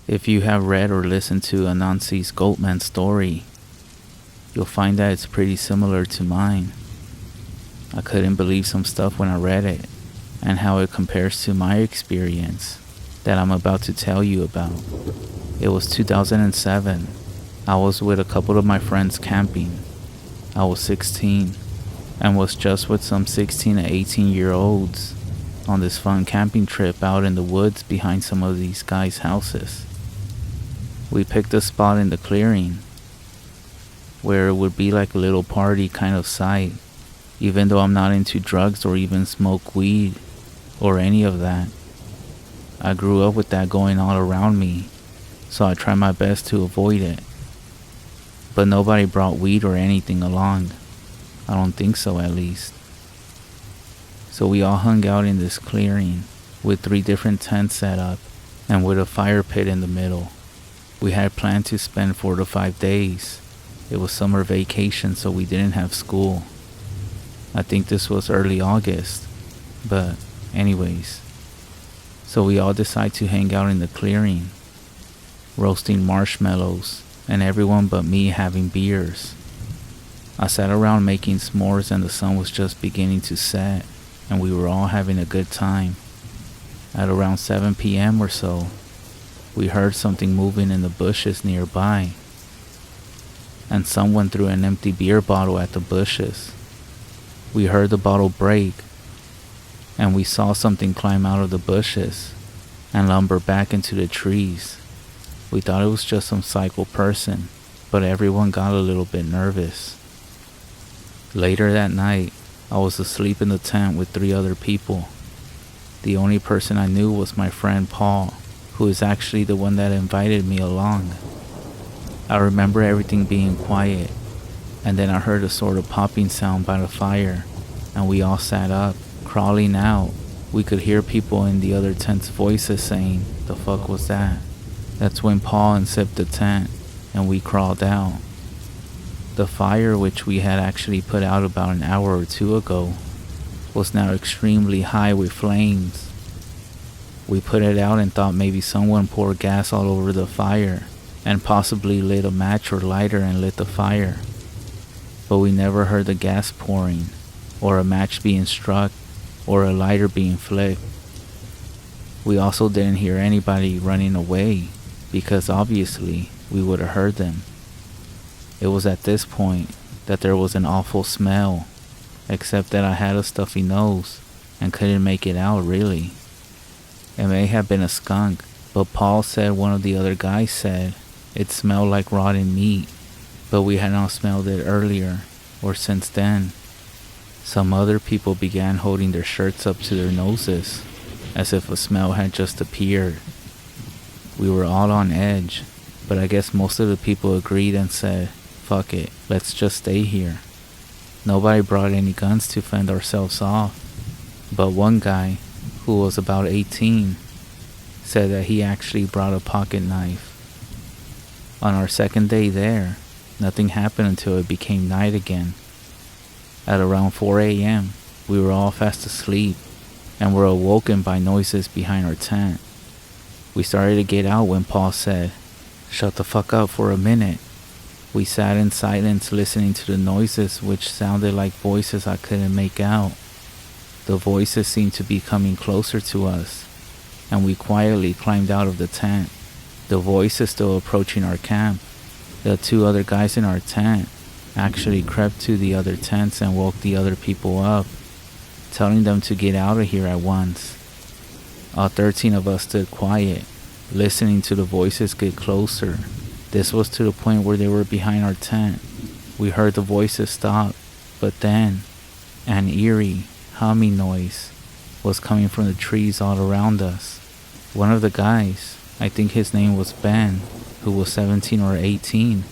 If you have read or listened to Anansi's Goatman story, you'll find that it's pretty similar to mine. I couldn't believe some stuff when I read it, and how it compares to my experience that I'm about to tell you about. It was 2007. I was with a couple of my friends camping. I was 16 and was just with some 16 to 18-year-olds on this fun camping trip out in the woods behind some of these guys' houses. We picked a spot in the clearing where it would be like a little party kind of site, even though I'm not into drugs or even smoke weed or any of that. I grew up with that going all around me, so I tried my best to avoid it. But nobody brought weed or anything along. I don't think so, at least. So we all hung out in this clearing with 3 different tents set up and with a fire pit in the middle. We had planned to spend 4 to 5 days. It was summer vacation, so we didn't have school. I think this was early August, but anyways. So we all decided to hang out in the clearing, roasting marshmallows, and everyone but me having beers. I sat around making s'mores and the sun was just beginning to set, and we were all having a good time. At around 7 p.m. or so, we heard something moving in the bushes nearby, and someone threw an empty beer bottle at the bushes. We heard the bottle break, and we saw something climb out of the bushes and lumber back into the trees. We thought it was just some psycho person, but everyone got a little bit nervous. Later that night, I was asleep in the tent with 3 other people. The only person I knew was my friend Paul, who is actually the one that invited me along. I remember everything being quiet, and then I heard a sort of popping sound by the fire, and we all sat up, crawling out. We could hear people in the other tent's voices saying, "The fuck was that?" That's when Paul unzipped the tent, and we crawled out. The fire, which we had actually put out about an hour or 2 ago, was now extremely high with flames. We put it out and thought maybe someone poured gas all over the fire and possibly lit a match or lighter and lit the fire. But we never heard the gas pouring, or a match being struck, or a lighter being flicked. We also didn't hear anybody running away, because obviously we would have heard them. It was at this point that there was an awful smell, except that I had a stuffy nose and couldn't make it out really. It may have been a skunk, but Paul said one of the other guys said it smelled like rotten meat, but we had not smelled it earlier or since then. Some other people began holding their shirts up to their noses, as if a smell had just appeared. We were all on edge, but I guess most of the people agreed and said, "Fuck it, let's just stay here." Nobody brought any guns to fend ourselves off, but one guy, who was about 18, said that he actually brought a pocket knife. On our second day there, nothing happened until it became night again. At around 4 a.m., we were all fast asleep and were awoken by noises behind our tent. We started to get out when Paul said, "Shut the fuck up for a minute." We sat in silence listening to the noises, which sounded like voices I couldn't make out. The voices seemed to be coming closer to us, and we quietly climbed out of the tent. The voices still approaching our camp. The 2 other guys in our tent actually crept to the other tents and woke the other people up, telling them to get out of here at once. All 13 of us stood quiet, listening to the voices get closer. This was to the point where they were behind our tent. We heard the voices stop, but then an eerie humming noise was coming from the trees all around us. One of the guys, I think his name was Ben, who was 17 or 18,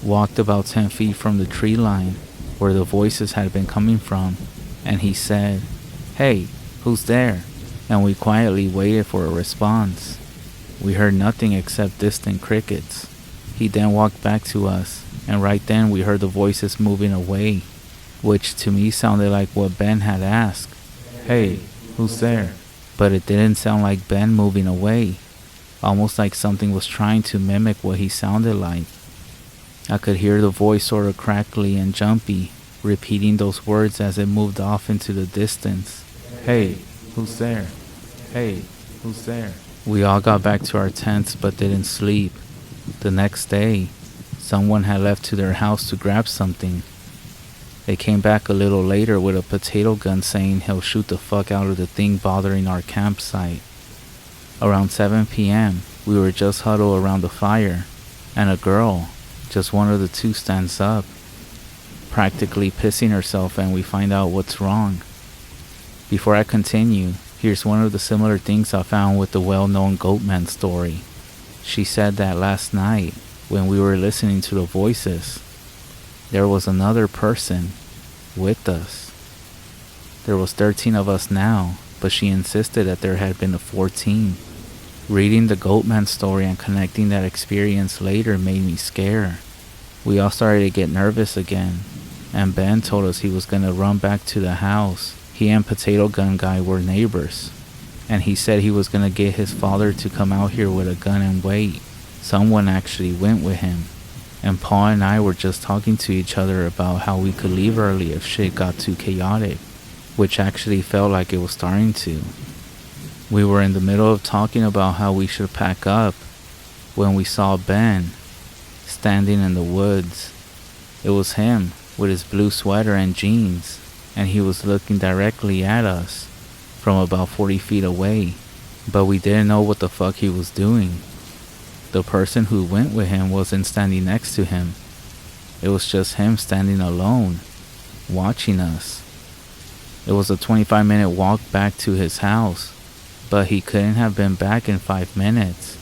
walked about 10 feet from the tree line where the voices had been coming from, and he said, "Hey, who's there?" And we quietly waited for a response. We heard nothing except distant crickets. He then walked back to us, and right then we heard the voices moving away, which to me sounded like what Ben had asked. "Hey, who's there?" But it didn't sound like Ben moving away. almost like something was trying to mimic what he sounded like. I could hear the voice sort of crackly and jumpy, repeating those words as it moved off into the distance. Hey, who's there? Hey, who's there? We all got back to our tents but didn't sleep. The next day, someone had left to their house to grab something. They came back a little later with a potato gun saying he'll shoot the fuck out of the thing bothering our campsite. Around 7 p.m., we were just huddled around the fire, and a girl, just one of the two, stands up, practically pissing herself, and we find out what's wrong. Before I continue, here's one of the similar things I found with the well-known Goatman story. She said that last night, when we were listening to the voices, there was another person with us. There was 13 of us now, but she insisted that there had been a 14. Reading the Goatman story and connecting that experience later made me scared. We all started to get nervous again, and Ben told us he was gonna run back to the house. He and Potato Gun Guy were neighbors, and he said he was gonna get his father to come out here with a gun and wait. Someone actually went with him, and Paul and I were just talking to each other about how we could leave early if shit got too chaotic, which actually felt like it was starting to. We were in the middle of talking about how we should pack up when we saw Ben standing in the woods. It was him with his blue sweater and jeans, and he was looking directly at us from about 40 feet away, but we didn't know what the fuck he was doing. The person who went with him wasn't standing next to him. It was just him standing alone, watching us. It was a 25-minute walk back to his house, but he couldn't have been back in 5 minutes.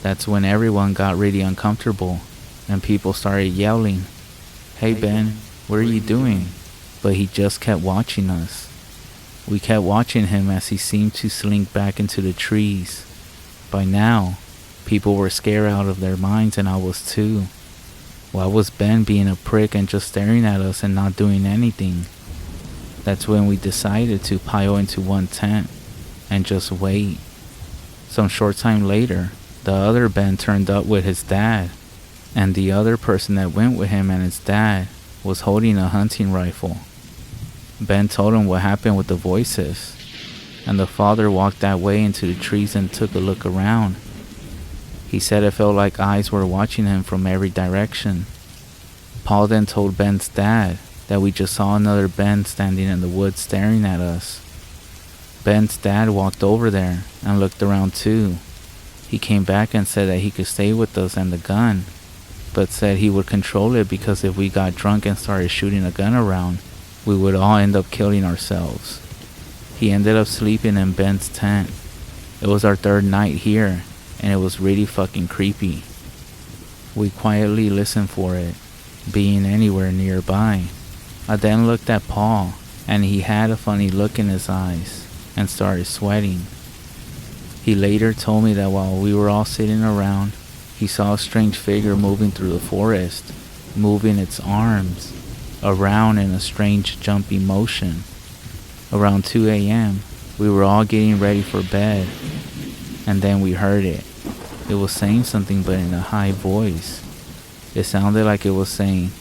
That's when everyone got really uncomfortable, and people started yelling, "Hey Ben, what are you doing?" But he just kept watching us. We kept watching him as he seemed to slink back into the trees. By now, people were scared out of their minds, and I was too. Why was Ben being a prick and just staring at us and not doing anything? That's when we decided to pile into one tent and just wait. Some short time later, the other Ben turned up with his dad, and the other person that went with him and his dad was holding a hunting rifle. Ben told him what happened with the voices, and the father walked that way into the trees and took a look around. He said it felt like eyes were watching him from every direction. Paul then told Ben's dad that we just saw another Ben standing in the woods staring at us. Ben's dad walked over there and looked around too. He came back and said that he could stay with us and the gun, but said he would control it because if we got drunk and started shooting a gun around, we would all end up killing ourselves. He ended up sleeping in Ben's tent. It was our third night here, and it was really fucking creepy. We quietly listened for it, being anywhere nearby. I then looked at Paul, and he had a funny look in his eyes, and started sweating. He later told me that while we were all sitting around, he saw a strange figure moving through the forest, moving its arms around in a strange jumpy motion. Around 2 a.m., we were all getting ready for bed, and then we heard it. It was saying something but in a high voice. It sounded like it was saying,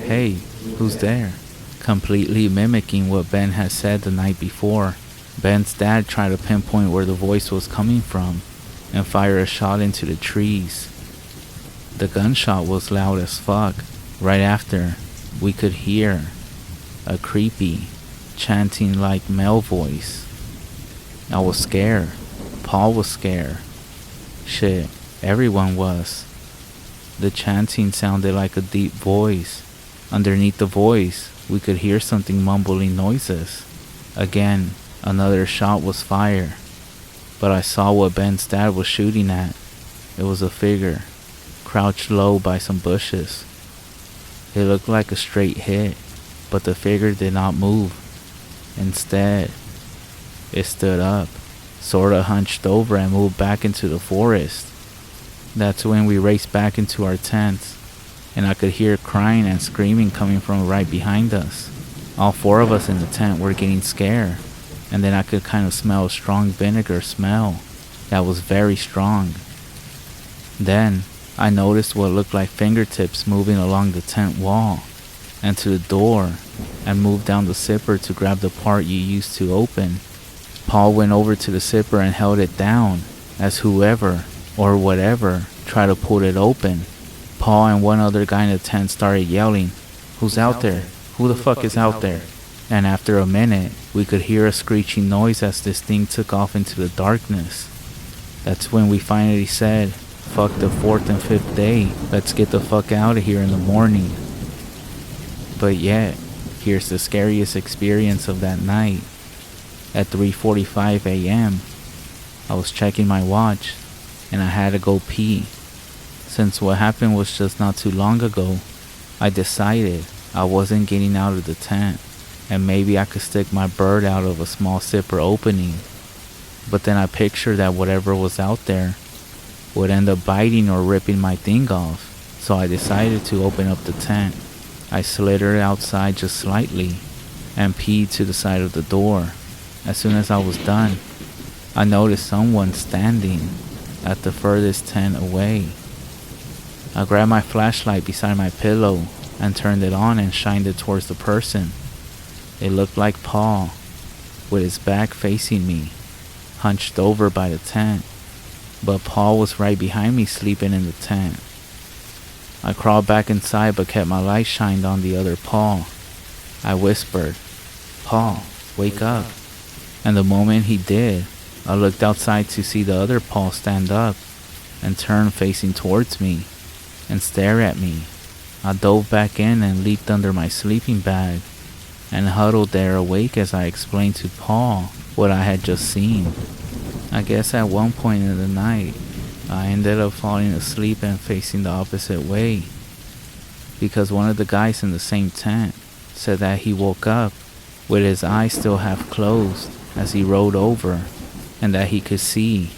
"Hey, who's there?" Completely mimicking what Ben had said the night before. Ben's dad tried to pinpoint where the voice was coming from and fire a shot into the trees. The gunshot was loud as fuck. Right after, we could hear a creepy, chanting like male voice. I was scared. Paul was scared. Shit, everyone was. The chanting sounded like a deep voice. Underneath the voice, we could hear something mumbling noises. Again, another shot was fired, but I saw what Ben's dad was shooting at. It was a figure, crouched low by some bushes. It looked like a straight hit, but the figure did not move. Instead, it stood up, sorta hunched over, and moved back into the forest. That's when we raced back into our tents, and I could hear crying and screaming coming from right behind us. All 4 of us in the tent were getting scared, and then I could kind of smell a strong vinegar smell. that was very strong. Then I noticed what looked like fingertips moving along the tent wall and to the door, and moved down the zipper to grab the part you used to open. Paul went over to the zipper and held it down as whoever or whatever tried to pull it open. Paul and one other guy in the tent started yelling, "Who's out there? Who the fuck is out there?" And after a minute, we could hear a screeching noise as this thing took off into the darkness. That's when we finally said, "Fuck the 4th and 5th day, let's get the fuck out of here in the morning." But yet, here's the scariest experience of that night. At 3:45 a.m., I was checking my watch, and I had to go pee. Since what happened was just not too long ago, I decided I wasn't getting out of the tent, and maybe I could stick my bird out of a small zipper opening. But then I pictured that whatever was out there would end up biting or ripping my thing off, so I decided to open up the tent. I slithered outside just slightly and peed to the side of the door. As soon as I was done, I noticed someone standing at the furthest tent away. I grabbed my flashlight beside my pillow and turned it on and shined it towards the person. It looked like Paul, with his back facing me, hunched over by the tent, but Paul was right behind me sleeping in the tent. I crawled back inside but kept my light shined on the other Paul. I whispered, "Paul, wake up." And the moment he did, I looked outside to see the other Paul stand up and turn facing towards me and stare at me. I dove back in and leaped under my sleeping bag and huddled there awake as I explained to Paul what I had just seen. I guess at one point in the night, I ended up falling asleep and facing the opposite way, because one of the guys in the same tent said that he woke up with his eyes still half closed as he rolled over, and that he could see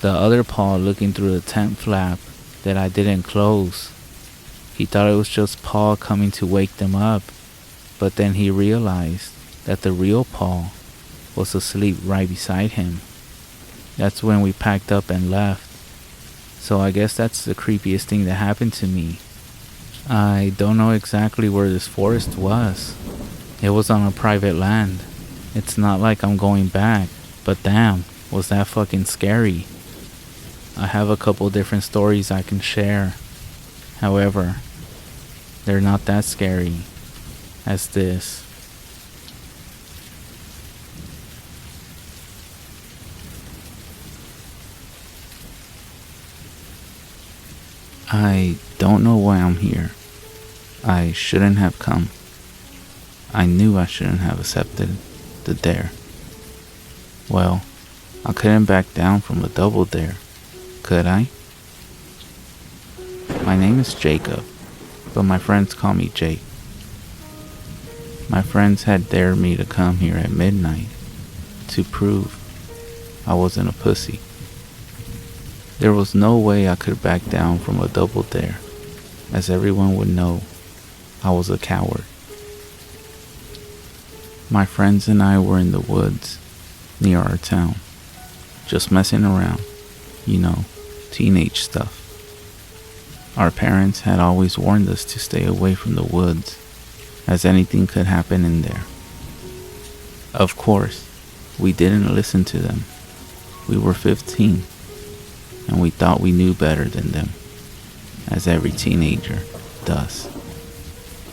the other Paul looking through the tent flap that I didn't close. He thought it was just Paul coming to wake them up, but then he realized that the real Paul was asleep right beside him. That's when we packed up and left. So I guess that's the creepiest thing that happened to me. I don't know exactly where this forest was. It was on a private land. It's not like I'm going back, but damn, was that fucking scary. I have a couple different stories I can share. However, they're not that scary as this. I don't know why I'm here. I shouldn't have come. I knew I shouldn't have accepted the dare. Well, I couldn't back down from a double dare, could I? My name is Jacob, but my friends call me Jake. My friends had dared me to come here at midnight to prove I wasn't a pussy. There was no way I could back down from a double dare, as everyone would know I was a coward. My friends and I were in the woods near our town, just messing around, teenage stuff. Our parents had always warned us to stay away from the woods, as anything could happen in there. Of course, we didn't listen to them. We were 15. And we thought we knew better than them, as every teenager does.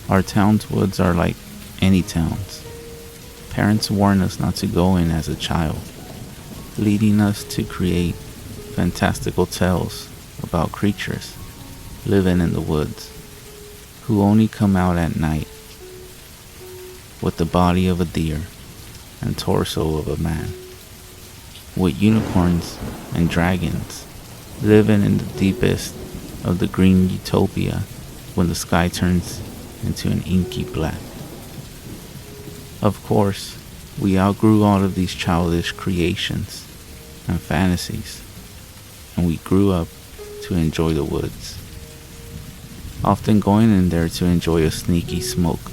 Our town's woods are like any towns. Parents warn us not to go in as a child, leading us to create fantastical tales about creatures living in the woods, who only come out at night with the body of a deer and torso of a man, with unicorns and dragons, living in the deepest of the green utopia when the sky turns into an inky black. Of course, we outgrew all of these childish creations and fantasies, and we grew up to enjoy the woods, often going in there to enjoy a sneaky smoke,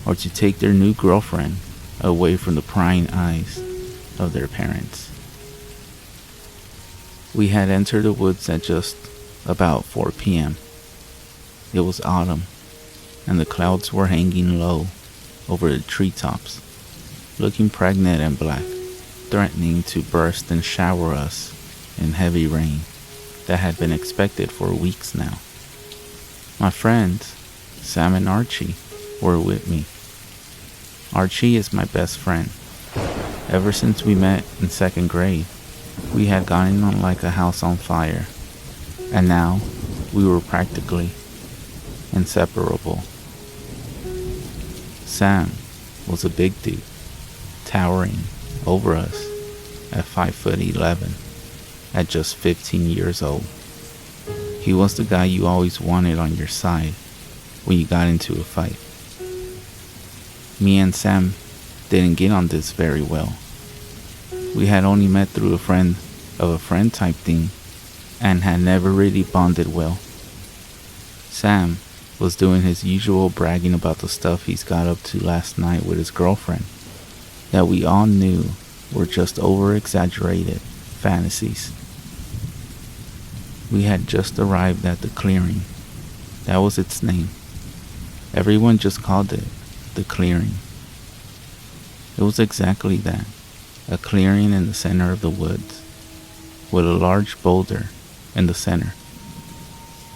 or to take their new girlfriend away from the prying eyes of their parents. We had entered the woods at just about 4 p.m. It was autumn, and the clouds were hanging low over the treetops, looking pregnant and black, threatening to burst and shower us in heavy rain that had been expected for weeks now. My friends, Sam and Archie, were with me. Archie is my best friend. Ever since we met in 2nd grade, we had gotten on like a house on fire, and now we were practically inseparable. Sam was a big dude, towering over us at 5'11", at just 15 years old. He was the guy you always wanted on your side when you got into a fight. Me and Sam didn't get on this very well. We had only met through a friend of a friend type thing and had never really bonded well. Sam was doing his usual bragging about the stuff he's got up to last night with his girlfriend that we all knew were just over-exaggerated fantasies. We had just arrived at the clearing. That was its name. Everyone just called it the clearing. It was exactly that, a clearing in the center of the woods, with a large boulder in the center,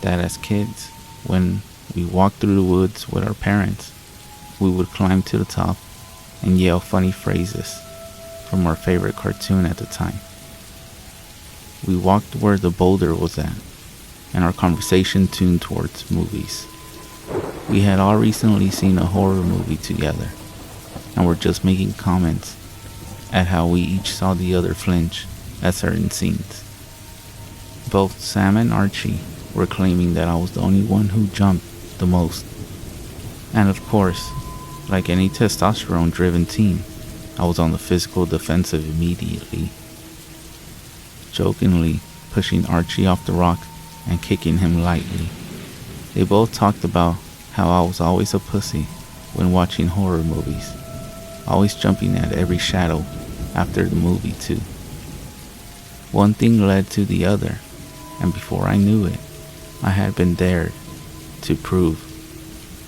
that as kids, when we walked through the woods with our parents, we would climb to the top and yell funny phrases from our favorite cartoon at the time. We walked where the boulder was at, and our conversation tuned towards movies. We had all recently seen a horror movie together, and were just making comments at how we each saw the other flinch at certain scenes. Both Sam and Archie were claiming that I was the only one who jumped the most. And of course, like any testosterone-driven teen, I was on the physical defensive immediately, jokingly pushing Archie off the rock and kicking him lightly. They both talked about how I was always a pussy when watching horror movies, always jumping at every shadow after the movie too. One thing led to the other, and before I knew it, I had been dared to prove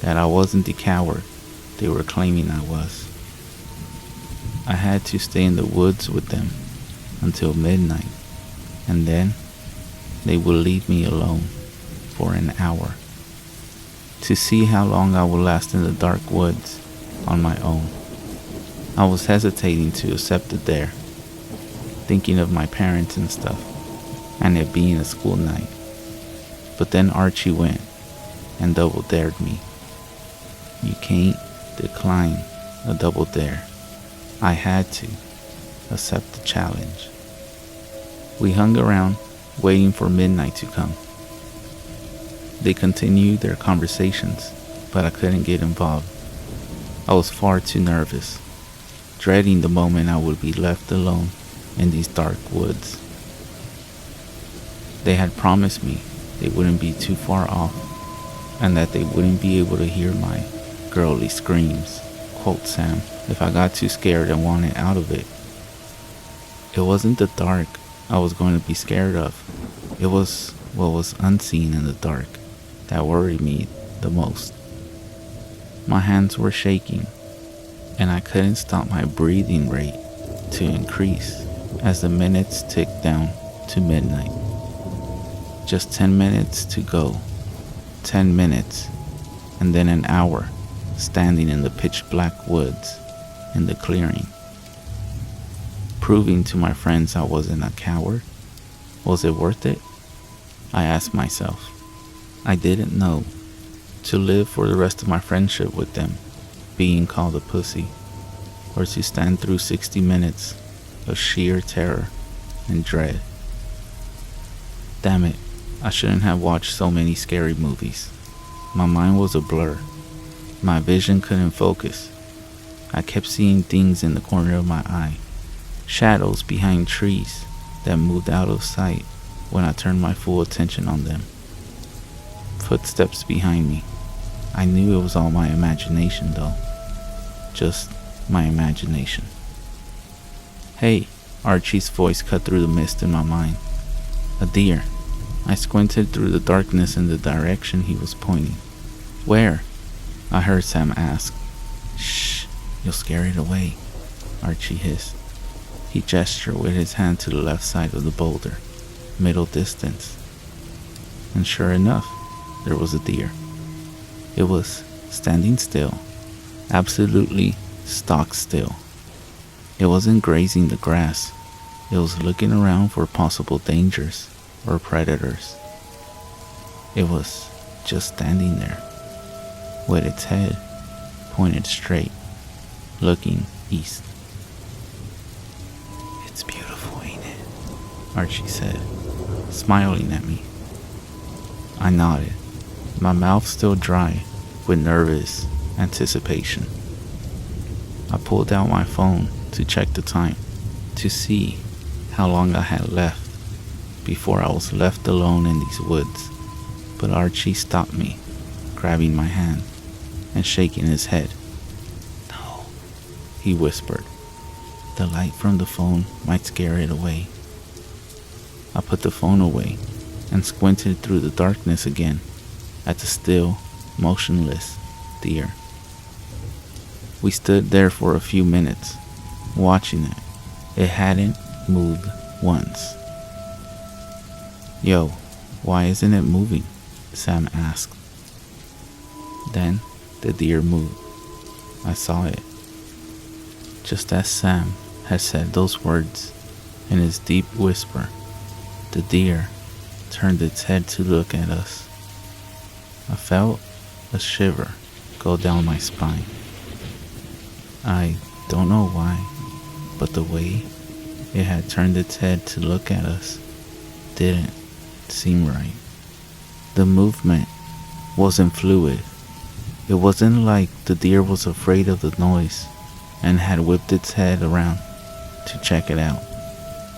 that I wasn't the coward they were claiming I was. I had to stay in the woods with them until midnight, and then they would leave me alone for an hour to see how long I would last in the dark woods on my own. I was hesitating to accept the dare, thinking of my parents and stuff, and it being a school night. But then Archie went and double dared me. You can't decline a double dare. I had to accept the challenge. We hung around, waiting for midnight to come. They continued their conversations, but I couldn't get involved. I was far too nervous, dreading the moment I would be left alone in these dark woods. They had promised me they wouldn't be too far off, and that they wouldn't be able to hear my girly screams, quote Sam, if I got too scared and wanted out of it. It wasn't the dark I was going to be scared of. It was what was unseen in the dark that worried me the most. My hands were shaking, and I couldn't stop my breathing rate to increase as the minutes ticked down to midnight. Just 10 minutes to go, 10 minutes, and then an hour standing in the pitch black woods in the clearing. Proving to my friends I wasn't a coward? Was it worth it? I asked myself. I didn't know. To live for the rest of my friendship with them, being called a pussy, or to stand through 60 minutes of sheer terror and dread. Damn it, I shouldn't have watched so many scary movies. My mind was a blur. My vision couldn't focus. I kept seeing things in the corner of my eye, shadows behind trees that moved out of sight when I turned my full attention on them. Footsteps behind me. I knew it was all my imagination though. Just my imagination. Hey, Archie's voice cut through the mist in my mind. A deer. I squinted through the darkness in the direction he was pointing. Where? I heard Sam ask. Shh, you'll scare it away, Archie hissed. He gestured with his hand to the left side of the boulder, middle distance. And sure enough, there was a deer. It was standing still, absolutely stock still. It wasn't grazing the grass. It was looking around for possible dangers or predators. It was just standing there, with its head pointed straight, looking east. It's beautiful, ain't it? Archie said, smiling at me. I nodded, my mouth still dry with nervous anticipation. I pulled out my phone to check the time, to see how long I had left before I was left alone in these woods. But Archie stopped me, grabbing my hand and shaking his head. No, he whispered. The light from the phone might scare it away. I put the phone away and squinted through the darkness again at the still, motionless deer. We stood there for a few minutes, watching it. It hadn't moved once. Yo, why isn't it moving? Sam asked. Then the deer moved. I saw it. Just as Sam had said those words, in his deep whisper, the deer turned its head to look at us. I felt a shiver go down my spine. I don't know why, but the way it had turned its head to look at us didn't seem right. The movement wasn't fluid. It wasn't like the deer was afraid of the noise and had whipped its head around to check it out.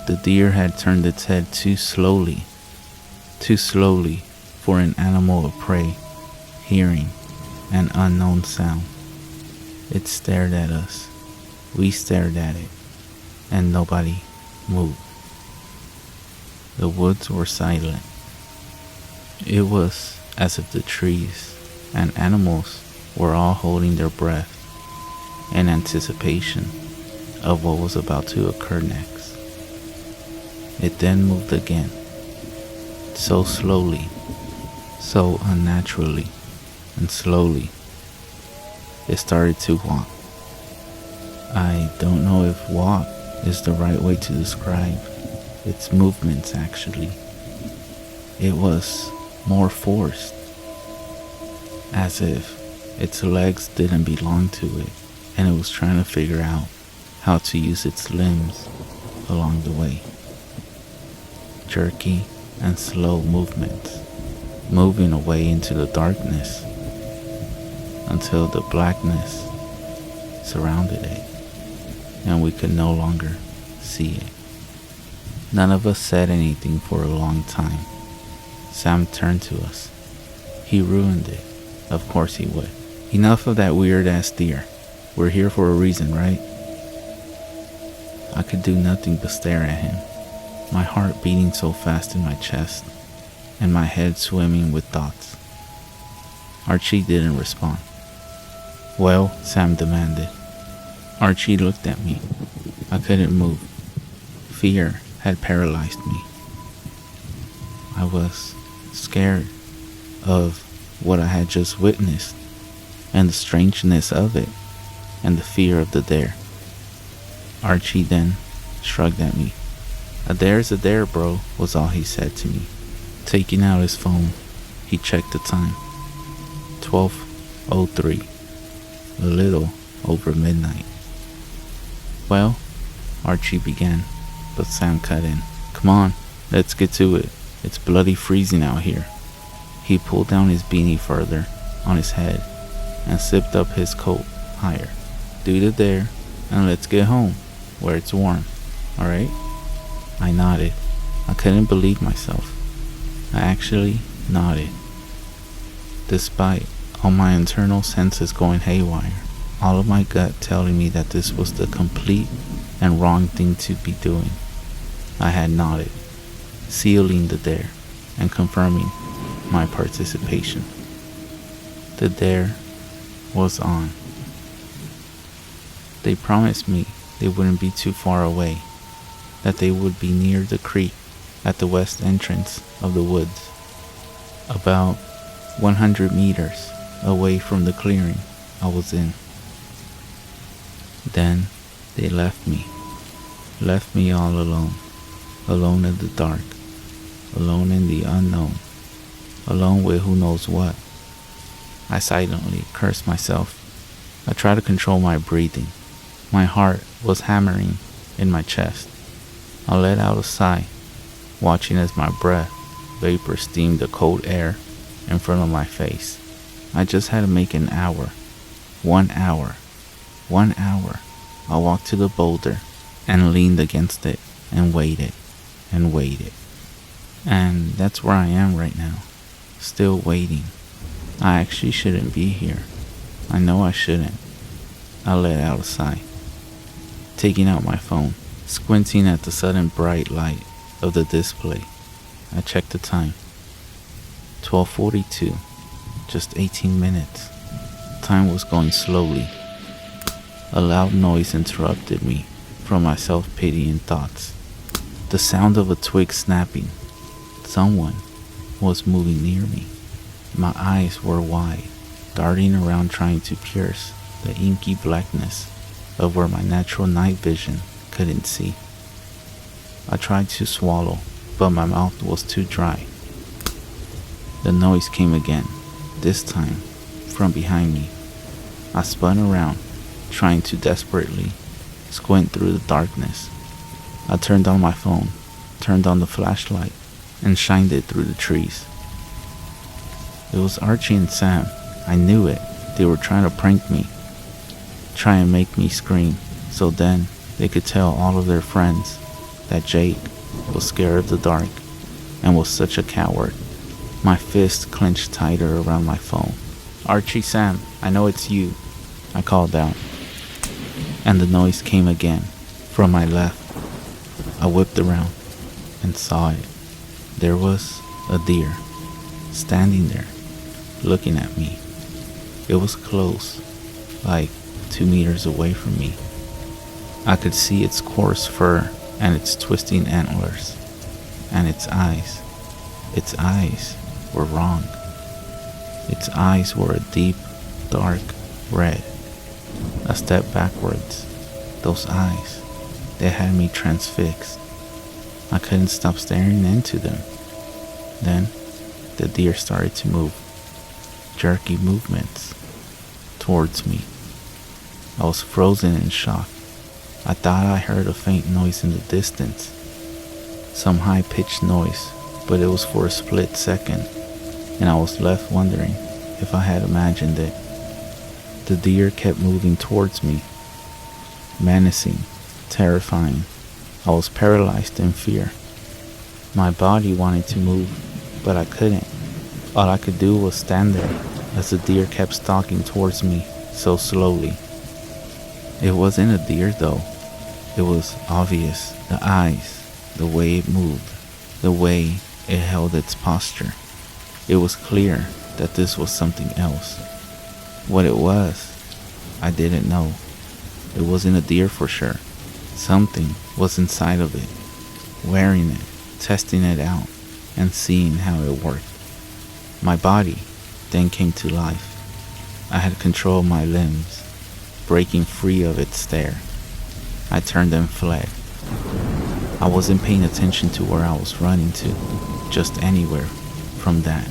The deer had turned its head too slowly for an animal of prey hearing an unknown sound. It stared at us. We stared at it, and nobody moved. The woods were silent. It was as if the trees and animals were all holding their breath in anticipation of what was about to occur next. It then moved again, so slowly, so unnaturally, and slowly. It started to walk. I don't know if walk is the right way to describe its movements actually. It was more forced, as if its legs didn't belong to it and it was trying to figure out how to use its limbs along the way. Jerky and slow movements, moving away into the darkness until the blackness surrounded it and we could no longer see it. None of us said anything for a long time. Sam turned to us. He ruined it. Of course he would. Enough of that weird ass deer. We're here for a reason, right? I could do nothing but stare at him, my heart beating so fast in my chest, and my head swimming with thoughts. Archie didn't respond. Well, Sam demanded. Archie looked at me. I couldn't move. Fear had paralyzed me. I was scared of what I had just witnessed, and the strangeness of it, and the fear of the dare. Archie then shrugged at me. A dare's a dare, bro, was all he said to me. Taking out his phone, he checked the time. 12:03. A little over midnight. Well, Archie began, but Sam cut in. Come on, let's get to it. It's bloody freezing out here. He pulled down his beanie further on his head and zipped up his coat higher. Do the dare and let's get home where it's warm, alright? I nodded. I couldn't believe myself. I actually nodded. Despite all my internal senses going haywire, all of my gut telling me that this was the complete and wrong thing to be doing, I had nodded. sealing the dare and confirming my participation. The dare was on. They promised me they wouldn't be too far away, that they would be near the creek at the west entrance of the woods, about 100 meters away from the clearing I was in. Then they left me all alone, alone in the dark, alone in the unknown, alone with who knows what. I silently cursed myself. I tried to control my breathing. My heart was hammering in my chest. I let out a sigh, watching as my breath vapor steamed the cold air in front of my face. I just had to make an hour. 1 hour. 1 hour. I walked to the boulder and leaned against it and waited and waited. And that's where I am right now, still waiting. I actually shouldn't be here. I know I shouldn't. I let out a sigh, taking out my phone, squinting at the sudden bright light of the display. I checked the time. 12:42, just 18 minutes. Time was going slowly. A loud noise interrupted me from my self-pitying thoughts. The sound of a twig snapping. Someone was moving near me. My eyes were wide, darting around trying to pierce the inky blackness of where my natural night vision couldn't see. I tried to swallow, but my mouth was too dry. The noise came again, this time from behind me. I spun around, trying to desperately squint through the darkness. I turned on my phone, turned on the flashlight, and shined it through the trees. It was Archie and Sam. I knew it. They were trying to prank me, try and make me scream, so then they could tell all of their friends that Jake was scared of the dark and was such a coward. My fist clenched tighter around my phone. Archie, Sam, I know it's you, I called out. And the noise came again, from my left. I whipped around and saw it. There was a deer, standing there, looking at me. It was close, like 2 meters away from me. I could see its coarse fur and its twisting antlers, and its eyes. Its eyes were wrong. Its eyes were a deep, dark red. A step backwards. Those eyes, they had me transfixed. I couldn't stop staring into them. Then, the deer started to move, jerky movements, towards me. I was frozen in shock. I thought I heard a faint noise in the distance, some high-pitched noise, but it was for a split second, and I was left wondering if I had imagined it. The deer kept moving towards me, menacing, terrifying. I was paralyzed in fear. My body wanted to move, but I couldn't. All I could do was stand there as the deer kept stalking towards me so slowly. It wasn't a deer though. It was obvious. The eyes, the way it moved, the way it held its posture. It was clear that this was something else. What it was, I didn't know. It wasn't a deer for sure. Something was inside of it, wearing it, testing it out, and seeing how it worked. My body then came to life. I had control of my limbs, breaking free of its stare. I turned and fled. I wasn't paying attention to where I was running to, just anywhere from that.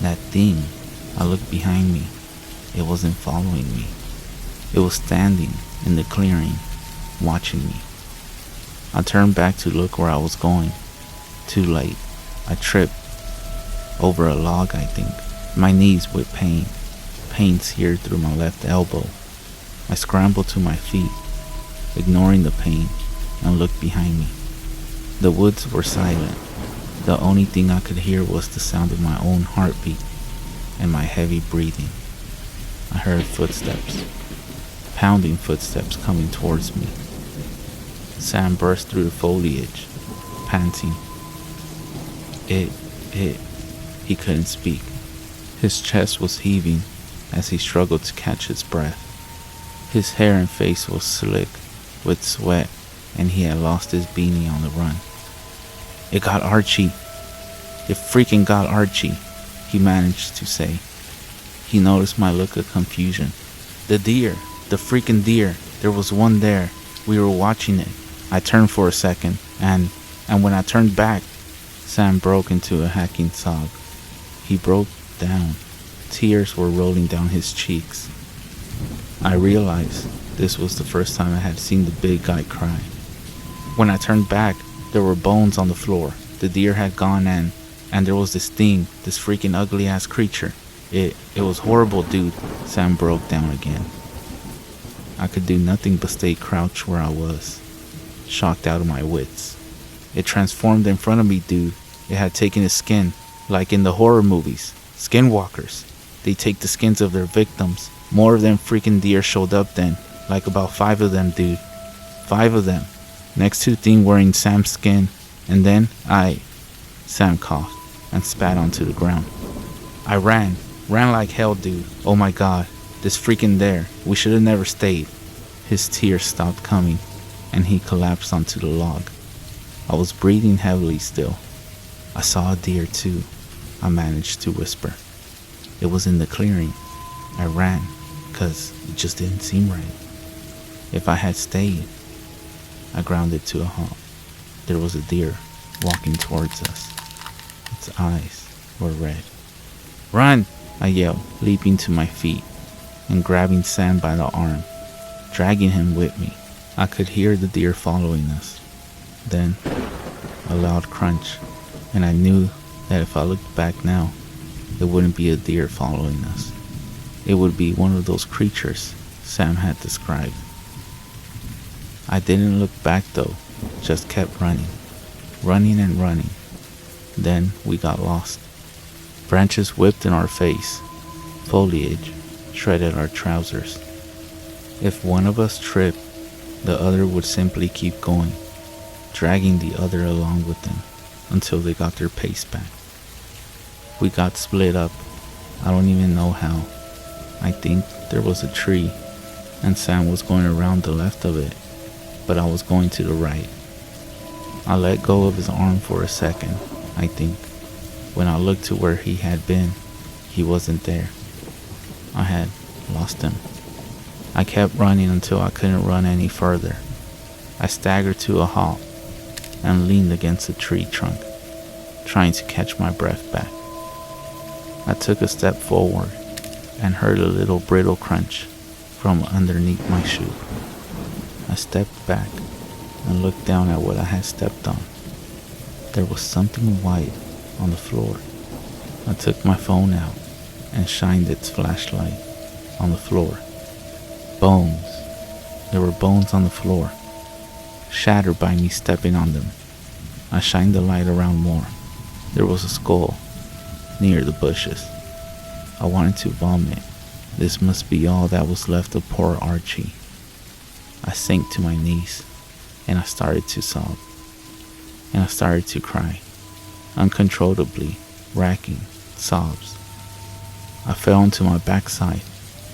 That thing, I looked behind me. It wasn't following me. It was standing in the clearing, watching me. I turned back to look where I was going. Too late. I tripped over a log, I think. My knees with pain. Pain seared through my left elbow. I scrambled to my feet, ignoring the pain, and looked behind me. The woods were silent. The only thing I could hear was the sound of my own heartbeat and my heavy breathing. I heard footsteps, pounding footsteps coming towards me. Sam burst through the foliage, panting, It, he couldn't speak. His chest was heaving as he struggled to catch his breath. His hair and face was slick with sweat, and he had lost his beanie on the run. It got Archie. It freaking got Archie, he managed to say. He noticed my look of confusion. The deer, the freaking deer, there was one there. We were watching it. I turned for a second, and when I turned back, Sam broke into a hacking sob. He broke down. Tears were rolling down his cheeks. I realized this was the first time I had seen the big guy cry. When I turned back, there were bones on the floor. The deer had gone, and there was this thing, this freaking ugly ass creature. It was horrible, dude. Sam broke down again. I could do nothing but stay crouched where I was, shocked out of my wits. It transformed in front of me, dude. It had taken his skin, like in the horror movies. Skinwalkers. They take the skins of their victims. More of them freaking deer showed up then, like about 5 of them, dude. 5 of them. Next to the thing wearing Sam's skin, and then Sam coughed and spat onto the ground. I ran like hell, dude. Oh my god, this freaking there. We should have never stayed. His tears stopped coming, and he collapsed onto the log. I was breathing heavily still. I saw a deer too, I managed to whisper. It was in the clearing. I ran, 'cause it just didn't seem right. If I had stayed, I grounded to a halt. There was a deer walking towards us. Its eyes were red. Run! I yelled, leaping to my feet and grabbing Sam by the arm, dragging him with me. I could hear the deer following us. Then, a loud crunch, and I knew that if I looked back now, it wouldn't be a deer following us. It would be one of those creatures Sam had described. I didn't look back though, just kept running and running. Then we got lost. Branches whipped in our face. Foliage shredded our trousers. If one of us tripped, the other would simply keep going, dragging the other along with them until they got their pace back. We got split up. I don't even know how. I think there was a tree, and Sam was going around the left of it, but I was going to the right. I let go of his arm for a second, I think. When I looked to where he had been, he wasn't there. I had lost him. I kept running until I couldn't run any further. I staggered to a halt and leaned against a tree trunk, trying to catch my breath back. I took a step forward and heard a little brittle crunch from underneath my shoe. I stepped back and looked down at what I had stepped on. There was something white on the floor. I took my phone out and shined its flashlight on the floor. Bones. There were bones on the floor, shattered by me stepping on them. I shined the light around more. There was a skull near the bushes. I wanted to vomit. This must be all that was left of poor Archie. I sank to my knees, and I started to sob, and I started to cry, uncontrollably, racking sobs. I fell onto my backside,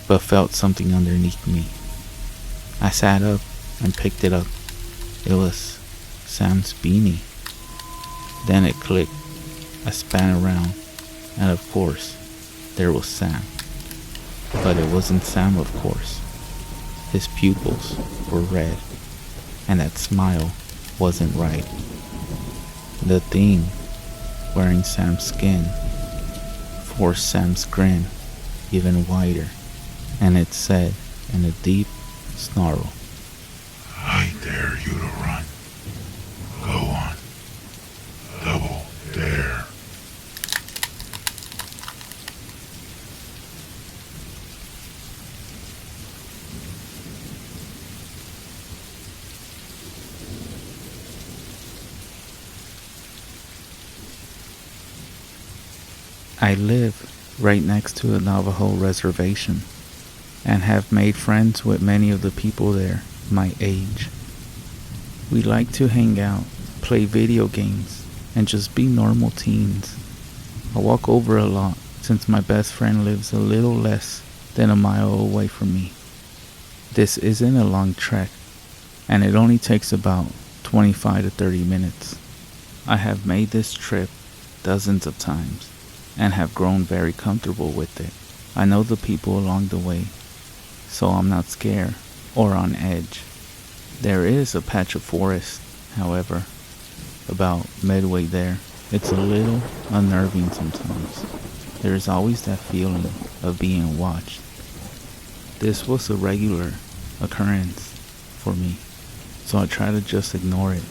but felt something underneath me. I sat up and picked it up. It was Sam's beanie. Then it clicked. I span around, and of course, there was Sam. But it wasn't Sam, of course. His pupils were red, and that smile wasn't right. The thing wearing Sam's skin forced Sam's grin even wider, and it said in a deep snarl, I dare you to run. Go on. Double dare. I live right next to a Navajo reservation and have made friends with many of the people there my age. We like to hang out, play video games, and just be normal teens. I walk over a lot since my best friend lives a little less than a mile away from me. This isn't a long trek, and it only takes about 25 to 30 minutes. I have made this trip dozens of times and have grown very comfortable with it. I know the people along the way, so I'm not scared or on edge. There is a patch of forest, however, about midway there. It's a little unnerving sometimes. There is always that feeling of being watched. This was a regular occurrence for me, so I try to just ignore it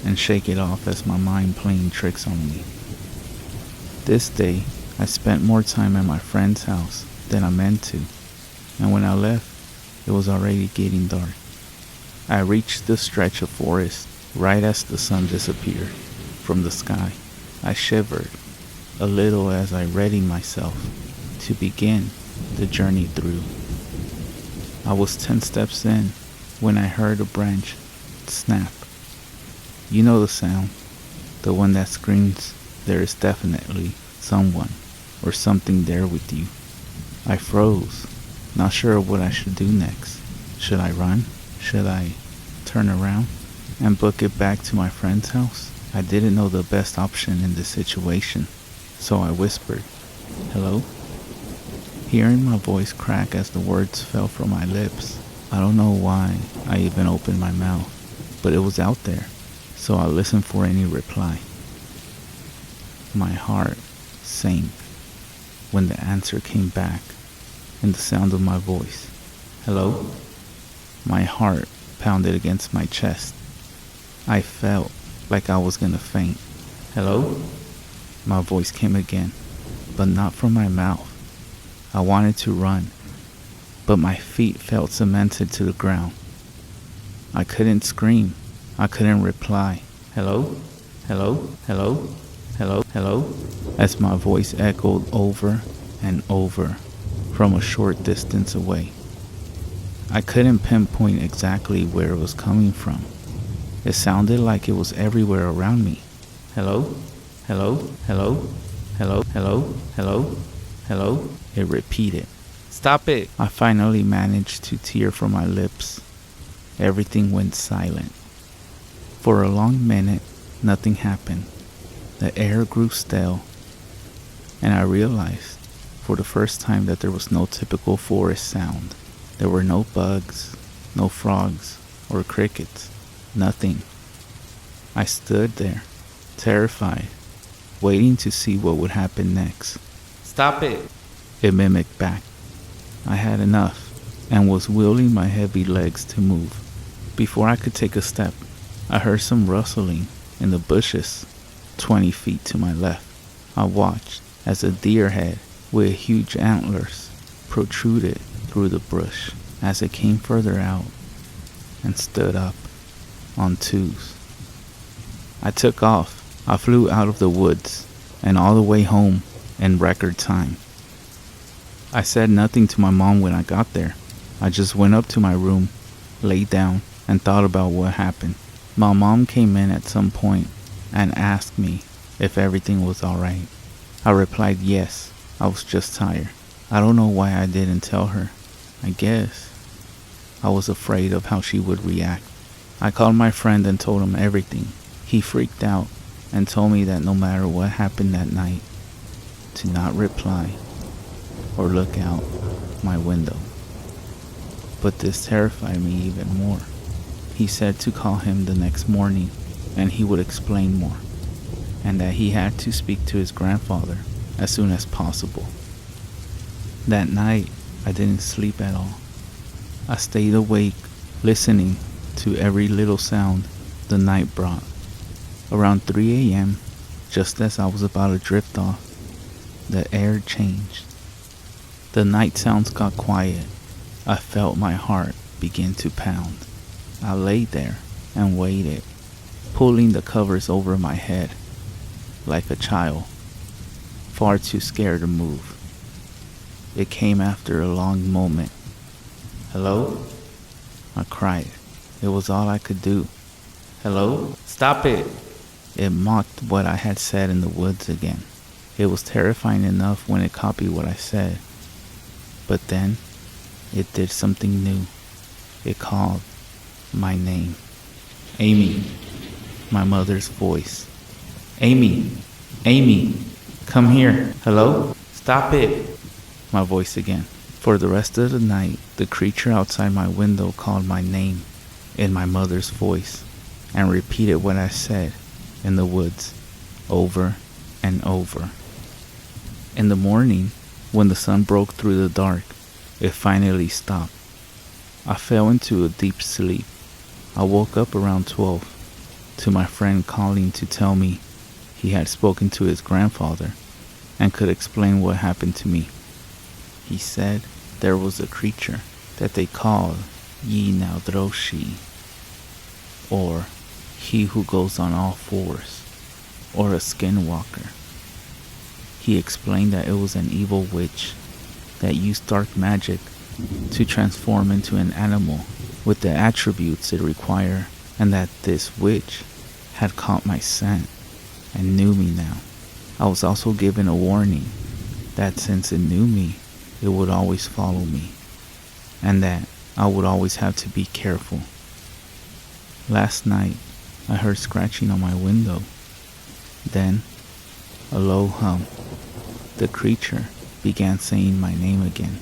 and shake it off as my mind playing tricks on me. This day, I spent more time at my friend's house than I meant to, and when I left, it was already getting dark. I reached the stretch of forest right as the sun disappeared from the sky. I shivered a little as I readied myself to begin the journey through. I was 10 steps in when I heard a branch snap. You know the sound, the one that screams, there is definitely someone or something there with you. I froze, not sure what I should do next. Should I run? Should I turn around and book it back to my friend's house? I didn't know the best option in this situation, so I whispered, "Hello?" Hearing my voice crack as the words fell from my lips, I don't know why I even opened my mouth, but it was out there, so I listened for any reply. My heart sank when the answer came back in the sound of my voice. "Hello?" My heart pounded against my chest. I felt like I was gonna faint. "Hello?" My voice came again, but not from my mouth. I wanted to run, but my feet felt cemented to the ground. I couldn't scream. I couldn't reply. "Hello? Hello? Hello? Hello? Hello?" as my voice echoed over and over from a short distance away. I couldn't pinpoint exactly where it was coming from. It sounded like it was everywhere around me. "Hello? Hello? Hello? Hello? Hello? Hello? Hello?" It repeated. "Stop it!" I finally managed to tear from my lips. Everything went silent. For a long minute, nothing happened. The air grew stale, and I realized for the first time that there was no typical forest sound. There were no bugs, no frogs, or crickets. Nothing. I stood there, terrified, waiting to see what would happen next. "Stop it!" it mimicked back. I had enough and was willing my heavy legs to move. Before I could take a step, I heard some rustling in the bushes 20 feet to my left. I watched as a deer head with huge antlers protruded through the bush as it came further out and stood up on twos. I took off. I flew out of the woods and all the way home in record time. I said nothing to my mom when I got there. I just went up to my room, laid down, and thought about what happened. My mom came in at some point and asked me if everything was alright. I replied yes, I was just tired. I don't know why I didn't tell her. I guess I was afraid of how she would react. I called my friend and told him everything. He freaked out and told me that no matter what happened that night, to not reply or look out my window. But this terrified me even more. He said to call him the next morning and he would explain more, and that he had to speak to his grandfather as soon as possible. That night, I didn't sleep at all. I stayed awake, listening to every little sound the night brought. Around 3 a.m., just as I was about to drift off, the air changed. The night sounds got quiet. I felt my heart begin to pound. I lay there and waited, pulling the covers over my head like a child, far too scared to move. It came after a long moment. "Hello?" I cried. It was all I could do. "Hello? Stop it!" It mocked what I had said in the woods again. It was terrifying enough when it copied what I said. But then, it did something new. It called my name. Amy. My mother's voice. Amy. Amy. Come here. Hello? Stop it. My voice again. For the rest of the night, the creature outside my window called my name in my mother's voice and repeated what I said in the woods over and over. In the morning, when the sun broke through the dark, it finally stopped. I fell into a deep sleep. I woke up around 12 to my friend calling to tell me he had spoken to his grandfather and could explain what happened to me. He said there was a creature that they called yenaglooshi, or he who goes on all fours, or a skinwalker. He explained that it was an evil witch that used dark magic to transform into an animal with the attributes it required, and that this witch had caught my scent and knew me now. I was also given a warning that since it knew me, it would always follow me, and that I would always have to be careful. Last night, I heard scratching on my window. Then, a low hum. The creature began saying my name again,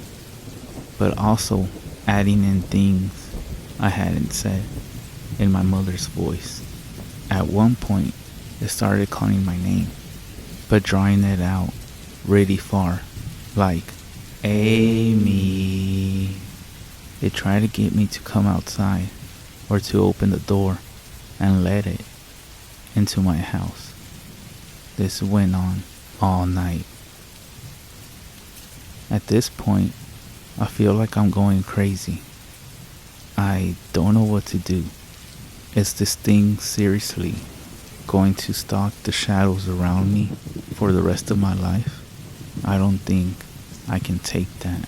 but also adding in things I hadn't said in my mother's voice. At one point, it started calling my name, but drawing it out really far, like Amy. It tried to get me to come outside or to open the door and let it into my house. This went on all night. At this point, I feel like I'm going crazy. I don't know what to do. Is this thing seriously going to stalk the shadows around me for the rest of my life? I don't think I can take that.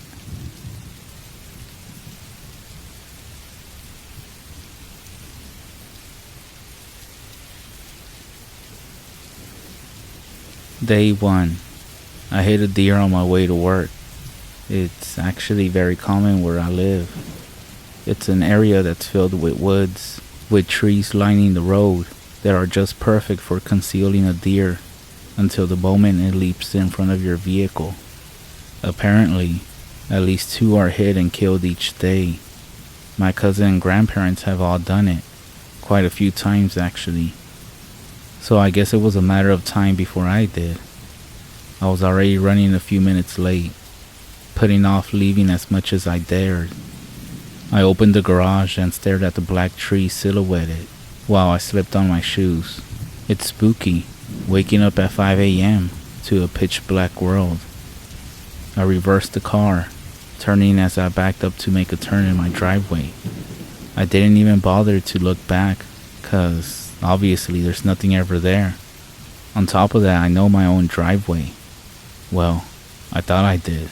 Day 1. I hit a deer on my way to work. It's actually very common where I live. It's an area that's filled with woods, with trees lining the road that are just perfect for concealing a deer until the moment it leaps in front of your vehicle. Apparently, at least 2 are hit and killed each day. My cousin and grandparents have all done it, quite a few times actually. So I guess it was a matter of time before I did. I was already running a few minutes late, putting off leaving as much as I dared. I opened the garage and stared at the black tree silhouetted while I slipped on my shoes. It's spooky, waking up at 5 a.m. to a pitch black world. I reversed the car, turning as I backed up to make a turn in my driveway. I didn't even bother to look back, 'cause obviously there's nothing ever there. On top of that, I know my own driveway. Well, I thought I did.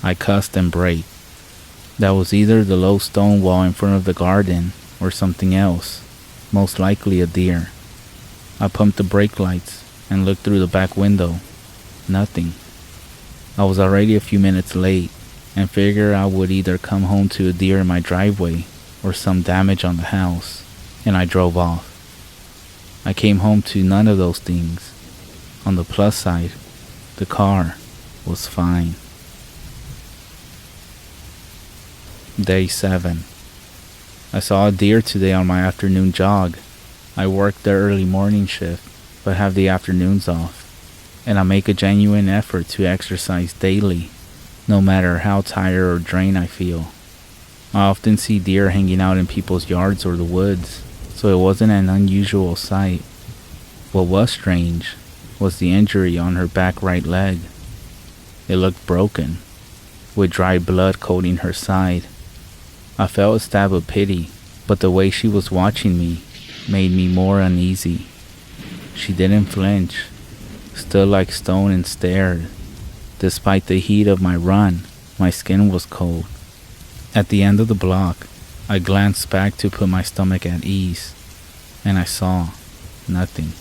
I cussed and braked. That was either the low stone wall in front of the garden or something else, most likely a deer. I pumped the brake lights and looked through the back window. Nothing. I was already a few minutes late and figured I would either come home to a deer in my driveway or some damage on the house, and I drove off. I came home to none of those things. On the plus side, the car was fine. Day 7. I saw a deer today on my afternoon jog. I work the early morning shift, but have the afternoons off, and I make a genuine effort to exercise daily, no matter how tired or drained I feel. I often see deer hanging out in people's yards or the woods, so it wasn't an unusual sight. What was strange was the injury on her back right leg. It looked broken, with dry blood coating her side. I felt a stab of pity, but the way she was watching me made me more uneasy. She didn't flinch, stood like stone and stared. Despite the heat of my run, my skin was cold. At the end of the block, I glanced back to put my stomach at ease, and I saw Nothing.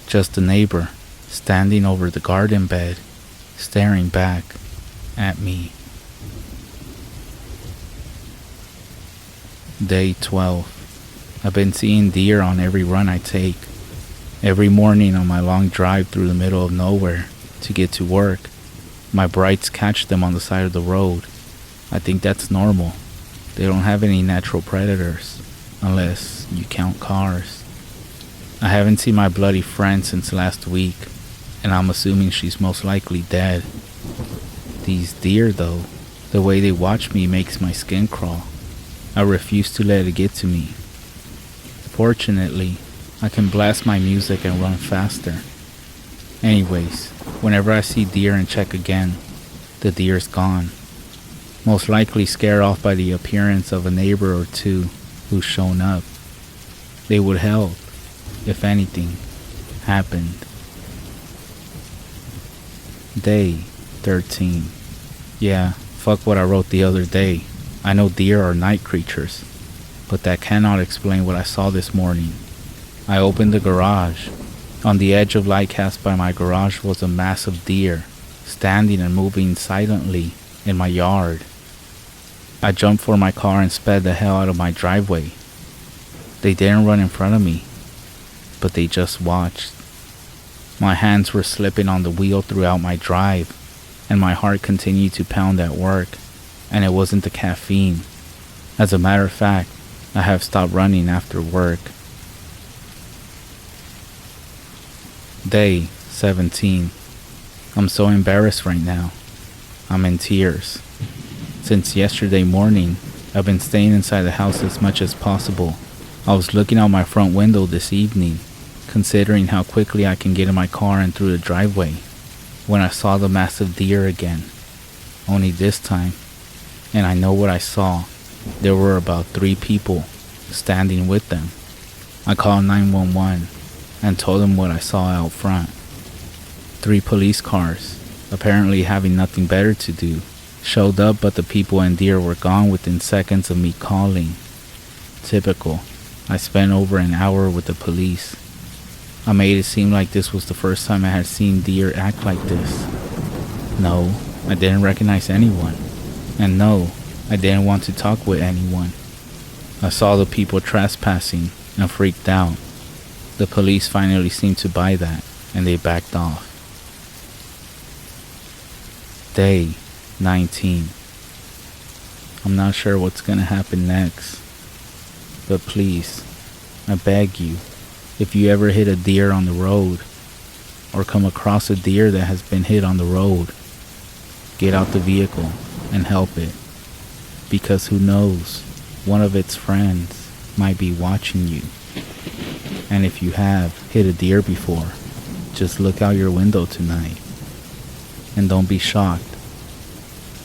Just the neighbor, standing over the garden bed, staring back at me. Day 12. I've been seeing deer on every run I take. Every morning on my long drive through the middle of nowhere to get to work, my brights catch them on the side of the road. I think that's normal. They don't have any natural predators, unless you count cars. I haven't seen my bloody friend since last week, and I'm assuming she's most likely dead. These deer, though, the way they watch me makes my skin crawl. I refuse to let it get to me. Fortunately, I can blast my music and run faster. Anyways, whenever I see deer and check again, the deer's gone. Most likely scared off by the appearance of a neighbor or two who's shown up. They would help, if anything happened. Day 13. Yeah, fuck what I wrote the other day. I know deer are night creatures, but that cannot explain what I saw this morning. I opened the garage. On the edge of light cast by my garage was a massive deer, standing and moving silently in my yard. I jumped for my car and sped the hell out of my driveway. They didn't run in front of me, but they just watched. My hands were slipping on the wheel throughout my drive, and my heart continued to pound at work, and it wasn't the caffeine. As a matter of fact, I have stopped running after work. Day 17. I'm so embarrassed right now. I'm in tears. Since yesterday morning, I've been staying inside the house as much as possible. I was looking out my front window this evening, considering how quickly I can get in my car and through the driveway, when I saw the massive deer again. Only this time, and I know what I saw, there were about 3 people standing with them. I called 911 and told them what I saw out front. 3 police cars, apparently having nothing better to do, showed up, but the people and deer were gone within seconds of me calling. Typical. I spent over an hour with the police. I made it seem like this was the first time I had seen deer act like this. No, I didn't recognize anyone. And no, I didn't want to talk with anyone. I saw the people trespassing and freaked out. The police finally seemed to buy that, and they backed off. Day 19. I'm not sure what's gonna happen next, but please, I beg you, if you ever hit a deer on the road, or come across a deer that has been hit on the road, get out the vehicle and help it, because who knows, one of its friends might be watching you. And if you have hit a deer before, just look out your window tonight, and don't be shocked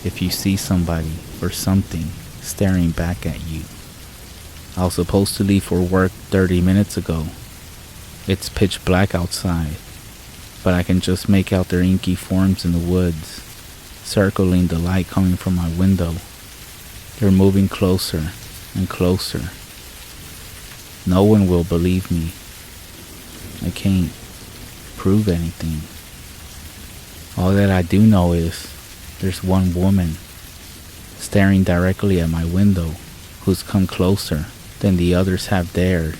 if you see somebody or something staring back at you. I was supposed to leave for work 30 minutes ago. It's pitch black outside, but I can just make out their inky forms in the woods, circling the light coming from my window. They're moving closer and closer. No one will believe me. I can't prove anything. All that I do know is there's one woman staring directly at my window who's come closer than the others have dared.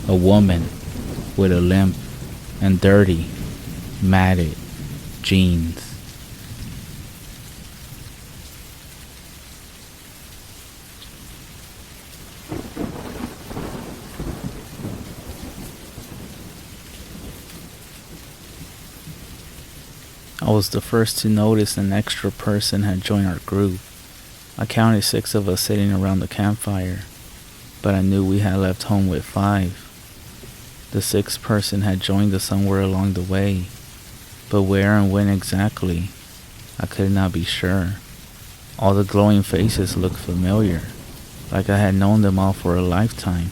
A woman with a limp and dirty, matted jeans. I was the first to notice an extra person had joined our group. I counted 6 of us sitting around the campfire, but I knew we had left home with 5. The 6th person had joined us somewhere along the way, but where and when exactly, I could not be sure. All the glowing faces looked familiar, like I had known them all for a lifetime.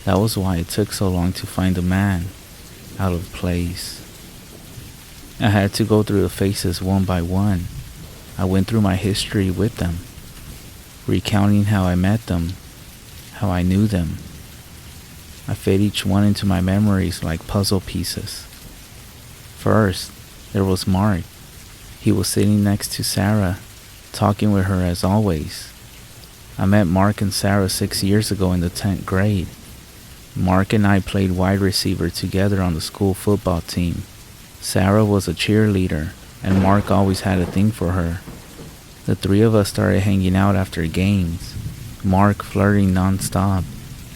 That was why it took so long to find a man out of place. I had to go through the faces one by one. I went through my history with them, recounting how I met them, how I knew them. I fit each one into my memories like puzzle pieces. First, there was Mark. He was sitting next to Sarah, talking with her as always. I met Mark and Sarah 6 years ago in the 10th grade. Mark and I played wide receiver together on the school football team. Sarah was a cheerleader, and Mark always had a thing for her. The three of us started hanging out after games, Mark flirting non-stop,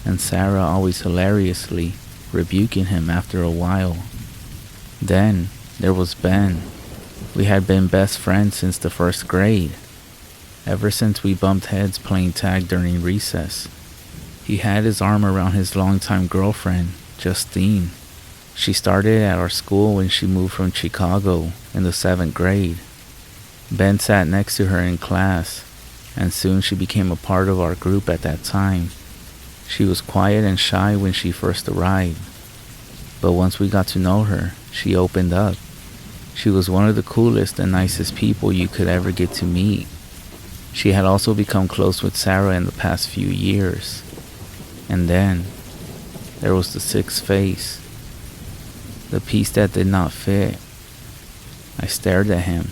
and Sarah always hilariously rebuking him after a while. Then there was Ben. We had been best friends since the 1st grade, ever since we bumped heads playing tag during recess. He had his arm around his longtime girlfriend, Justine. She started at our school when she moved from Chicago in the 7th grade. Ben sat next to her in class, and soon she became a part of our group at that time. She was quiet and shy when she first arrived, but once we got to know her, she opened up. She was one of the coolest and nicest people you could ever get to meet. She had also become close with Sarah in the past few years. And then, there was the 6th face. The piece that did not fit. I stared at him,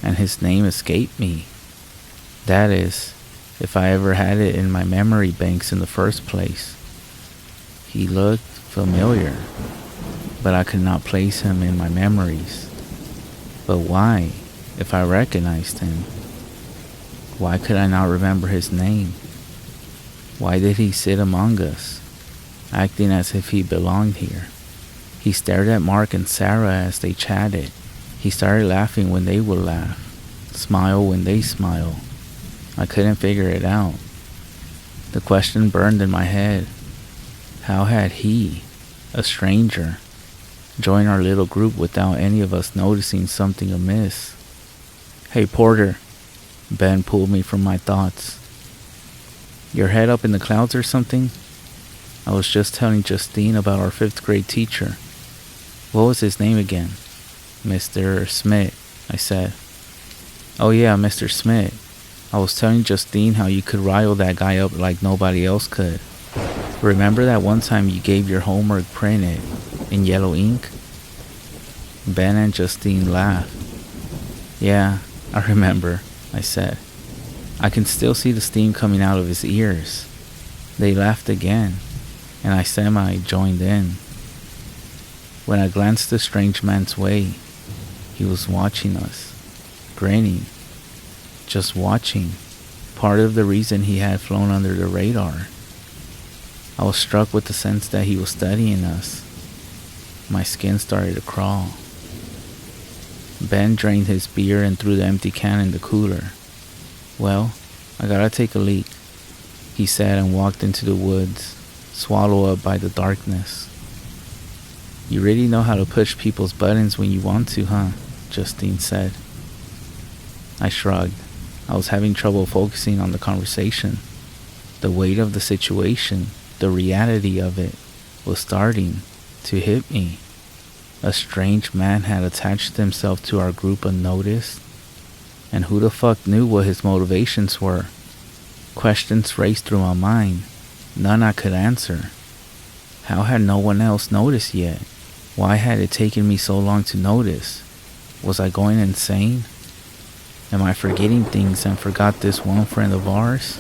and his name escaped me. That is, if I ever had it in my memory banks in the first place. He looked familiar, but I could not place him in my memories. But why, if I recognized him? Why could I not remember his name? Why did he sit among us, acting as if he belonged here? He stared at Mark and Sarah as they chatted. He started laughing when they would laugh, smile when they smiled. I couldn't figure it out. The question burned in my head. How had he, a stranger, joined our little group without any of us noticing something amiss? "Hey, Porter," Ben pulled me from my thoughts. "Your head up in the clouds or something?" I was just telling Justine about our 5th grade teacher. What was his name again? Mr. Smith, I said. "Oh yeah, Mr. Smith. I was telling Justine how you could rile that guy up like nobody else could. Remember that one time you gave your homework printed in yellow ink?" Ben and Justine laughed. "Yeah, I remember," I said. I can still see the steam coming out of his ears. They laughed again, and I semi-joined in. When I glanced the strange man's way, he was watching us, grinning, just watching, part of the reason he had flown under the radar. I was struck with the sense that he was studying us. My skin started to crawl. Ben drained his beer and threw the empty can in the cooler. "Well, I gotta take a leak," he said and walked into the woods, swallowed up by the darkness. "You really know how to push people's buttons when you want to, huh?" Justine said. I shrugged. I was having trouble focusing on the conversation. The weight of the situation, the reality of it, was starting to hit me. A strange man had attached himself to our group unnoticed, and who the fuck knew what his motivations were? Questions raced through my mind, none I could answer. How had no one else noticed yet? Why had it taken me so long to notice? Was I going insane? Am I forgetting things and forgot this one friend of ours?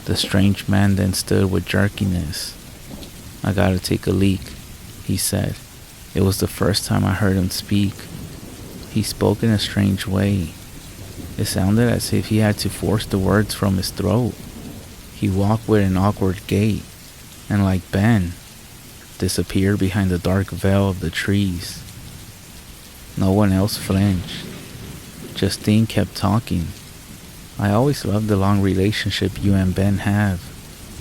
The strange man then stood with jerkiness. "I gotta take a leak," he said. It was the first time I heard him speak. He spoke in a strange way. It sounded as if he had to force the words from his throat. He walked with an awkward gait, and like Ben, disappeared behind the dark veil of the trees. No one else flinched. Justine kept talking. "I always loved the long relationship you and Ben have.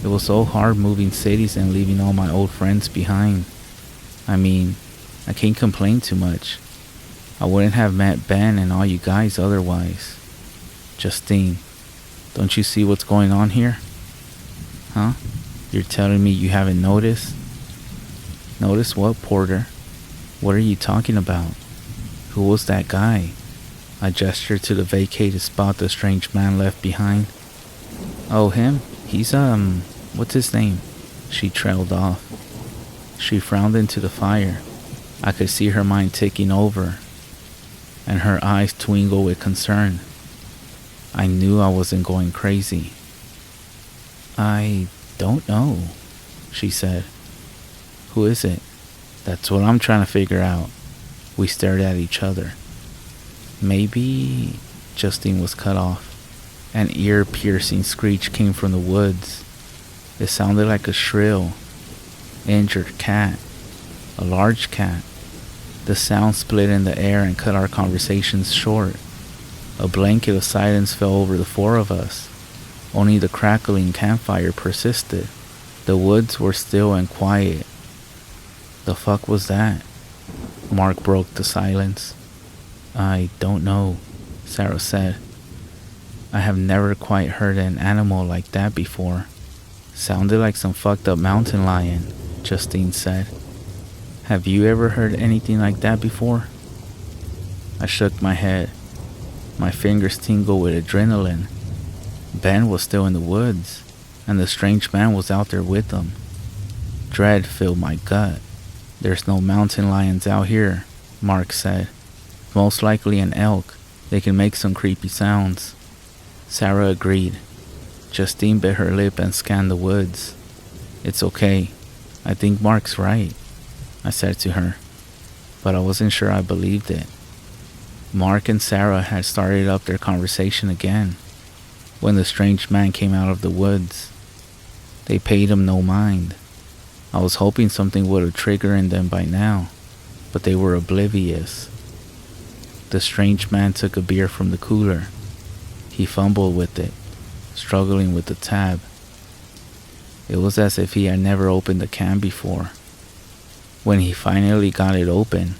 It was so hard moving cities and leaving all my old friends behind. I mean, I can't complain too much. I wouldn't have met Ben and all you guys otherwise." "Justine, don't you see what's going on here?" "Huh? You're telling me you haven't noticed?" "Notice what, Porter? What are you talking about? Who was that guy?" I gestured to the vacated spot the strange man left behind. "Oh, him? He's, what's his name?" She trailed off. She frowned into the fire. I could see her mind ticking over, and her eyes twinkle with concern. I knew I wasn't going crazy. I don't know, she said. Who is it? That's what I'm trying to figure out. We stared at each other. Maybe... Justine was cut off. An ear-piercing screech came from the woods. It sounded like a shrill, injured cat. A large cat. The sound split in the air and cut our conversations short. A blanket of silence fell over the four of us. Only the crackling campfire persisted. The woods were still and quiet. The fuck was that? Mark broke the silence. I don't know, Sarah said. I have never quite heard an animal like that before. Sounded like some fucked up mountain lion, Justine said. Have you ever heard anything like that before? I shook my head. My fingers tingled with adrenaline. Ben was still in the woods, and the strange man was out there with them. Dread filled my gut. There's no mountain lions out here, Mark said. Most likely an elk. They can make some creepy sounds. Sarah agreed. Justine bit her lip and scanned the woods. It's okay. I think Mark's right, I said to her, but I wasn't sure I believed it. Mark and Sarah had started up their conversation again when the strange man came out of the woods. They paid him no mind. I was hoping something would have triggered in them by now, but they were oblivious. The strange man took a beer from the cooler. He fumbled with it, struggling with the tab. It was as if he had never opened the can before. When he finally got it open,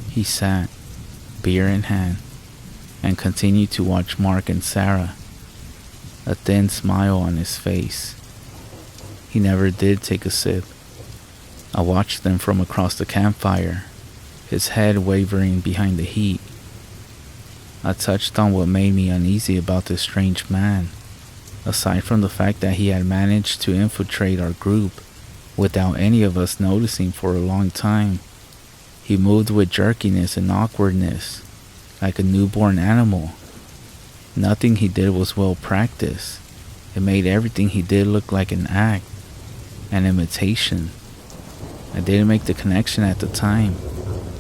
he sat, beer in hand, and continued to watch Mark and Sarah, a thin smile on his face. He never did take a sip. I watched them from across the campfire, his head wavering behind the heat. I touched on what made me uneasy about this strange man, aside from the fact that he had managed to infiltrate our group without any of us noticing for a long time. He moved with jerkiness and awkwardness, like a newborn animal. Nothing he did was well practiced. It made everything he did look like an act, an imitation. I didn't make the connection at the time,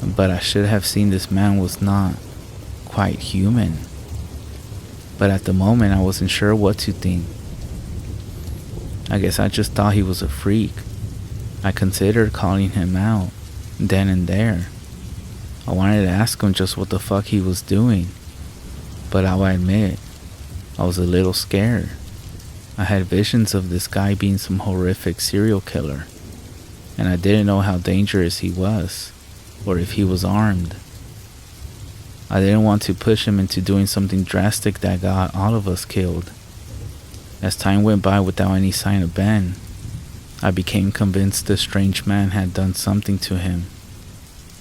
but I should have seen this man was not quite human. But at the moment I wasn't sure what to think. I guess I just thought he was a freak. I considered calling him out, then and there. I wanted to ask him just what the fuck he was doing, but I'll admit, I was a little scared. I had visions of this guy being some horrific serial killer, and I didn't know how dangerous he was, or if he was armed. I didn't want to push him into doing something drastic that got all of us killed. As time went by without any sign of Ben, I became convinced this strange man had done something to him.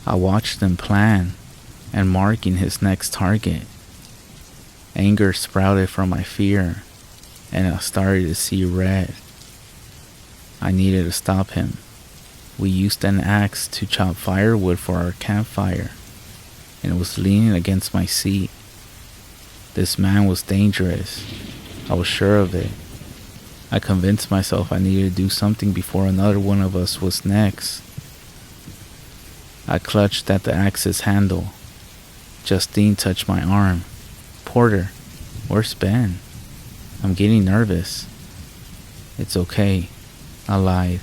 I watched him plan and marking his next target. Anger sprouted from my fear, and I started to see red. I needed to stop him. We used an axe to chop firewood for our campfire, and it was leaning against my seat. This man was dangerous. I was sure of it. I convinced myself I needed to do something before another one of us was next. I clutched at the axe's handle. Justine touched my arm. Porter, where's Ben? I'm getting nervous. It's okay, I lied,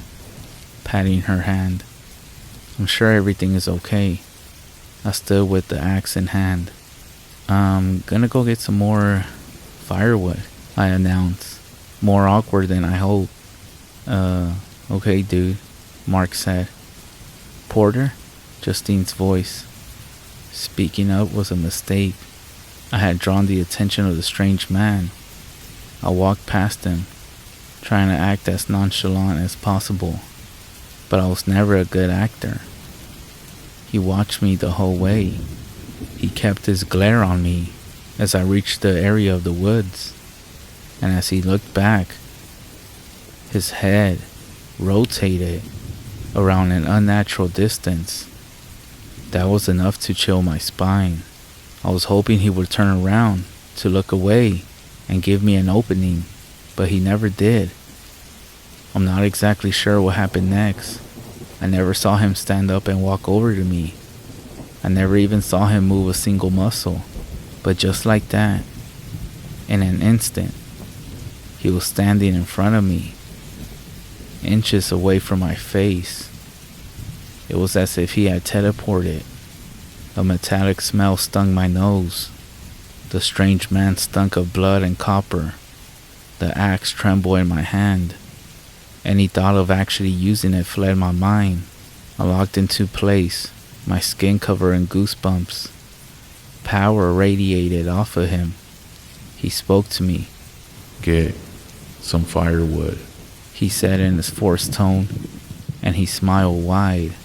patting her hand. I'm sure everything is okay. I stood with the axe in hand. I'm gonna go get some more firewood, I announced, more awkward than I hoped. Okay, dude, Mark said. Porter? Justine's voice. Speaking up was a mistake. I had drawn the attention of the strange man. I walked past him, trying to act as nonchalant as possible, but I was never a good actor. He watched me the whole way. He kept his glare on me as I reached the area of the woods, and as he looked back, his head rotated around an unnatural distance. That was enough to chill my spine. I was hoping he would turn around to look away and give me an opening, but he never did. I'm not exactly sure what happened next. I never saw him stand up and walk over to me. I never even saw him move a single muscle. But just like that, in an instant, he was standing in front of me, inches away from my face. It was as if he had teleported. A metallic smell stung my nose. The strange man stunk of blood and copper. The axe trembled in my hand. Any thought of actually using it fled my mind. I locked into place, my skin covered in goosebumps. Power radiated off of him. He spoke to me. "Get some firewood," he said in his forced tone, and he smiled wide.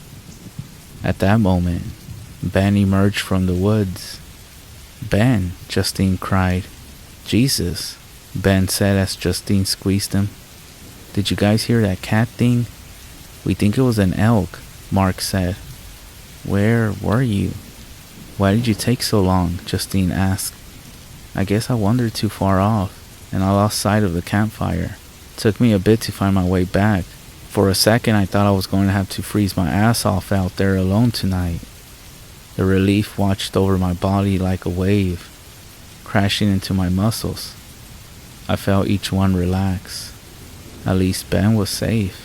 At that moment, Ben emerged from the woods. "Ben," Justine cried. "Jesus," Ben said as Justine squeezed him. "Did you guys hear that cat thing?" "We think it was an elk," Mark said. "Where were you?" "Why did you take so long?" Justine asked. "I guess I wandered too far off, and I lost sight of the campfire. Took me a bit to find my way back. For a second I thought I was going to have to freeze my ass off out there alone tonight." The relief washed over my body like a wave, crashing into my muscles. I felt each one relax. At least Ben was safe.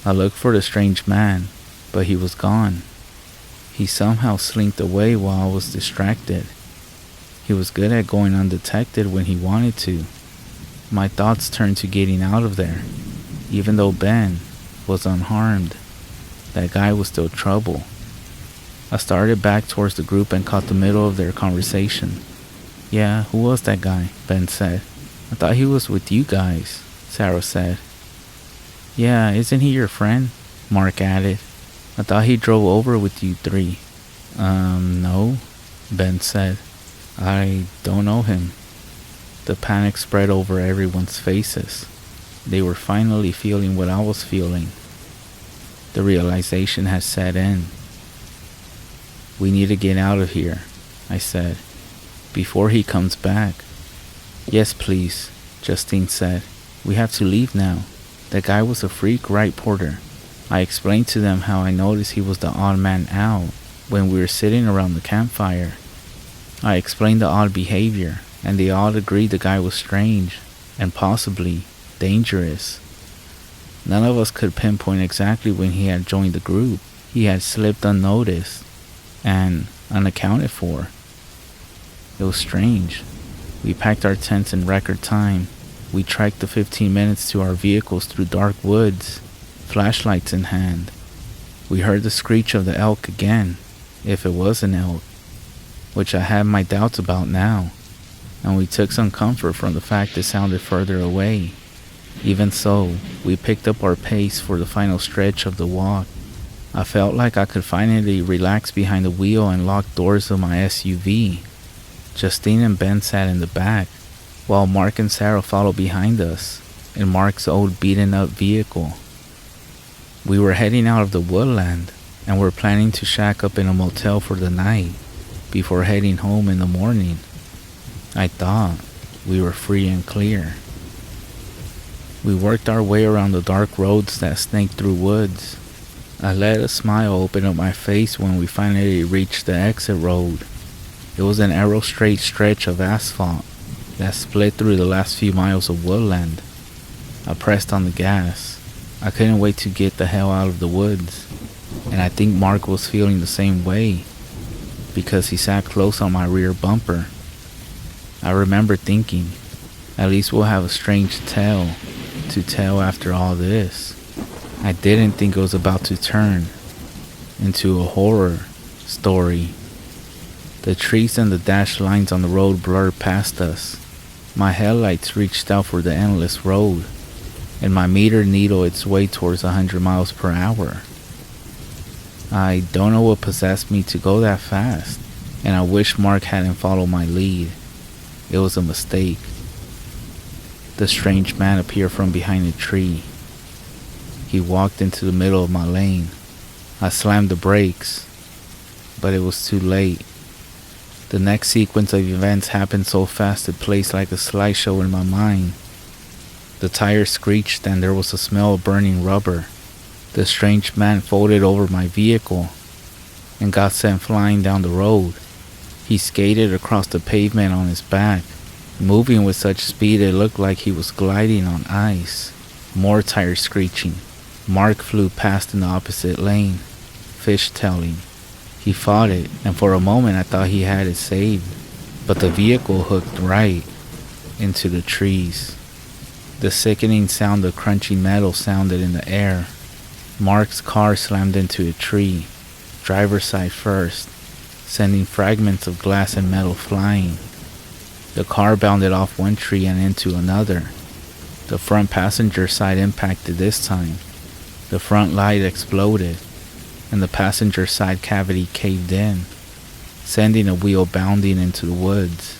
I looked for the strange man, but he was gone. He somehow slinked away while I was distracted. He was good at going undetected when he wanted to. My thoughts turned to getting out of there. Even though Ben was unharmed, that guy was still trouble. I started back towards the group and caught the middle of their conversation. "Yeah, who was that guy?" Ben said. "I thought he was with you guys," Sarah said. "Yeah, isn't he your friend?" Mark added. "I thought he drove over with you three." No," Ben said. "I don't know him." The panic spread over everyone's faces. They were finally feeling what I was feeling. The realization had set in. "We need to get out of here," I said, "before he comes back." "Yes, please," Justine said. "We have to leave now. That guy was a freak, right, Porter?" I explained to them how I noticed he was the odd man out when we were sitting around the campfire. I explained the odd behavior, and they all agreed the guy was strange and possibly dangerous. None of us could pinpoint exactly when he had joined the group. He had slipped unnoticed and unaccounted for. It was strange. We packed our tents in record time. We trekked the 15 minutes to our vehicles through dark woods, flashlights in hand. We heard the screech of the elk again, if it was an elk, which I had my doubts about now, and we took some comfort from the fact it sounded further away. Even so, we picked up our pace for the final stretch of the walk. I felt like I could finally relax behind the wheel and lock doors of my SUV. Justine and Ben sat in the back, while Mark and Sarah followed behind us in Mark's old beaten-up vehicle. We were heading out of the woodland and were planning to shack up in a motel for the night before heading home in the morning. I thought we were free and clear. We worked our way around the dark roads that snaked through woods. I let a smile open up my face when we finally reached the exit road. It was an arrow-straight stretch of asphalt that split through the last few miles of woodland. I pressed on the gas. I couldn't wait to get the hell out of the woods, and I think Mark was feeling the same way because he sat close on my rear bumper. I remember thinking, at least we'll have a strange tale to tell after all this. I didn't think it was about to turn into a horror story. The trees and the dashed lines on the road blurred past us. My headlights reached out for the endless road, and my meter needled its way towards 100 miles per hour. I don't know what possessed me to go that fast, and I wish Mark hadn't followed my lead. It was a mistake. The strange man appeared from behind a tree. He walked into the middle of my lane. I slammed the brakes, but it was too late. The next sequence of events happened so fast it plays like a slideshow in my mind. The tire screeched and there was a smell of burning rubber. The strange man folded over my vehicle and got sent flying down the road. He skated across the pavement on his back, moving with such speed it looked like he was gliding on ice. More tires screeching. Mark flew past in the opposite lane, fishtailing. He fought it, and for a moment I thought he had it saved, but the vehicle hooked right into the trees. The sickening sound of crunching metal sounded in the air. Mark's car slammed into a tree, driver's side first, sending fragments of glass and metal flying. The car bounded off one tree and into another. The front passenger side impacted this time. The front light exploded, and the passenger side cavity caved in, sending a wheel bounding into the woods.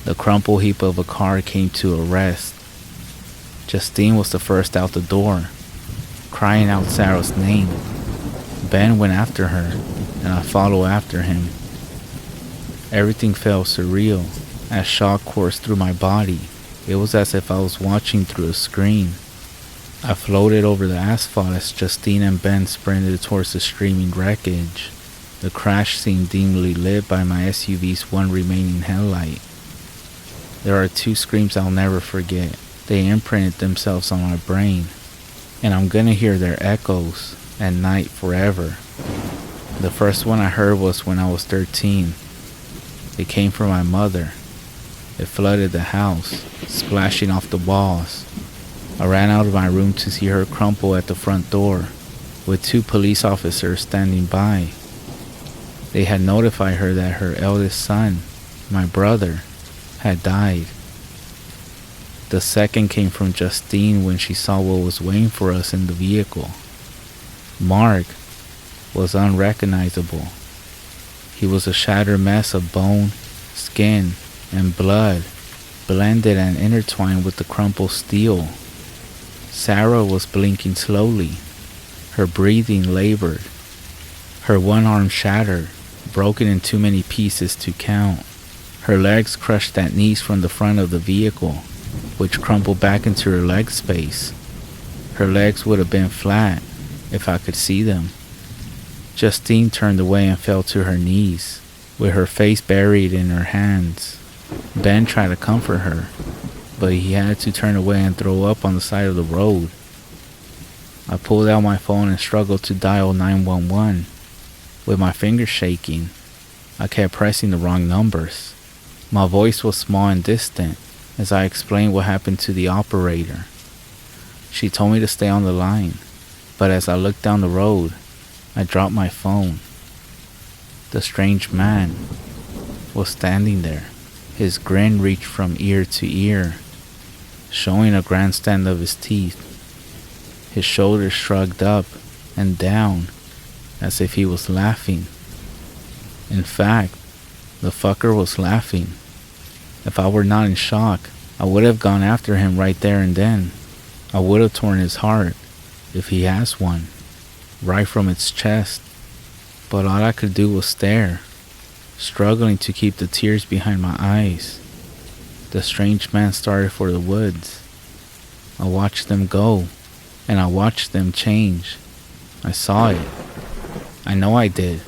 The crumpled heap of a car came to a rest. Justine was the first out the door, crying out Sarah's name. Ben went after her, and I followed after him. Everything felt surreal as shock coursed through my body. It was as if I was watching through a screen. I floated over the asphalt as Justine and Ben sprinted towards the streaming wreckage. The crash seemed dimly lit by my SUV's one remaining headlight. There are two screams I'll never forget. They imprinted themselves on my brain, and I'm gonna hear their echoes at night forever. The first one I heard was when I was 13. It came from my mother. It flooded the house, splashing off the walls. I ran out of my room to see her crumple at the front door, with two police officers standing by. They had notified her that her eldest son, my brother, had died. The second came from Justine when she saw what was waiting for us in the vehicle. Mark was unrecognizable. He was a shattered mess of bone, skin, and blood, blended and intertwined with the crumpled steel. Sarah was blinking slowly, her breathing labored, her one arm shattered, broken in too many pieces to count. Her legs crushed at knees from the front of the vehicle, which crumpled back into her leg space. Her legs would have been flat if I could see them. Justine turned away and fell to her knees, with her face buried in her hands. Ben tried to comfort her, but he had to turn away and throw up on the side of the road. I pulled out my phone and struggled to dial 911. With my fingers shaking, I kept pressing the wrong numbers. My voice was small and distant as I explained what happened to the operator. She told me to stay on the line, but as I looked down the road, I dropped my phone. The strange man was standing there. His grin reached from ear to ear, showing a grandstand of his teeth. His shoulders shrugged up and down as if he was laughing. In fact, the fucker was laughing. If I were not in shock, I would have gone after him right there and then. I would have torn his heart, if he has one, right from its chest. But all I could do was stare, struggling to keep the tears behind my eyes. The strange man started for the woods. I watched them go, and I watched them change. I saw it. I know I did.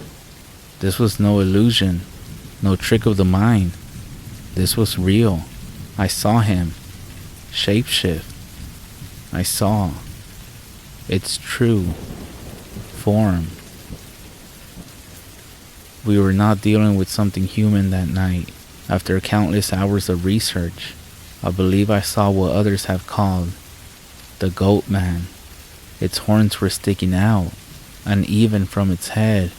This was no illusion, no trick of the mind. This was real. I saw him shapeshift. I saw. It's true. Form. We were not dealing with something human that night. After countless hours of research, I believe I saw what others have called the goat man. Its horns were sticking out, uneven from its head,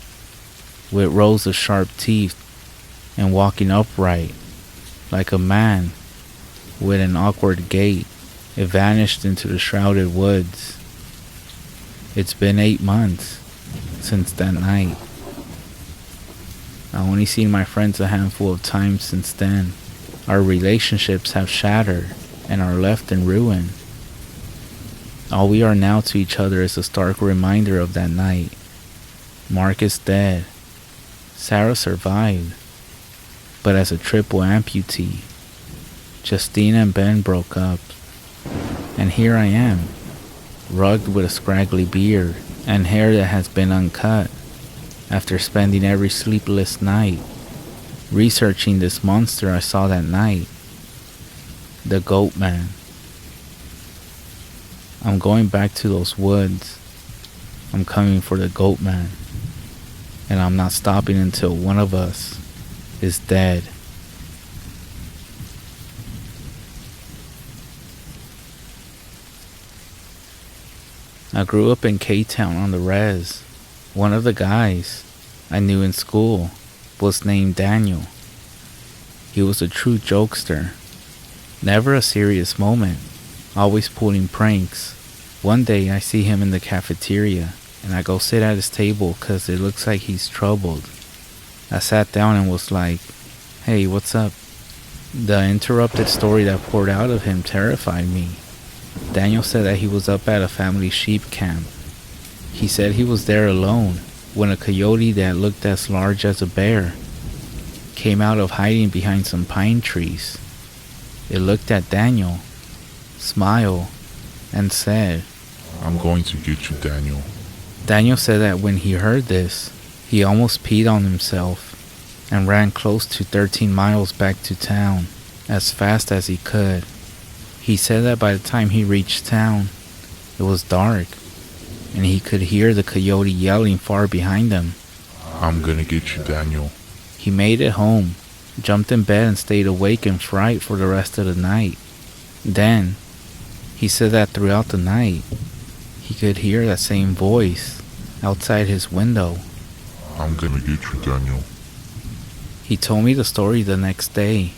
with rows of sharp teeth, and walking upright, like a man, with an awkward gait. It vanished into the shrouded woods. It's been 8 months since that night. I've only seen my friends a handful of times since then. Our relationships have shattered and are left in ruin. All we are now to each other is a stark reminder of that night. Mark is dead. Sarah survived, but as a triple amputee. Justine and Ben broke up. And here I am, rugged with a scraggly beard and hair that has been uncut, after spending every sleepless night researching this monster I saw that night, the Goat Man. I'm going back to those woods. I'm coming for the Goat Man, and I'm not stopping until one of us is dead. I grew up in K-Town on the res. One of the guys I knew in school was named Daniel. He was a true jokester. Never a serious moment, always pulling pranks. One day I see him in the cafeteria and I go sit at his table cause it looks like he's troubled. I sat down and was like, "Hey, what's up?" The interrupted story that poured out of him terrified me. Daniel said that he was up at a family sheep camp. He said he was there alone when a coyote that looked as large as a bear came out of hiding behind some pine trees. It looked at Daniel, smiled, and said, "I'm going to get you, Daniel." Daniel said that when he heard this, he almost peed on himself and ran close to 13 miles back to town as fast as he could. He said that by the time he reached town, it was dark, and he could hear the coyote yelling far behind him. "I'm gonna get you, Daniel." He made it home, jumped in bed and stayed awake in fright for the rest of the night. Then, he said that throughout the night, he could hear that same voice outside his window. "I'm gonna get you, Daniel." He told me the story the next day.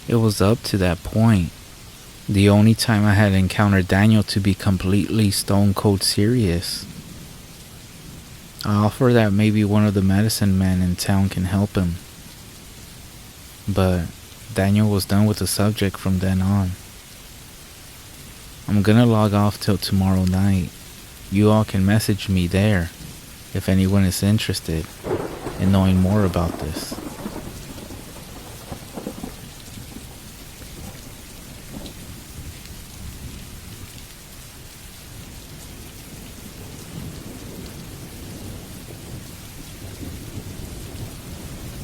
It was up to that point the only time I had encountered Daniel to be completely stone cold serious. I offer that maybe one of the medicine men in town can help him. But Daniel was done with the subject from then on. I'm gonna log off till tomorrow night. You all can message me there if anyone is interested in knowing more about this.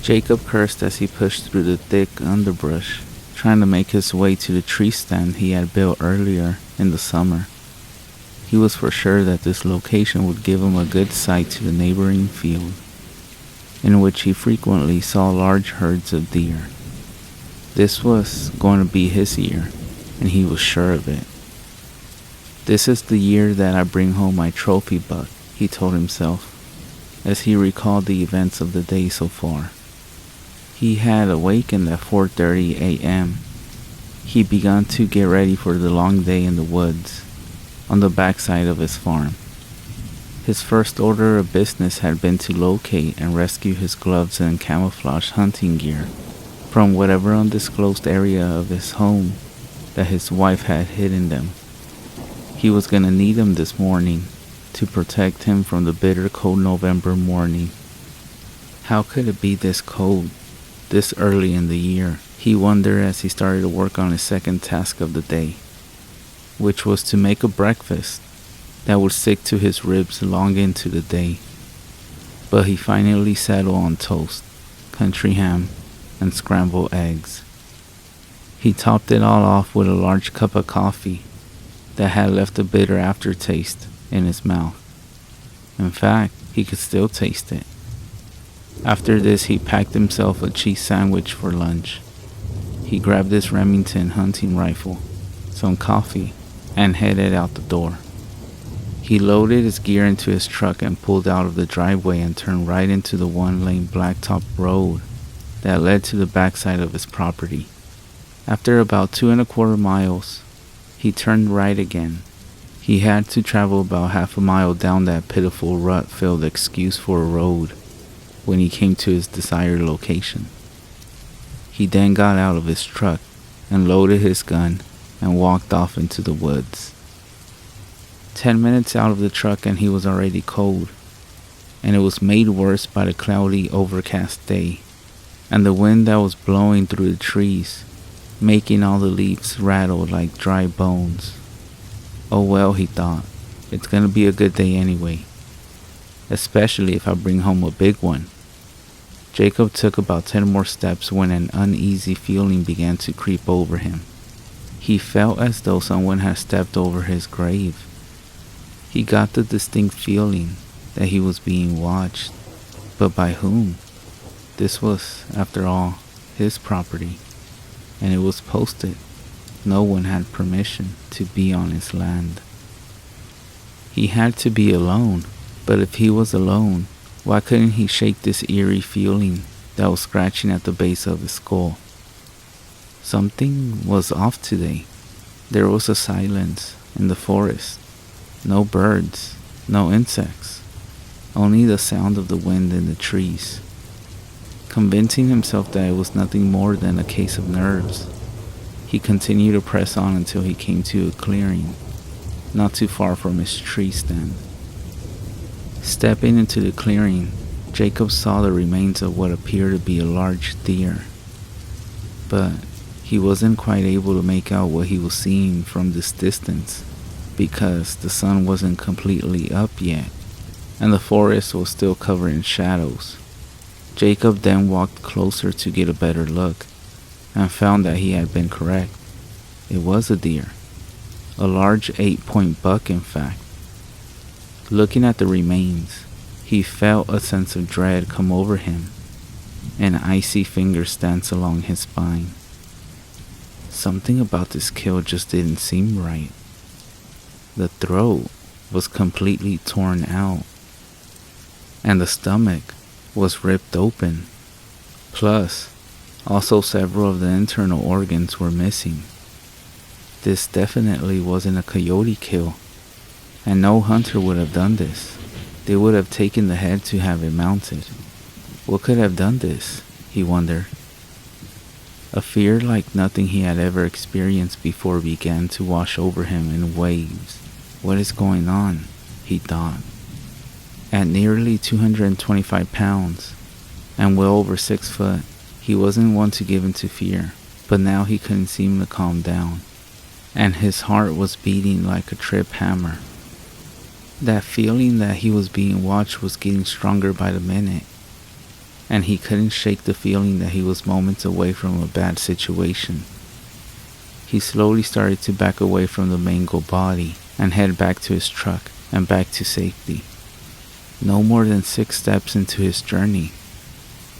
Jacob cursed as he pushed through the thick underbrush, trying to make his way to the tree stand he had built earlier in the summer. He was for sure that this location would give him a good sight to the neighboring field, in which he frequently saw large herds of deer. This was going to be his year, and he was sure of it. "This is the year that I bring home my trophy buck," he told himself, as he recalled the events of the day so far. He had awakened at 4:30 a.m. He began to get ready for the long day in the woods, on the backside of his farm. His first order of business had been to locate and rescue his gloves and camouflage hunting gear from whatever undisclosed area of his home that his wife had hidden them. He was gonna need them this morning to protect him from the bitter cold November morning. How could it be this cold, this early in the year? He wondered as he started to work on his second task of the day, which was to make a breakfast that would stick to his ribs long into the day. But he finally settled on toast, country ham, and scrambled eggs. He topped it all off with a large cup of coffee that had left a bitter aftertaste in his mouth. In fact, he could still taste it. After this, he packed himself a cheese sandwich for lunch. He grabbed his Remington hunting rifle, some coffee, and headed out the door. He loaded his gear into his truck and pulled out of the driveway and turned right into the one-lane blacktop road that led to the backside of his property. After about 2.25 miles, he turned right again. He had to travel about half a mile down that pitiful rut-filled excuse for a road when he came to his desired location. He then got out of his truck and loaded his gun and walked off into the woods. 10 minutes out of the truck and he was already cold, and it was made worse by the cloudy, overcast day, and the wind that was blowing through the trees, making all the leaves rattle like dry bones. Oh well, he thought, it's gonna be a good day anyway, especially if I bring home a big one. Jacob took about 10 more steps when an uneasy feeling began to creep over him. He felt as though someone had stepped over his grave. He got the distinct feeling that he was being watched, but by whom? This was, after all, his property, and it was posted. No one had permission to be on his land. He had to be alone, but if he was alone, why couldn't he shake this eerie feeling that was scratching at the base of his skull? Something was off today. There was a silence in the forest. No birds, no insects, only the sound of the wind in the trees. Convincing himself that it was nothing more than a case of nerves, he continued to press on until he came to a clearing, not too far from his tree stand. Stepping into the clearing, Jacob saw the remains of what appeared to be a large deer. But he wasn't quite able to make out what he was seeing from this distance, because the sun wasn't completely up yet, and the forest was still covered in shadows. Jacob then walked closer to get a better look, and found that he had been correct. It was a deer, a large 8-point buck in fact. Looking at the remains, he felt a sense of dread come over him, and icy fingers dance along his spine. Something about this kill just didn't seem right. The throat was completely torn out, and the stomach was ripped open. Plus, also several of the internal organs were missing. This definitely wasn't a coyote kill, and no hunter would have done this. They would have taken the head to have it mounted. What could have done this, he wondered. A fear like nothing he had ever experienced before began to wash over him in waves. What is going on? He thought. At nearly 225 pounds, and well over 6 foot, he wasn't one to give in to fear, but now he couldn't seem to calm down, and his heart was beating like a trip hammer. That feeling that he was being watched was getting stronger by the minute, and he couldn't shake the feeling that he was moments away from a bad situation. He slowly started to back away from the mangled body and head back to his truck and back to safety. No more than 6 steps into his journey,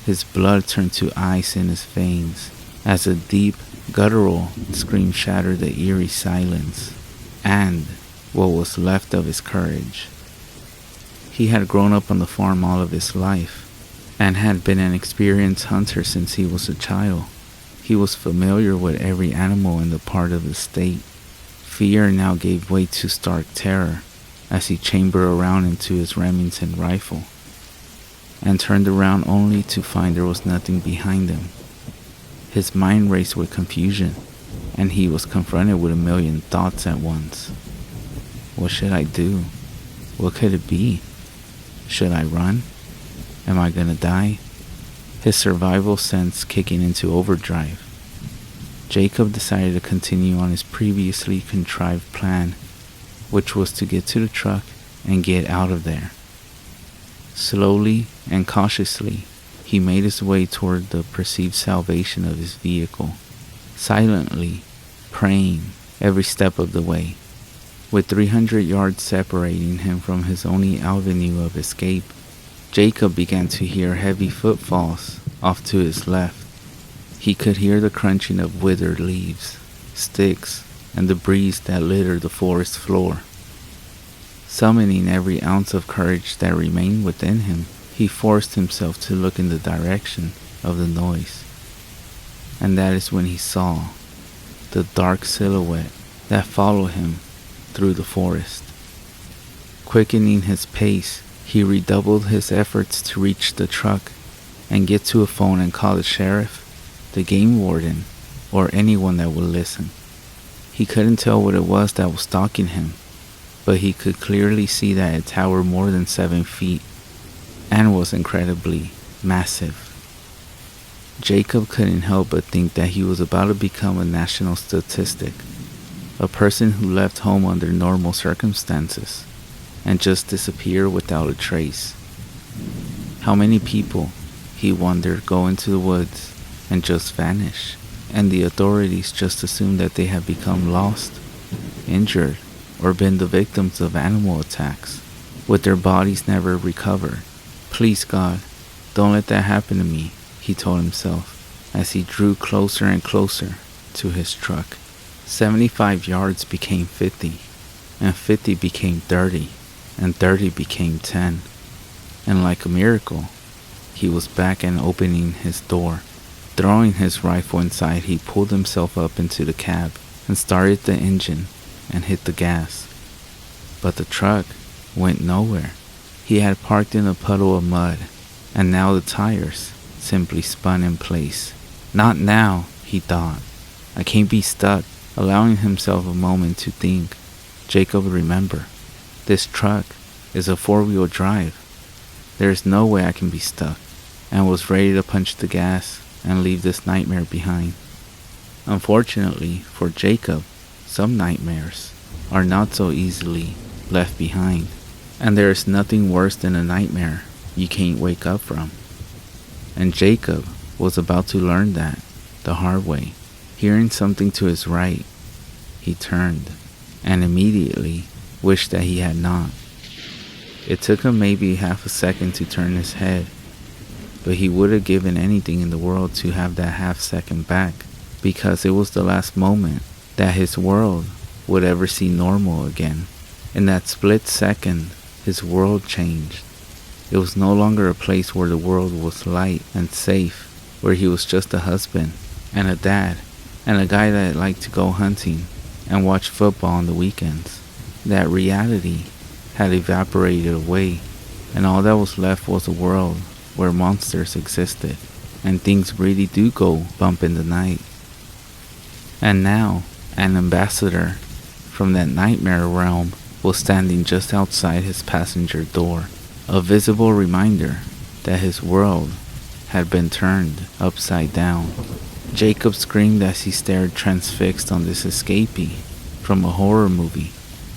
his blood turned to ice in his veins as a deep, guttural scream shattered the eerie silence and what was left of his courage. He had grown up on the farm all of his life and had been an experienced hunter since he was a child. He was familiar with every animal in the part of the state. Fear now gave way to stark terror as he chambered around into his Remington rifle and turned around only to find there was nothing behind him. His mind raced with confusion, and he was confronted with a million thoughts at once. What should I do? What could it be? Should I run? Am I gonna die? His survival sense kicking into overdrive. Jacob decided to continue on his previously contrived plan, which was to get to the truck and get out of there. Slowly and cautiously, he made his way toward the perceived salvation of his vehicle, silently praying every step of the way. With 300 yards separating him from his only avenue of escape, Jacob began to hear heavy footfalls off to his left. He could hear the crunching of withered leaves, sticks, and debris that littered the forest floor. Summoning every ounce of courage that remained within him, he forced himself to look in the direction of the noise. And that is when he saw the dark silhouette that followed him through the forest. Quickening his pace, he redoubled his efforts to reach the truck and get to a phone and call the sheriff, the game warden, or anyone that would listen. He couldn't tell what it was that was stalking him, but he could clearly see that it towered more than 7 feet and was incredibly massive. Jacob couldn't help but think that he was about to become a national statistic, a person who left home under normal circumstances and just disappeared without a trace. How many people, he wondered, go into the woods and just vanish, and the authorities just assume that they have become lost, injured, or been the victims of animal attacks, with their bodies never recovered. Please God, don't let that happen to me, he told himself as he drew closer and closer to his truck. 75 yards became 50, and 50 became 30, and 30 became 10. And like a miracle, he was back and opening his door. Throwing his rifle inside, he pulled himself up into the cab and started the engine and hit the gas. But the truck went nowhere. He had parked in a puddle of mud, and now the tires simply spun in place. Not now, he thought. I can't be stuck. Allowing himself a moment to think, Jacob remembered, this truck is a 4-wheel drive. There is no way I can be stuck, and was ready to punch the gas and leave this nightmare behind. Unfortunately for Jacob, some nightmares are not so easily left behind, and there is nothing worse than a nightmare you can't wake up from. And Jacob was about to learn that the hard way. Hearing something to his right, he turned and immediately wished that he had not. It took him maybe half a second to turn his head, but he would have given anything in the world to have that half second back, because it was the last moment that his world would ever see normal again. In that split second, his world changed. It was no longer a place where the world was light and safe, where he was just a husband and a dad and a guy that liked to go hunting and watch football on the weekends. That reality had evaporated away, and all that was left was a world where monsters existed and things really do go bump in the night. And now, an ambassador from that nightmare realm was standing just outside his passenger door, a visible reminder that his world had been turned upside down. Jacob screamed as he stared transfixed on this escapee from a horror movie.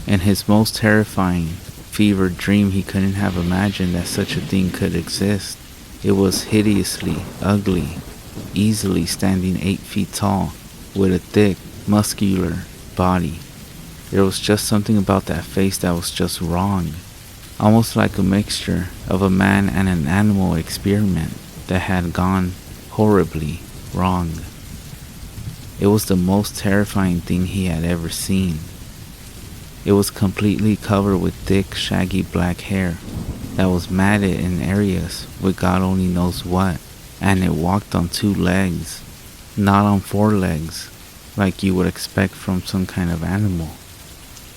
In his most terrifying, fevered dream, he couldn't have imagined that such a thing could exist. It was hideously ugly, easily standing 8 feet tall, with a thick, muscular body. There was just something about that face that was just wrong, almost like a mixture of a man and an animal experiment that had gone horribly wrong. It was the most terrifying thing he had ever seen. It was completely covered with thick, shaggy black hair that was matted in areas with God only knows what, and it walked on 2 legs, not on 4 legs, like you would expect from some kind of animal.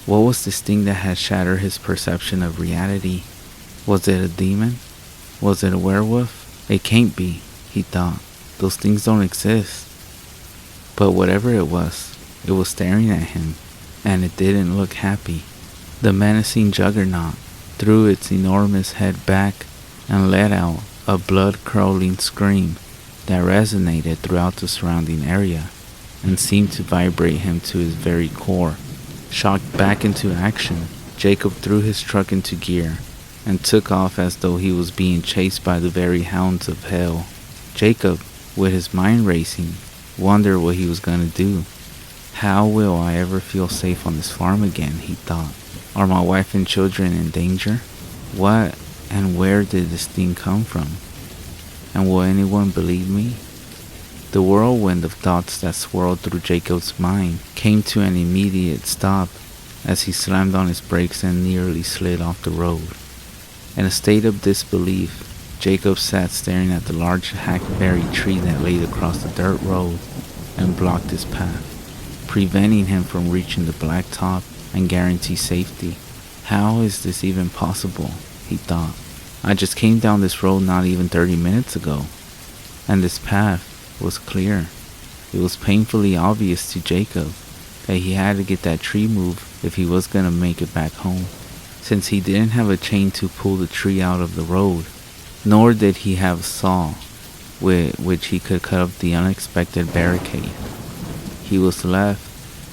What was this thing that had shattered his perception of reality? Was it a demon? Was it a werewolf? It can't be, he thought. Those things don't exist. But whatever it was staring at him, and it didn't look happy. The menacing juggernaut threw its enormous head back and let out a blood-curdling scream that resonated throughout the surrounding area and seemed to vibrate him to his very core. Shocked back into action, Jacob threw his truck into gear and took off as though he was being chased by the very hounds of hell. Jacob, with his mind racing, wondered what he was going to do. How will I ever feel safe on this farm again, he thought. Are my wife and children in danger? What and where did this thing come from? And will anyone believe me? The whirlwind of thoughts that swirled through Jacob's mind came to an immediate stop as he slammed on his brakes and nearly slid off the road. In a state of disbelief, Jacob sat staring at the large hackberry tree that laid across the dirt road and blocked his path, preventing him from reaching the blacktop and guarantee safety. How is this even possible, he thought. I just came down this road not even 30 minutes ago, and this path was clear. It was painfully obvious to Jacob that he had to get that tree moved if he was gonna make it back home, since he didn't have a chain to pull the tree out of the road, nor did he have a saw with which he could cut up the unexpected barricade. He was left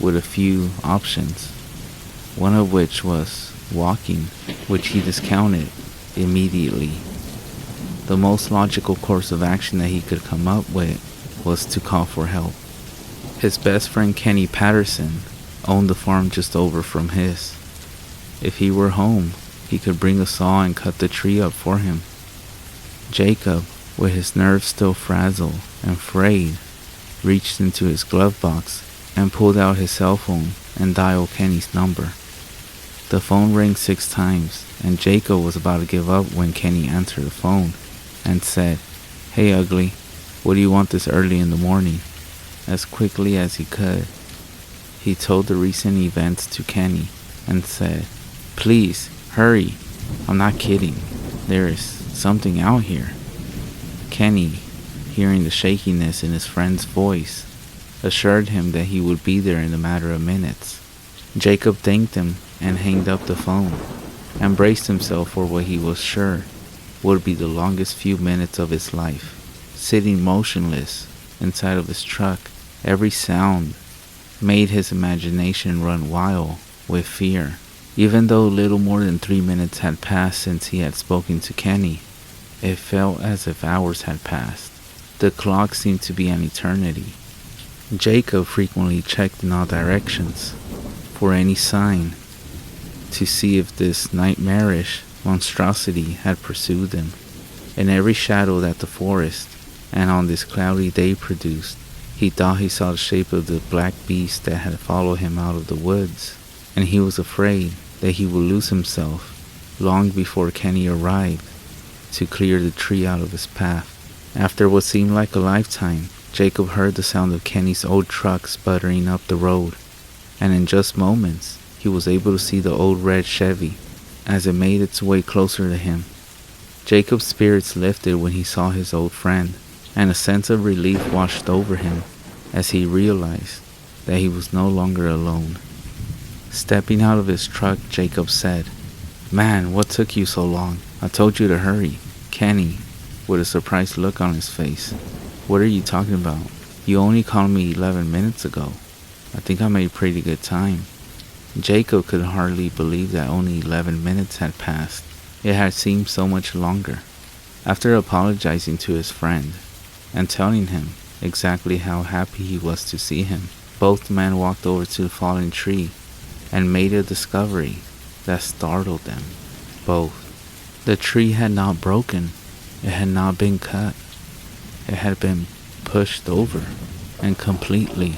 with a few options, one of which was walking, which he discounted immediately. The most logical course of action that he could come up with was to call for help. His best friend Kenny Patterson owned the farm just over from his. If he were home, he could bring a saw and cut the tree up for him. Jacob, with his nerves still frazzled and frayed, reached into his glove box and pulled out his cell phone and dialed Kenny's number. The phone rang 6 times, and Jacob was about to give up when Kenny answered the phone and said, "Hey ugly, what do you want this early in the morning?" As quickly as he could, he told the recent events to Kenny and said, "Please, hurry. I'm not kidding. There is something out here." Kenny, hearing the shakiness in his friend's voice, assured him that he would be there in a matter of minutes. Jacob thanked him and hanged up the phone, and braced himself for what he was sure would be the longest few minutes of his life. Sitting motionless inside of his truck, every sound made his imagination run wild with fear. Even though little more than 3 minutes had passed since he had spoken to Kenny, it felt as if hours had passed. The clock seemed to be an eternity. Jacob frequently checked in all directions for any sign to see if this nightmarish monstrosity had pursued them. In every shadow that the forest and on this cloudy day produced, he thought he saw the shape of the black beast that had followed him out of the woods, and he was afraid that he would lose himself long before Kenny arrived to clear the tree out of his path. After what seemed like a lifetime, Jacob heard the sound of Kenny's old truck sputtering up the road, and in just moments, he was able to see the old red Chevy as it made its way closer to him. Jacob's spirits lifted when he saw his old friend, and a sense of relief washed over him as he realized that he was no longer alone. Stepping out of his truck, Jacob said, "Man, what took you so long? I told you to hurry." Kenny, with a surprised look on his face, "What are you talking about? You only called me 11 minutes ago. I think I made pretty good time." Jacob could hardly believe that only 11 minutes had passed. It had seemed so much longer. After apologizing to his friend and telling him exactly how happy he was to see him, both men walked over to the fallen tree and made a discovery that startled them both. The tree had not broken. It had not been cut. It had been pushed over and completely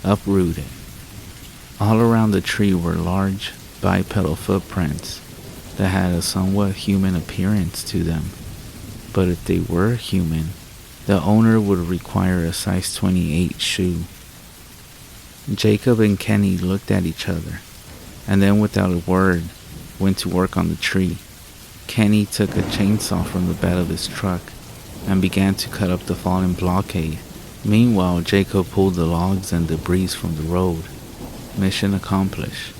uprooted. All around the tree were large bipedal footprints that had a somewhat human appearance to them. But if they were human, the owner would require a size 28 shoe. Jacob and Kenny looked at each other, and then without a word, went to work on the tree. Kenny took a chainsaw from the bed of his truck and began to cut up the fallen blockade. Meanwhile, Jacob pulled the logs and debris from the road. Mission accomplished.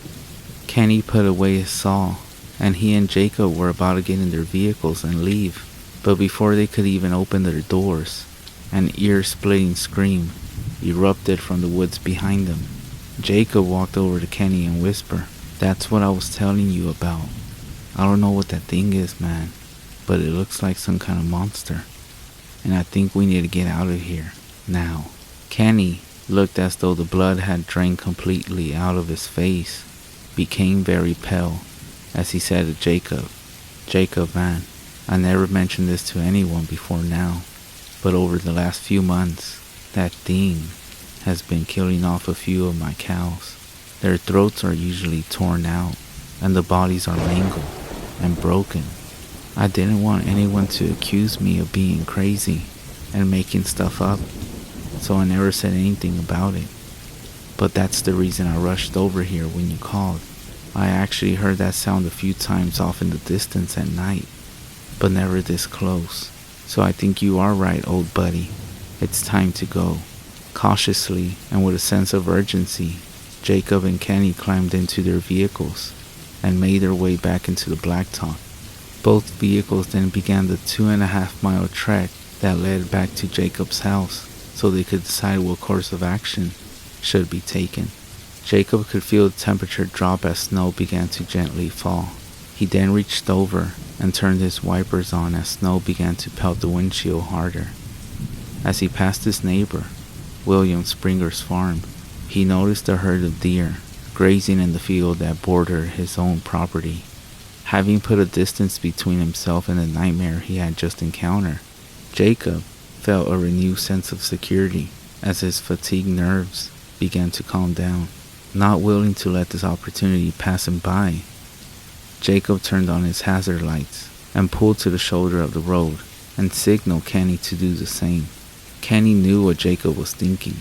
Kenny put away his saw, and he and Jacob were about to get in their vehicles and leave. But before they could even open their doors, an ear-splitting scream erupted from the woods behind them. Jacob walked over to Kenny and whispered, "That's what I was telling you about. I don't know what that thing is, man, but it looks like some kind of monster, and I think we need to get out of here, now." Kenny looked as though the blood had drained completely out of his face, became very pale, as he said to Jacob, "Jacob, man, I never mentioned this to anyone before now, but over the last few months, that thing has been killing off a few of my cows. Their throats are usually torn out, and the bodies are mangled and broken. I didn't want anyone to accuse me of being crazy and making stuff up, so I never said anything about it. But that's the reason I rushed over here when you called. I actually heard that sound a few times off in the distance at night, but never this close. So I think you are right, old buddy. It's time to go." Cautiously and with a sense of urgency, Jacob and Kenny climbed into their vehicles and made their way back into the blacktop. Both vehicles then began the 2.5-mile trek that led back to Jacob's house so they could decide what course of action should be taken. Jacob could feel the temperature drop as snow began to gently fall. He then reached over and turned his wipers on as snow began to pelt the windshield harder. As he passed his neighbor, William Springer's farm, he noticed a herd of deer grazing in the field that bordered his own property. Having put a distance between himself and the nightmare he had just encountered, Jacob felt a renewed sense of security as his fatigued nerves began to calm down. Not willing to let this opportunity pass him by, Jacob turned on his hazard lights and pulled to the shoulder of the road and signaled Kenny to do the same. Kenny knew what Jacob was thinking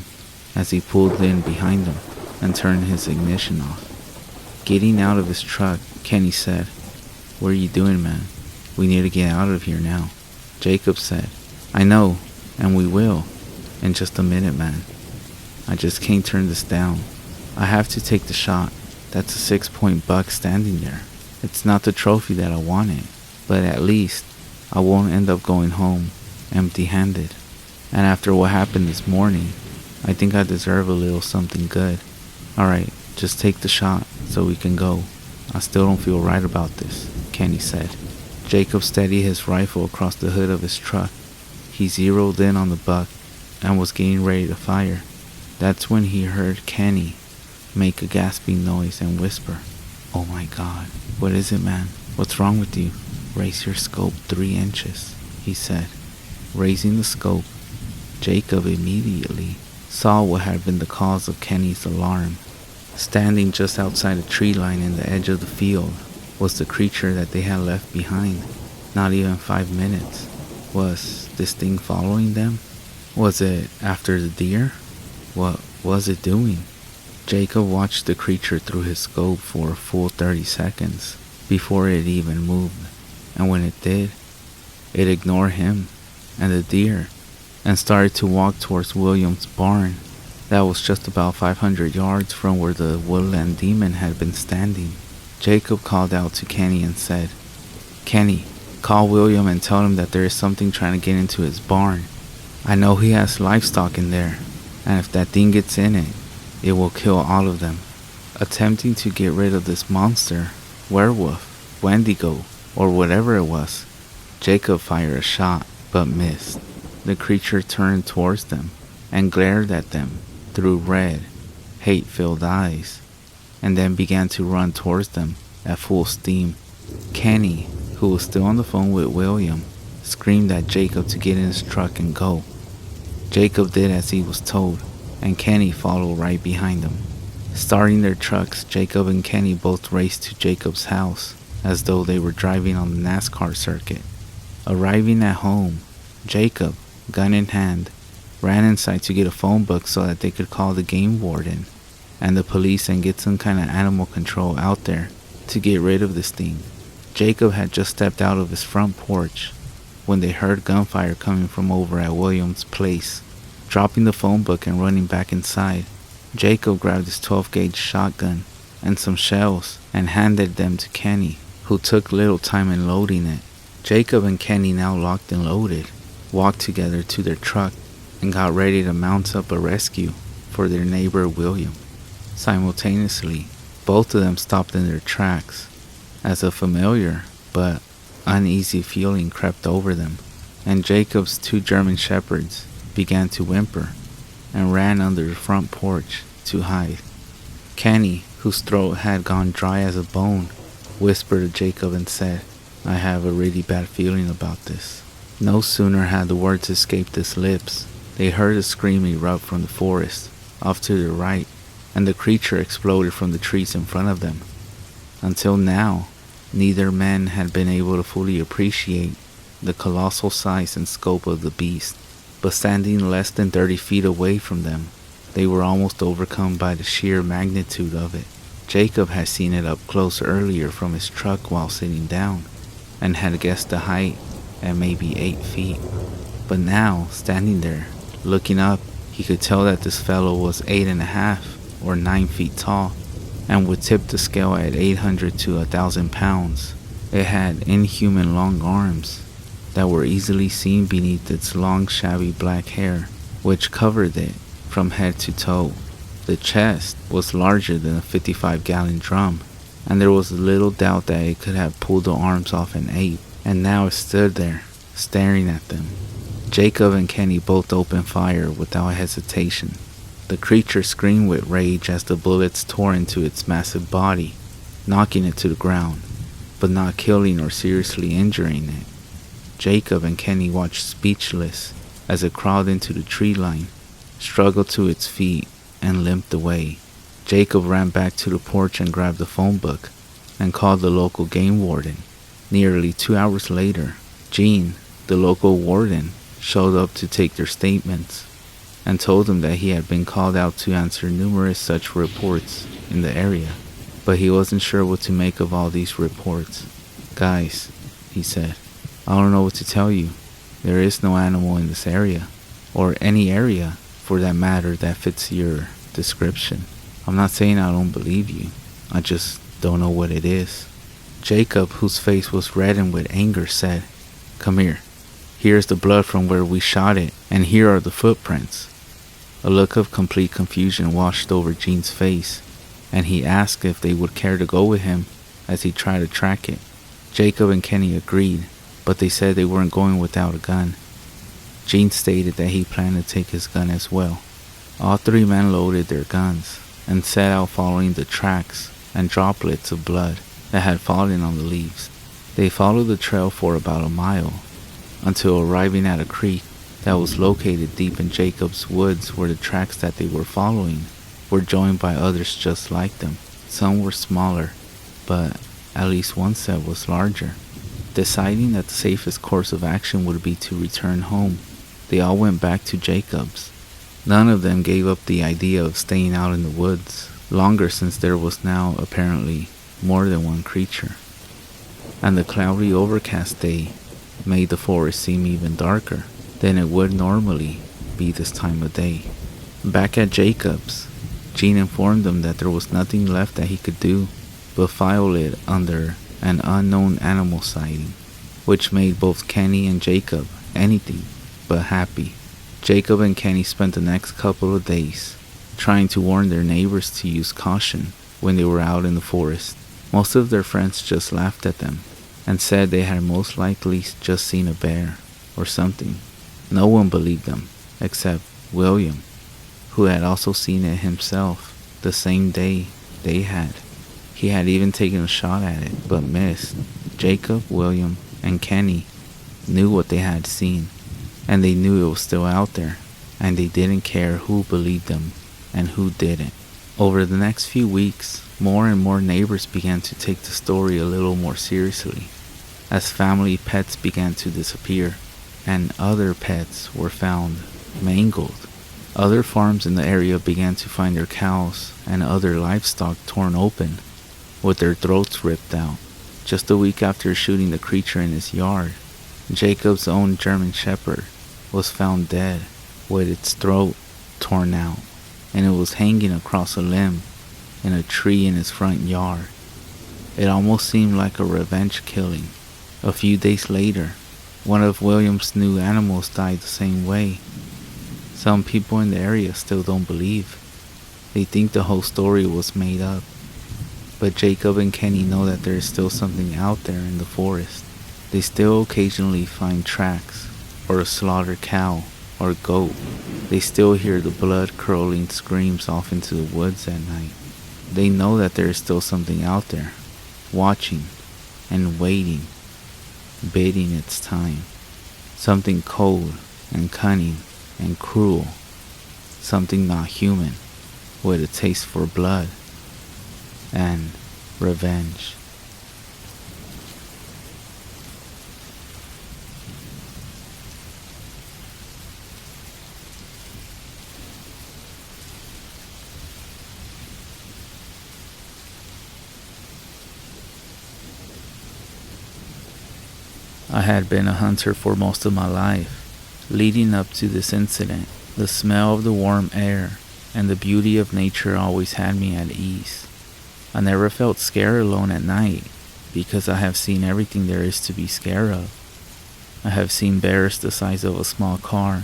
as he pulled in behind him and turned his ignition off. Getting out of his truck, Kenny said, "What are you doing, man? We need to get out of here now." Jacob said, "I know, and we will, in just a minute, man. I just can't turn this down. I have to take the shot. That's a 6-point buck standing there. It's not the trophy that I wanted, but at least I won't end up going home empty-handed. And after what happened this morning, I think I deserve a little something good. Alright, just take the shot so we can go. I still don't feel right about this," Kenny said. Jacob steadied his rifle across the hood of his truck. He zeroed in on the buck and was getting ready to fire. That's when he heard Kenny make a gasping noise and whisper, "Oh my God, what is it, man? What's wrong with you? Raise your scope 3 inches, he said. Raising the scope, Jacob immediately saw what had been the cause of Kenny's alarm. Standing just outside a tree line in the edge of the field was the creature that they had left behind not even 5 minutes. Was this thing following them? Was it after the deer? What was it doing? Jacob watched the creature through his scope for a full 30 seconds before it even moved, and when it did, it ignored him and the deer and started to walk towards William's barn that was just about 500 yards from where the woodland demon had been standing. Jacob called out to Kenny and said, "Kenny, call William and tell him that there is something trying to get into his barn. I know he has livestock in there, and if that thing gets in it, it will kill all of them." Attempting to get rid of this monster, werewolf, wendigo, or whatever it was, Jacob fired a shot, but missed. The creature turned towards them and glared at them through red, hate-filled eyes, and then began to run towards them at full steam. Kenny, who was still on the phone with William, screamed at Jacob to get in his truck and go. Jacob did as he was told, and Kenny followed right behind him. Starting their trucks, Jacob and Kenny both raced to Jacob's house as though they were driving on the NASCAR circuit. Arriving at home, Jacob, gun in hand, ran inside to get a phone book so that they could call the game warden and the police and get some kind of animal control out there to get rid of this thing. Jacob had just stepped out of his front porch when they heard gunfire coming from over at William's place. Dropping the phone book and running back inside, Jacob grabbed his 12-gauge shotgun and some shells and handed them to Kenny, who took little time in loading it. Jacob and Kenny, now locked and loaded, walked together to their truck and got ready to mount up a rescue for their neighbor William. Simultaneously, both of them stopped in their tracks as a familiar but uneasy feeling crept over them, and Jacob's 2 German shepherds began to whimper and ran under the front porch to hide. Kenny, whose throat had gone dry as a bone, whispered to Jacob and said, "I have a really bad feeling about this." No sooner had the words escaped his lips, they heard a scream erupt from the forest off to their right, and the creature exploded from the trees in front of them. Until now, neither man had been able to fully appreciate the colossal size and scope of the beast, but standing less than 30 feet away from them, they were almost overcome by the sheer magnitude of it. Jacob had seen it up close earlier from his truck while sitting down, and had guessed the height at maybe 8 feet. But now, standing there, looking up, he could tell that this fellow was 8.5 or 9 feet tall, and would tip the scale at 800 to 1,000 pounds. It had inhuman long arms that were easily seen beneath its long shabby black hair, which covered it from head to toe. The chest was larger than a 55-gallon drum, and there was little doubt that it could have pulled the arms off an ape, and now it stood there, staring at them. Jacob and Kenny both opened fire without hesitation. The creature screamed with rage as the bullets tore into its massive body, knocking it to the ground, but not killing or seriously injuring it. Jacob and Kenny watched speechless as it crawled into the tree line, struggled to its feet, and limped away. Jacob ran back to the porch and grabbed the phone book and called the local game warden. Nearly 2 hours later, Gene, the local warden, showed up to take their statements and told them that he had been called out to answer numerous such reports in the area, but he wasn't sure what to make of all these reports. "Guys," he said, "I don't know what to tell you. There is no animal in this area, or any area for that matter that fits your description. I'm not saying I don't believe you, I just don't know what it is." Jacob, whose face was reddened with anger, said, "Come here. Here's the blood from where we shot it, and here are the footprints." A look of complete confusion washed over Gene's face, and he asked if they would care to go with him as he tried to track it. Jacob and Kenny agreed, but they said they weren't going without a gun. Gene stated that he planned to take his gun as well. All 3 men loaded their guns and set out following the tracks and droplets of blood that had fallen on the leaves. They followed the trail for about a mile until arriving at a creek that was located deep in Jacob's woods, where the tracks that they were following were joined by others just like them. Some were smaller, but at least one set was larger. Deciding that the safest course of action would be to return home, they all went back to Jacob's. None of them gave up the idea of staying out in the woods longer, since there was now apparently more than one creature, and the cloudy overcast day made the forest seem even darker than it would normally be this time of day. Back at Jacob's, Gene informed them that there was nothing left that he could do but file it under an unknown animal sighting, which made both Kenny and Jacob anything but happy. Jacob and Kenny spent the next couple of days trying to warn their neighbors to use caution when they were out in the forest. Most of their friends just laughed at them and said they had most likely just seen a bear or something. No one believed them except William, who had also seen it himself the same day they had. He had even taken a shot at it, but missed. Jacob, William, and Kenny knew what they had seen, and they knew it was still out there, and they didn't care who believed them and who didn't. Over the next few weeks, more and more neighbors began to take the story a little more seriously, as family pets began to disappear, and other pets were found mangled. Other farms in the area began to find their cows and other livestock torn open, with their throats ripped out. Just a week after shooting the creature in his yard, Jacob's own German Shepherd was found dead, with its throat torn out, and it was hanging across a limb in a tree in his front yard. It almost seemed like a revenge killing. A few days later, one of William's new animals died the same way. Some people in the area still don't believe. They think the whole story was made up. But Jacob and Kenny know that there is still something out there in the forest. They still occasionally find tracks, or a slaughtered cow or goat. They still hear the blood-curdling screams off into the woods at night. They know that there is still something out there, watching and waiting, biding its time. Something cold and cunning and cruel. Something not human, with a taste for blood and revenge. I had been a hunter for most of my life. Leading up to this incident, the smell of the warm air and the beauty of nature always had me at ease. I never felt scared alone at night because I have seen everything there is to be scared of. I have seen bears the size of a small car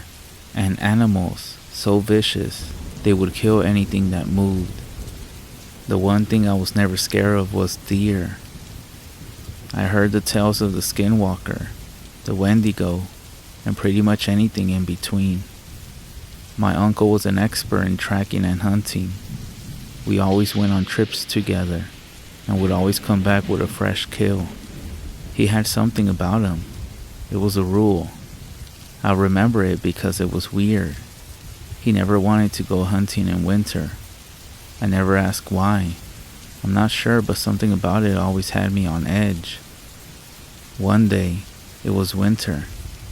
and animals so vicious they would kill anything that moved. The one thing I was never scared of was deer. I heard the tales of the skinwalker, the wendigo, and pretty much anything in between. My uncle was an expert in tracking and hunting. We always went on trips together and would always come back with a fresh kill. He had something about him. It was a rule. I remember it because it was weird. He never wanted to go hunting in winter. I never asked why. I'm not sure, but something about it always had me on edge. One day, it was winter,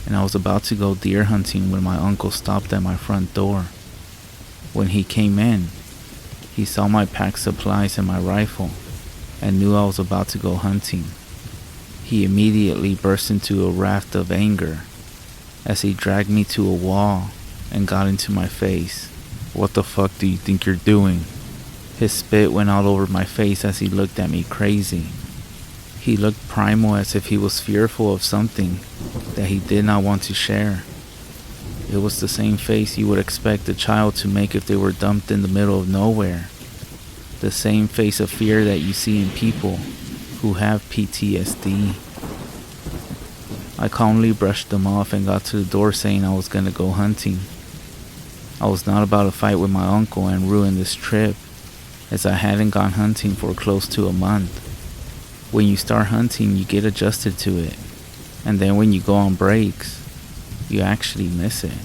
and I was about to go deer hunting when my uncle stopped at my front door. When he came in, he saw my packed supplies and my rifle, and knew I was about to go hunting. He immediately burst into a wrath of anger as he dragged me to a wall and got into my face. "What the fuck do you think you're doing?" His spit went all over my face as he looked at me crazy. He looked primal, as if he was fearful of something that he did not want to share. It was the same face you would expect a child to make if they were dumped in the middle of nowhere. The same face of fear that you see in people who have PTSD. I calmly brushed them off and got to the door saying I was gonna go hunting. I was not about to fight with my uncle and ruin this trip, as I hadn't gone hunting for close to a month. When you start hunting, you get adjusted to it, and then when you go on breaks, you actually miss it.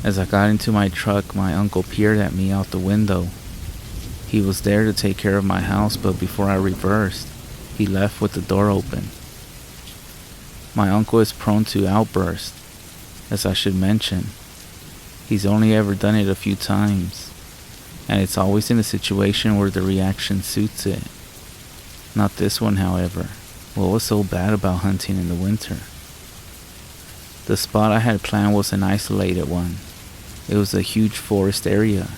As I got into my truck, my uncle peered at me out the window. He was there to take care of my house, but before I reversed, he left with the door open. My uncle is prone to outbursts, as I should mention. He's only ever done it a few times, and it's always in a situation where the reaction suits it. Not this one, however. What was so bad about hunting in the winter? The spot I had planned was an isolated one. It was a huge forest area,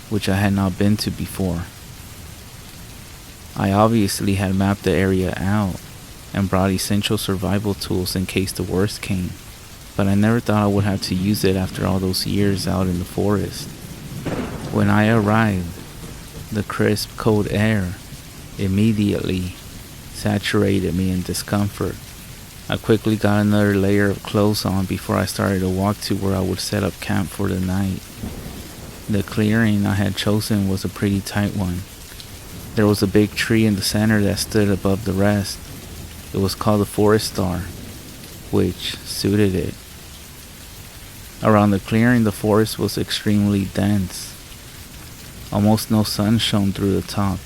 which I had not been to before. I obviously had mapped the area out and brought essential survival tools in case the worst came, but I never thought I would have to use it after all those years out in the forest. When I arrived, the crisp, cold air immediately saturated me in discomfort. I quickly got another layer of clothes on before I started to walk to where I would set up camp for the night. The clearing I had chosen was a pretty tight one. There was a big tree in the center that stood above the rest. It was called the forest star, which suited it. Around the clearing, the forest was extremely dense. Almost no sun shone through the top.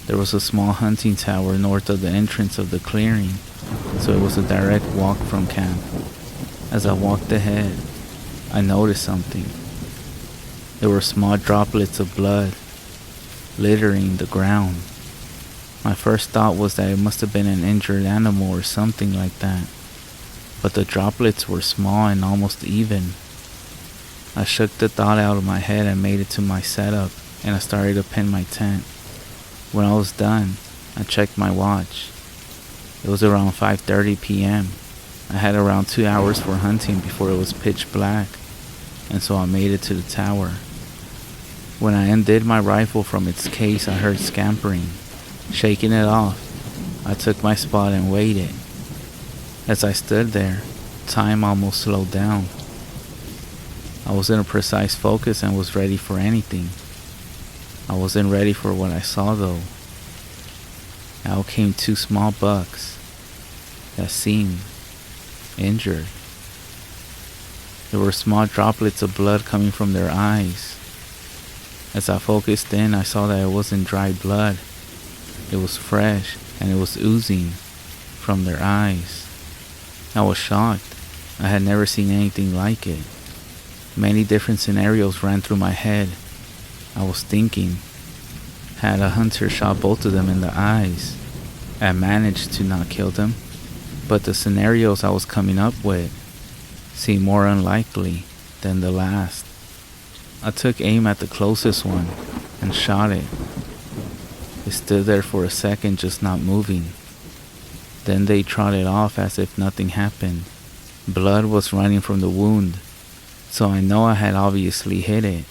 There was a small hunting tower north of the entrance of the clearing, so it was a direct walk from camp. As I walked ahead, I noticed something. There were small droplets of blood littering the ground. My first thought was that it must have been an injured animal or something like that, but the droplets were small and almost even. I shook the thought out of my head and made it to my setup, and I started to pin my tent. When I was done, I checked my watch. It was around 5:30 p.m. I had around 2 hours for hunting before it was pitch black, and so I made it to the tower. When I undid my rifle from its case, I heard scampering. Shaking it off, I took my spot and waited. As I stood there, time almost slowed down. I was in a precise focus and was ready for anything. I wasn't ready for what I saw though. Out came 2 small bucks that seemed injured. There were small droplets of blood coming from their eyes. As I focused in, I saw that it wasn't dry blood. It was fresh, and it was oozing from their eyes. I was shocked. I had never seen anything like it. Many different scenarios ran through my head. I was thinking, had a hunter shot both of them in the eyes and managed to not kill them? But the scenarios I was coming up with seemed more unlikely than the last. I took aim at the closest one and shot it. It stood there for a second just not moving. Then they trotted off as if nothing happened. Blood was running from the wound, so I know I had obviously hit it.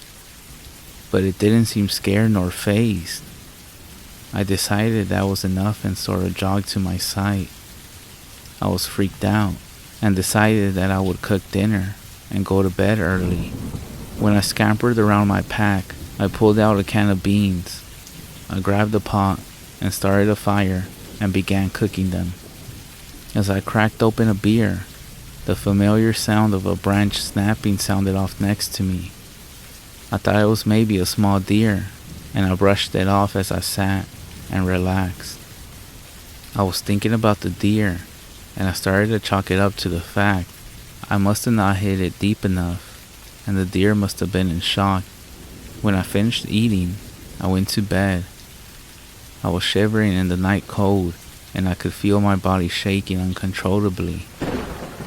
But it didn't seem scared nor fazed. I decided that was enough and sort of jogged to my site. I was freaked out and decided that I would cook dinner and go to bed early. When I scampered around my pack, I pulled out a can of beans. I grabbed a pot and started a fire and began cooking them. As I cracked open a beer, the familiar sound of a branch snapping sounded off next to me. I thought it was maybe a small deer, and I brushed it off as I sat and relaxed. I was thinking about the deer, and I started to chalk it up to the fact I must have not hit it deep enough, and the deer must have been in shock. When I finished eating, I went to bed. I was shivering in the night cold, and I could feel my body shaking uncontrollably.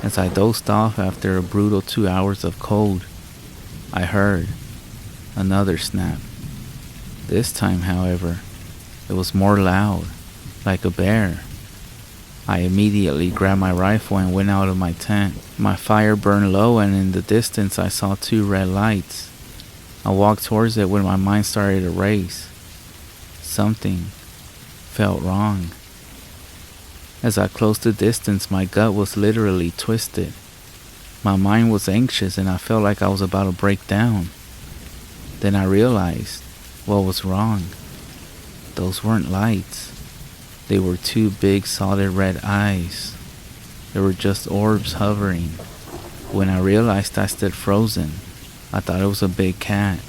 As I dozed off after a brutal 2 hours of cold, I heard another snap. This time, however, it was more loud, like a bear. I immediately grabbed my rifle and went out of my tent. My fire burned low, and in the distance I saw 2 red lights. I walked towards it when my mind started to race. Something felt wrong. As I closed the distance, my gut was literally twisted. My mind was anxious and I felt like I was about to break down. Then I realized what was wrong. Those weren't lights. They were 2 big solid red eyes. They were just orbs hovering. When I realized, I stood frozen. I thought it was a big cat,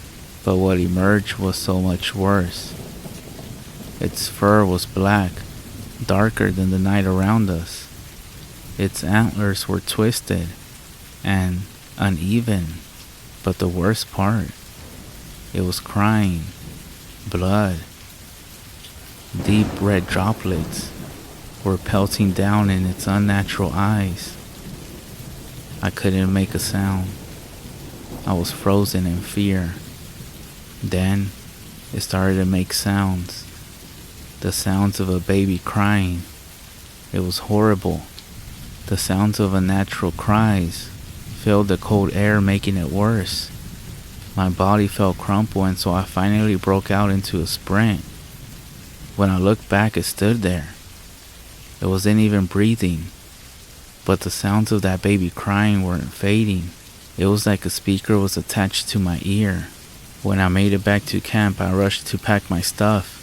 but what emerged was so much worse. Its fur was black, darker than the night around us. Its antlers were twisted and uneven, but the worst part, it was crying blood. Deep red droplets were pelting down in its unnatural eyes. I couldn't make a sound. I was frozen in fear. Then it started to make sounds. The sounds of a baby crying. It was horrible. The sounds of unnatural cries filled the cold air, making it worse. My body felt crumpled, and so I finally broke out into a sprint. When I looked back, it stood there. It wasn't even breathing, but the sounds of that baby crying weren't fading. It was like a speaker was attached to my ear. When I made it back to camp, I rushed to pack my stuff.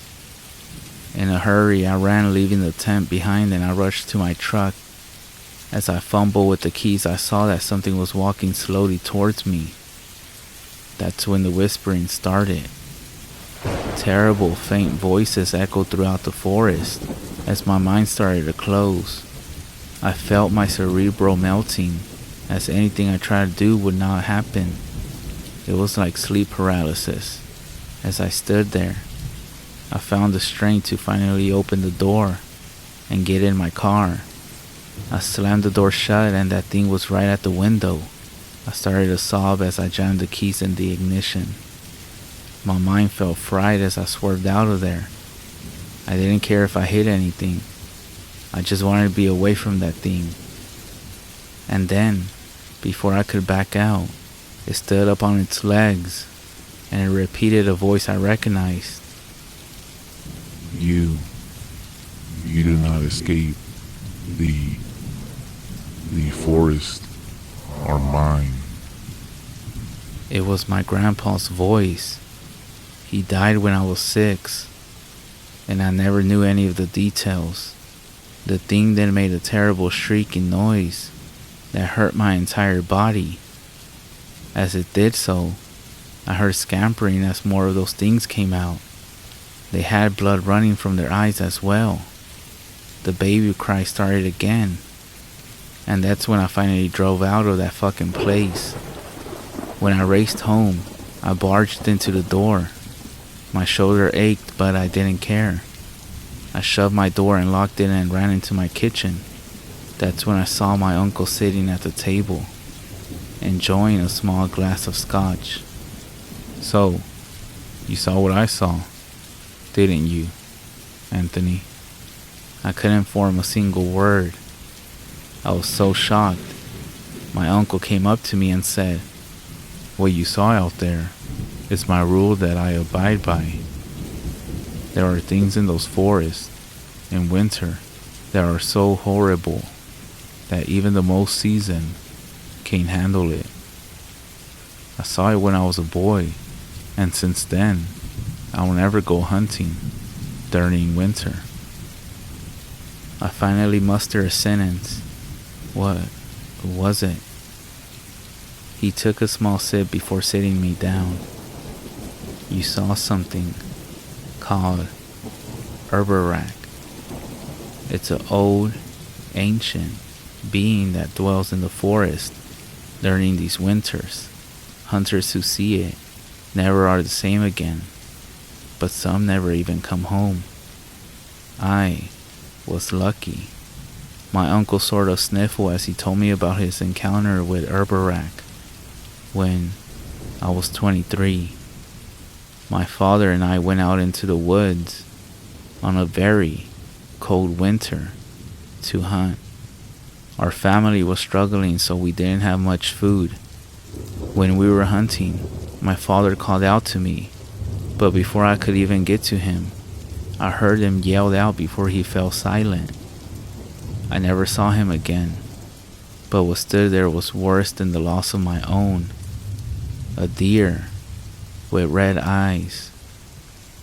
In a hurry, I ran, leaving the tent behind, and I rushed to my truck. As I fumbled with the keys, I saw that something was walking slowly towards me. That's when the whispering started. Terrible, faint voices echoed throughout the forest. As my mind started to close, I felt my cerebral melting, as anything I tried to do would not happen. It was like sleep paralysis. As I stood there, I found the strength to finally open the door and get in my car. I slammed the door shut, and that thing was right at the window. I started to sob as I jammed the keys in the ignition. My mind felt fried as I swerved out of there. I didn't care if I hit anything. I just wanted to be away from that thing. And then, before I could back out, it stood up on its legs, and it repeated a voice I recognized. You did not escape. The forest are mine. It was my grandpa's voice. He died when I was 6, and I never knew any of the details. The thing then made a terrible shrieking noise that hurt my entire body. As it did so, I heard scampering as more of those things came out. They had blood running from their eyes as well. The baby cry started again, and that's when I finally drove out of that fucking place. When I raced home, I barged into the door. My shoulder ached, but I didn't care. I shoved my door and locked it and ran into my kitchen. That's when I saw my uncle sitting at the table, enjoying a small glass of scotch. So, you saw what I saw, didn't you, Anthony? I couldn't form a single word. I was so shocked. My uncle came up to me and said, "What you saw out there is my rule that I abide by. There are things in those forests in winter that are so horrible that even the most seasoned can't handle it. I saw it when I was a boy, and since then, I will never go hunting during winter." I finally mustered a sentence. What was it? He took a small sip before sitting me down. "You saw something called Herberak. It's an old, ancient being that dwells in the forest during these winters. Hunters who see it never are the same again, but some never even come home. I was lucky." My uncle sort of sniffled as he told me about his encounter with Herberak when I was 23. My father and I went out into the woods on a very cold winter to hunt. Our family was struggling, so we didn't have much food. When we were hunting, my father called out to me, but before I could even get to him, I heard him yelled out before he fell silent. I never saw him again, but what stood there was worse than the loss of my own. A deer with red eyes,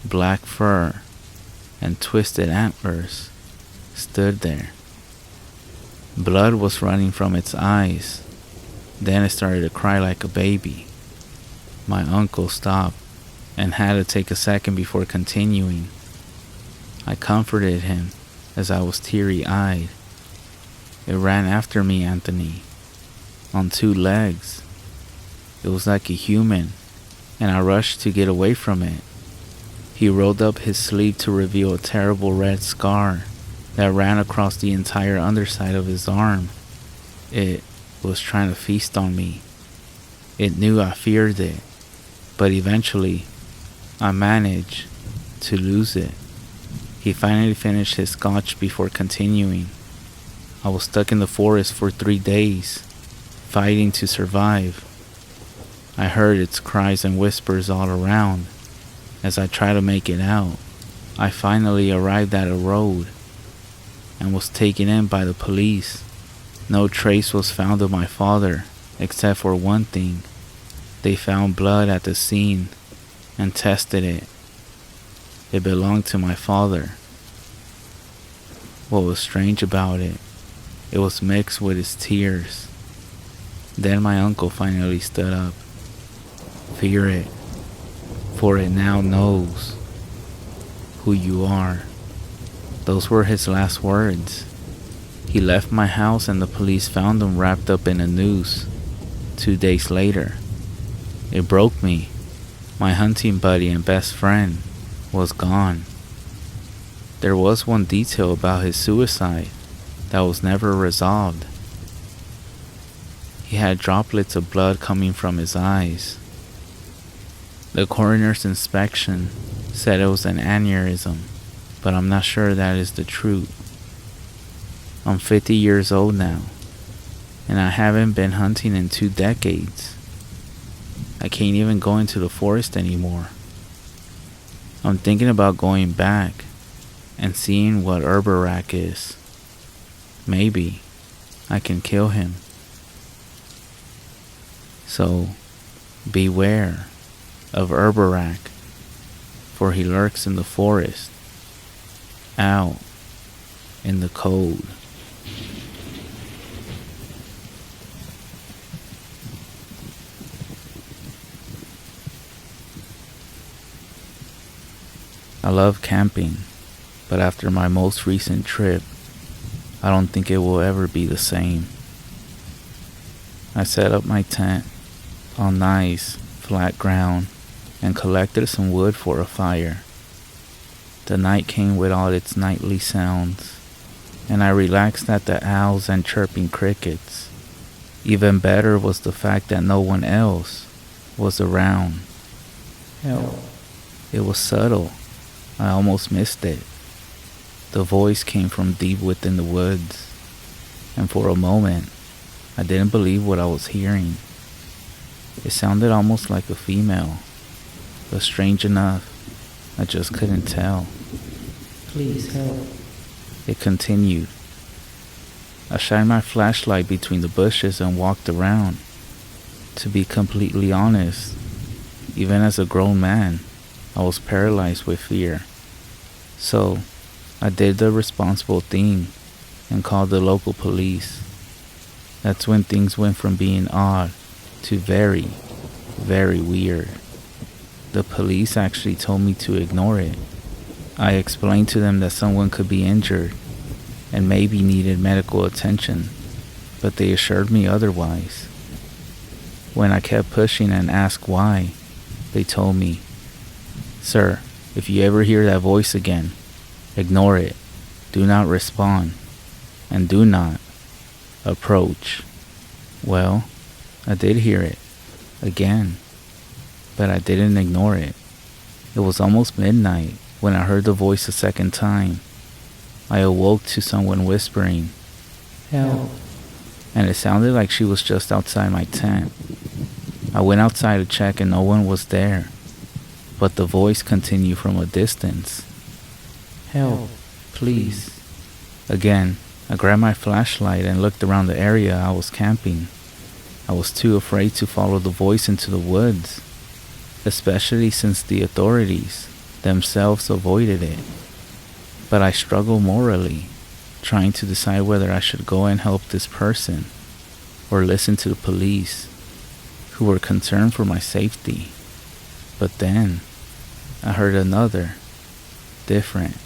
black fur, and twisted antlers stood there. Blood was running from its eyes. Then it started to cry like a baby. My uncle stopped and had to take a second before continuing. I comforted him as I was teary-eyed. It ran after me, Anthony, on 2 legs. It was like a human, and I rushed to get away from it. He rolled up his sleeve to reveal a terrible red scar that ran across the entire underside of his arm. It was trying to feast on me. It knew I feared it, but eventually I managed to lose it. He finally finished his scotch before continuing. I was stuck in the forest for 3 days, fighting to survive. I heard its cries and whispers all around. As I tried to make it out, I finally arrived at a road and was taken in by the police. No trace was found of my father, except for one thing. They found blood at the scene and tested it. It belonged to my father. What was strange about it, it was mixed with his tears. Then my uncle finally stood up. "Fear it, for it now knows who you are." Those were his last words. He left my house and the police found him wrapped up in a noose 2 days later. It broke me. My hunting buddy and best friend was gone. There was one detail about his suicide that was never resolved. He had droplets of blood coming from his eyes. The coroner's inspection said it was an aneurysm, but I'm not sure that is the truth. I'm 50 years old now, and I haven't been hunting in 2 decades. I can't even go into the forest anymore. I'm thinking about going back and seeing what Herberak is. Maybe I can kill him. So beware of Herberak, for he lurks in the forest, out in the cold. I love camping, but after my most recent trip, I don't think it will ever be the same. I set up my tent on nice, flat ground and collected some wood for a fire. The night came with all its nightly sounds, and I relaxed at the owls and chirping crickets. Even better was the fact that no one else was around. Help. It was subtle. I almost missed it. The voice came from deep within the woods, and for a moment, I didn't believe what I was hearing. It sounded almost like a female, but strange enough, I just couldn't tell. Please help. It continued. I shined my flashlight between the bushes and walked around. To be completely honest, even as a grown man, I was paralyzed with fear. So, I did the responsible thing and called the local police. That's when things went from being odd to very, very weird. The police actually told me to ignore it. I explained to them that someone could be injured and maybe needed medical attention, but they assured me otherwise. When I kept pushing and asked why, they told me, "Sir, if you ever hear that voice again, ignore it, do not respond, and do not approach." Well, I did hear it again, but I didn't ignore it. It was almost midnight when I heard the voice a second time. I awoke to someone whispering, "Help," and it sounded like she was just outside my tent. I went outside to check and no one was there, but the voice continued from a distance. "Help, please." Again, I grabbed my flashlight and looked around the area I was camping. I was too afraid to follow the voice into the woods, especially since the authorities themselves avoided it. But I struggled morally, trying to decide whether I should go and help this person or listen to the police, who were concerned for my safety. But then, I heard another, different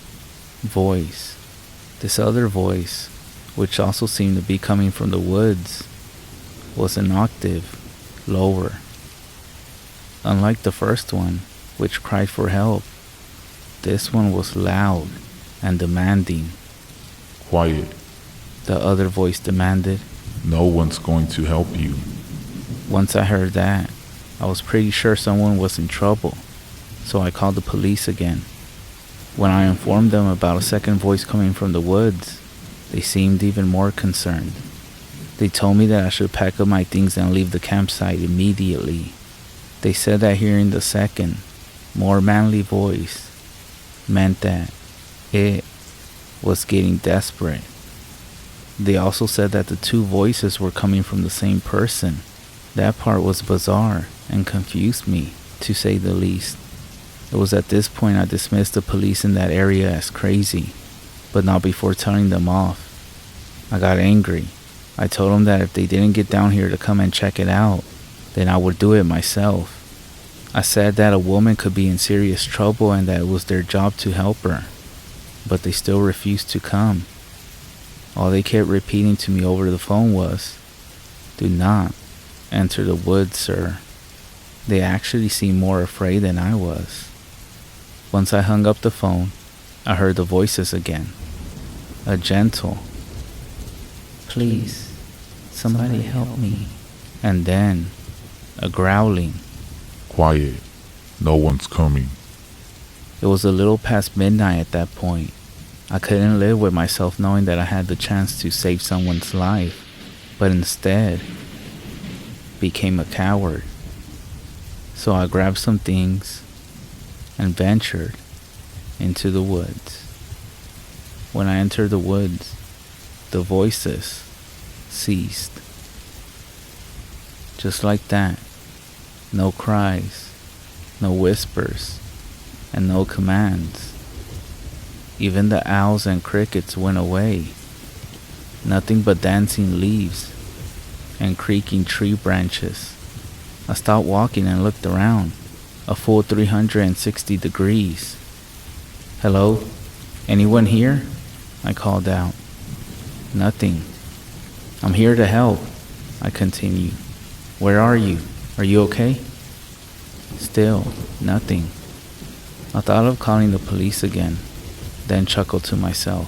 voice. This other voice, which also seemed to be coming from the woods, was an octave lower. Unlike the first one, which cried for help, this one was loud and demanding. Quiet. The other voice demanded. No one's going to help you. Once I heard that, I was pretty sure someone was in trouble, so I called the police again. When I informed them about a second voice coming from the woods, they seemed even more concerned. They told me that I should pack up my things and leave the campsite immediately. They said that hearing the second, more manly voice meant that it was getting desperate. They also said that the two voices were coming from the same person. That part was bizarre and confused me, to say the least. It was at this point I dismissed the police in that area as crazy, but not before telling them off. I got angry. I told them that if they didn't get down here to come and check it out, then I would do it myself. I said that a woman could be in serious trouble and that it was their job to help her, but they still refused to come. All they kept repeating to me over the phone was, "Do not enter the woods, sir." They actually seemed more afraid than I was. Once I hung up the phone, I heard the voices again. A gentle, "Please, somebody help me." And then, a growling, Quiet. No one's coming. It was a little past midnight at that point. I couldn't live with myself knowing that I had the chance to save someone's life, but instead became a coward. So I grabbed some things and ventured into the woods. When I entered the woods, the voices ceased. Just like that. No cries, no whispers, and no commands. Even the owls and crickets went away. Nothing but dancing leaves and creaking tree branches. I stopped walking and looked around, a full 360 degrees. "Hello? Anyone here?" I called out. Nothing. "I'm here to help," I continued. "Where are you? Are you okay?" Still, nothing. I thought of calling the police again, then chuckled to myself.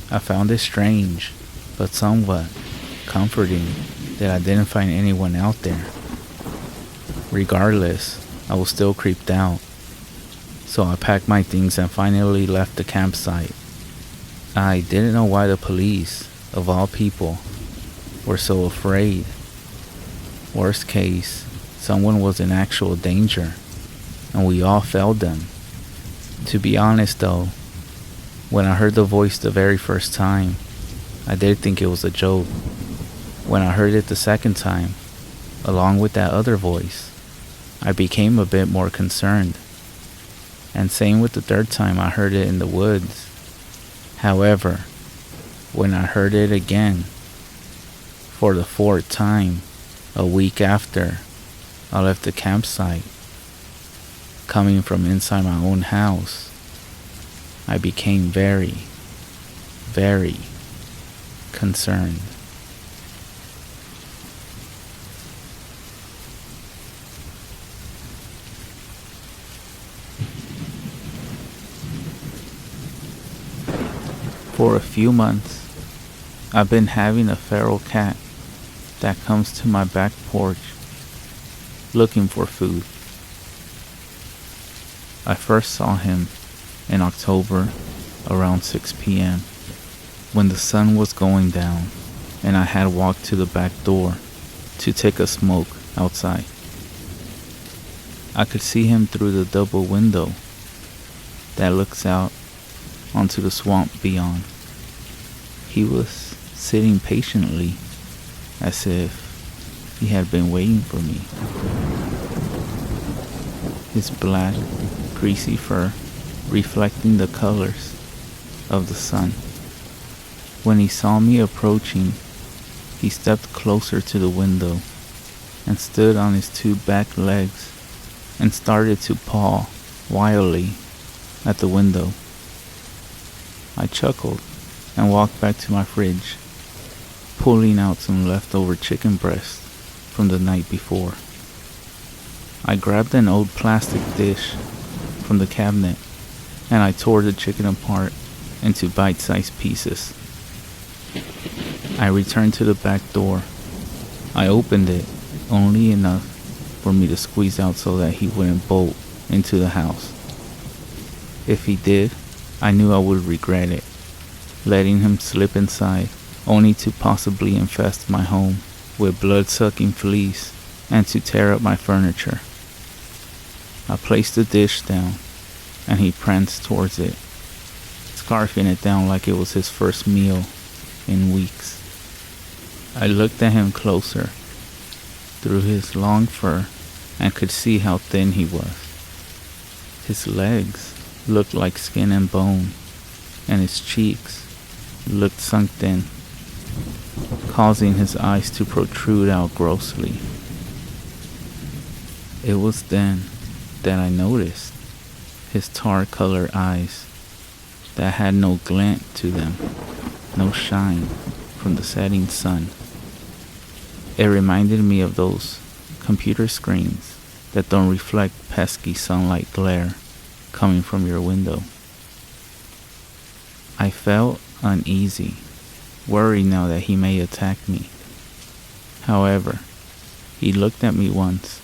I found it strange, but somewhat comforting that I didn't find anyone out there. Regardless, I was still creeped out. So I packed my things and finally left the campsite. I didn't know why the police, of all people, were so afraid. Worst case, someone was in actual danger, and we all failed them. To be honest though, when I heard the voice the very first time, I did think it was a joke. When I heard it the second time, along with that other voice, I became a bit more concerned. And same with the third time I heard it in the woods. However, when I heard it again, for the fourth time, a week after I left the campsite, coming from inside my own house, I became very, very concerned. For a few months, I've been having a feral cat that comes to my back porch looking for food. I first saw him in October around 6 p.m. when the sun was going down and I had walked to the back door to take a smoke outside. I could see him through the double window that looks out onto the swamp beyond. He was sitting patiently as if he had been waiting for me. His black, greasy fur reflecting the colors of the sun. When he saw me approaching, he stepped closer to the window and stood on his two back legs and started to paw wildly at the window. I chuckled and walked back to my fridge, pulling out some leftover chicken breast from the night before. I grabbed an old plastic dish from the cabinet and I tore the chicken apart into bite-sized pieces. I returned to the back door. I opened it only enough for me to squeeze out so that he wouldn't bolt into the house. If he did, I knew I would regret it, letting him slip inside, only to possibly infest my home with blood-sucking fleas and to tear up my furniture. I placed the dish down, and he pranced towards it, scarfing it down like it was his first meal in weeks. I looked at him closer, through his long fur, and could see how thin he was. His legs looked like skin and bone, and his cheeks looked sunk in, causing his eyes to protrude out grossly. It was then that I noticed his tar-colored eyes that had no glint to them, no shine from the setting sun. It reminded me of those computer screens that don't reflect pesky sunlight glare coming from your window. I felt uneasy, worried now that he may attack me. However, he looked at me once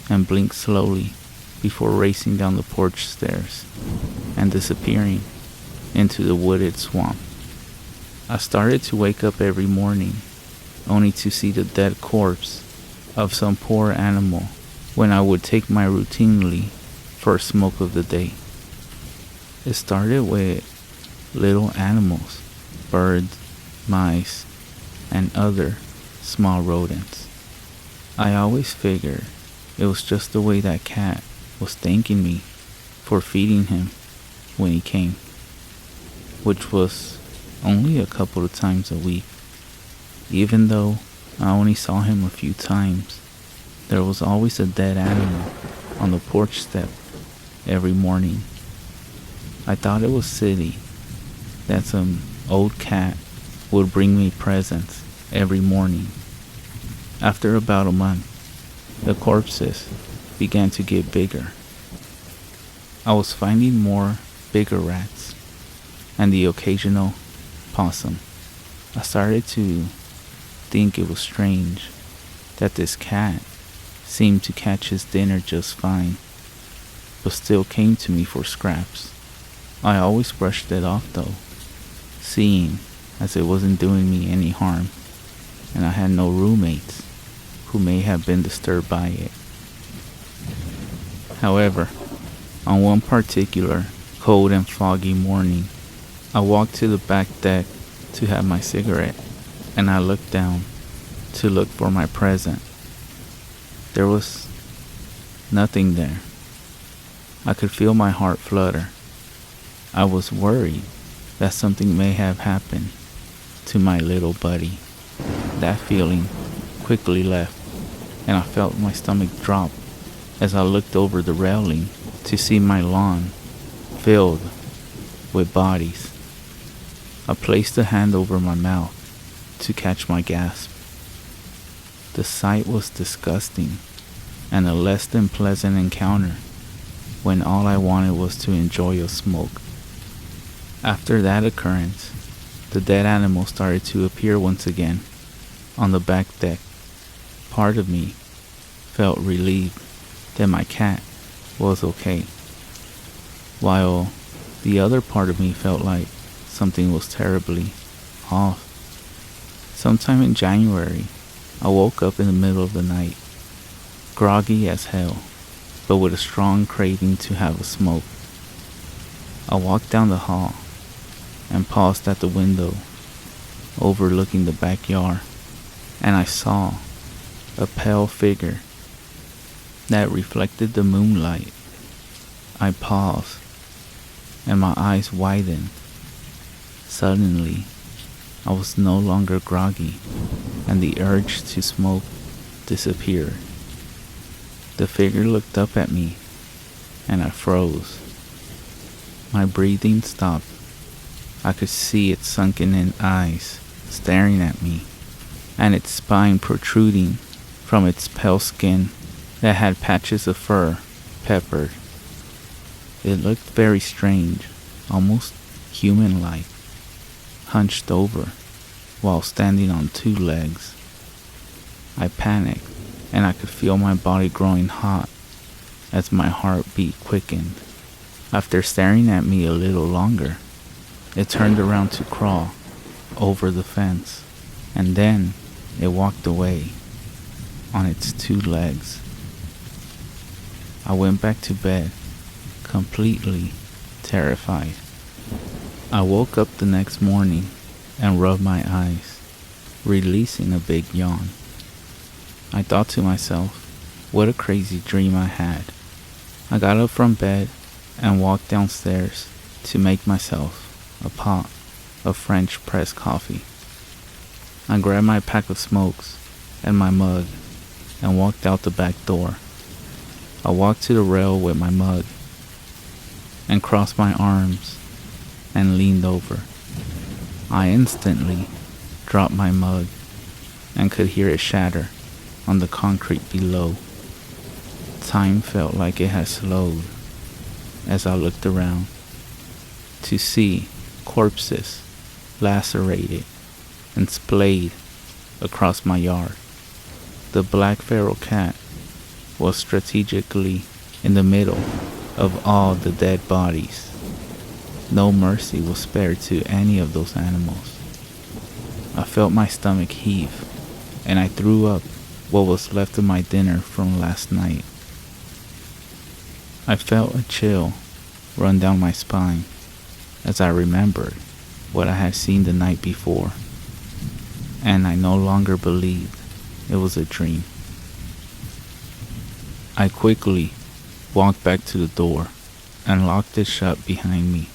and blinked slowly before racing down the porch stairs and disappearing into the wooded swamp. I started to wake up every morning only to see the dead corpse of some poor animal when I would take my routinely first smoke of the day. It started with little animals, birds, mice, and other small rodents. I always figured it was just the way that cat was thanking me for feeding him when he came, which was only a couple of times a week. Even though I only saw him a few times, there was always a dead animal on the porch step every morning. I thought it was silly that some old cat would bring me presents every morning. After about a month, the corpses began to get bigger. I was finding more bigger rats and the occasional possum. I started to think it was strange that this cat seemed to catch his dinner just fine, but still came to me for scraps. I always brushed it off though, seeing as it wasn't doing me any harm, and I had no roommates who may have been disturbed by it. However, on one particular cold and foggy morning, I walked to the back deck to have my cigarette, and I looked down to look for my present. There was nothing there. I could feel my heart flutter. I was worried that something may have happened to my little buddy. That feeling quickly left, and I felt my stomach drop as I looked over the railing to see my lawn filled with bodies. I placed a hand over my mouth to catch my gasp. The sight was disgusting and a less than pleasant encounter when all I wanted was to enjoy a smoke. After that occurrence, the dead animal started to appear once again on the back deck. Part of me felt relieved that my cat was okay, while the other part of me felt like something was terribly off. Sometime in January, I woke up in the middle of the night, groggy as hell, but with a strong craving to have a smoke. I walked down the hall and paused at the window overlooking the backyard, and I saw a pale figure that reflected the moonlight. I paused, and my eyes widened. Suddenly, I was no longer groggy, and the urge to smoke disappeared. The figure looked up at me, and I froze. My breathing stopped. I could see its sunken-in eyes staring at me, and its spine protruding from its pale skin that had patches of fur peppered. It looked very strange, almost human-like, hunched over while standing on two legs. I panicked, and I could feel my body growing hot as my heartbeat quickened. After staring at me a little longer, it turned around to crawl over the fence, and then it walked away on its two legs. I went back to bed, completely terrified. I woke up the next morning and rubbed my eyes, releasing a big yawn. I thought to myself, what a crazy dream I had. I got up from bed and walked downstairs to make myself a pot of French press coffee. I grabbed my pack of smokes and my mug and walked out the back door. I walked to the rail with my mug and crossed my arms and leaned over. I instantly dropped my mug and could hear it shatter on the concrete below. Time felt like it had slowed as I looked around to see corpses lacerated and splayed across my yard. The black feral cat was strategically in the middle of all the dead bodies. No mercy was spared to any of those animals. I felt my stomach heave, and I threw up what was left of my dinner from last night. I felt a chill run down my spine as I remembered what I had seen the night before, and I no longer believed it was a dream. I quickly walked back to the door and locked it shut behind me.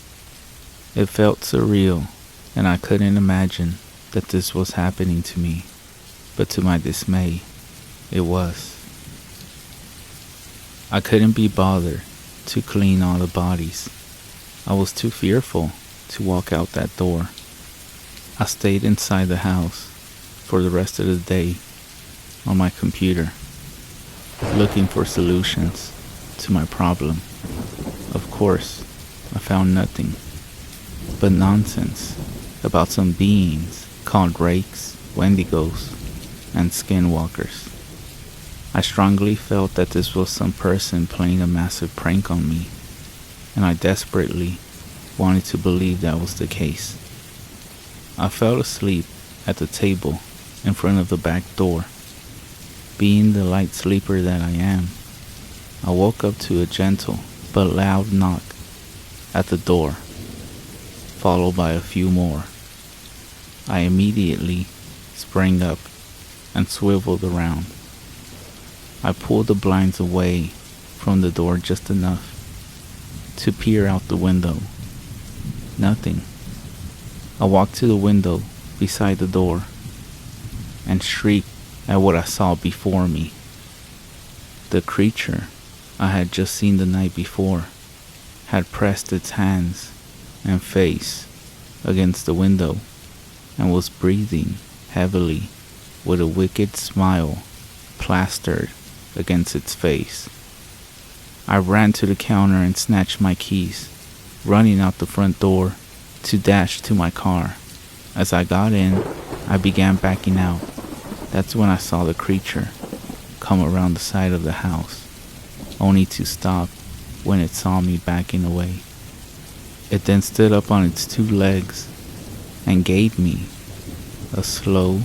It felt surreal, and I couldn't imagine that this was happening to me, but to my dismay, it was. I couldn't be bothered to clean all the bodies. I was too fearful to walk out that door. I stayed inside the house for the rest of the day on my computer, looking for solutions to my problem. Of course, I found nothing but nonsense about some beings called rakes, wendigos, and skinwalkers. I strongly felt that this was some person playing a massive prank on me, and I desperately wanted to believe that was the case. I fell asleep at the table in front of the back door. Being the light sleeper that I am, I woke up to a gentle but loud knock at the door, followed by a few more. I immediately sprang up and swiveled around. I pulled the blinds away from the door just enough to peer out the window. Nothing. I walked to the window beside the door and shrieked at what I saw before me. The creature I had just seen the night before had pressed its hands and face against the window and was breathing heavily with a wicked smile plastered against its face. I ran to the counter and snatched my keys, running out the front door to dash to my car. As I got in, I began backing out. That's when I saw the creature come around the side of the house, only to stop when it saw me backing away. It then stood up on its two legs and gave me a slow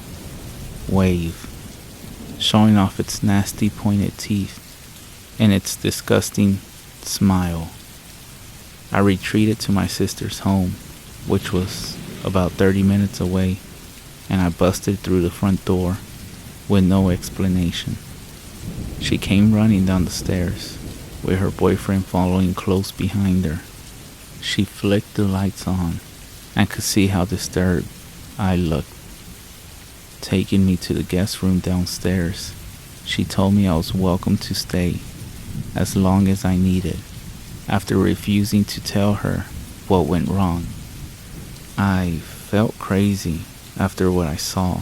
wave, showing off its nasty pointed teeth and its disgusting smile. I retreated to my sister's home, which was about 30 minutes away, and I busted through the front door with no explanation. She came running down the stairs, with her boyfriend following close behind her. She flicked the lights on and could see how disturbed I looked. Taking me to the guest room downstairs, she told me I was welcome to stay as long as I needed. After refusing to tell her what went wrong, I felt crazy after what I saw.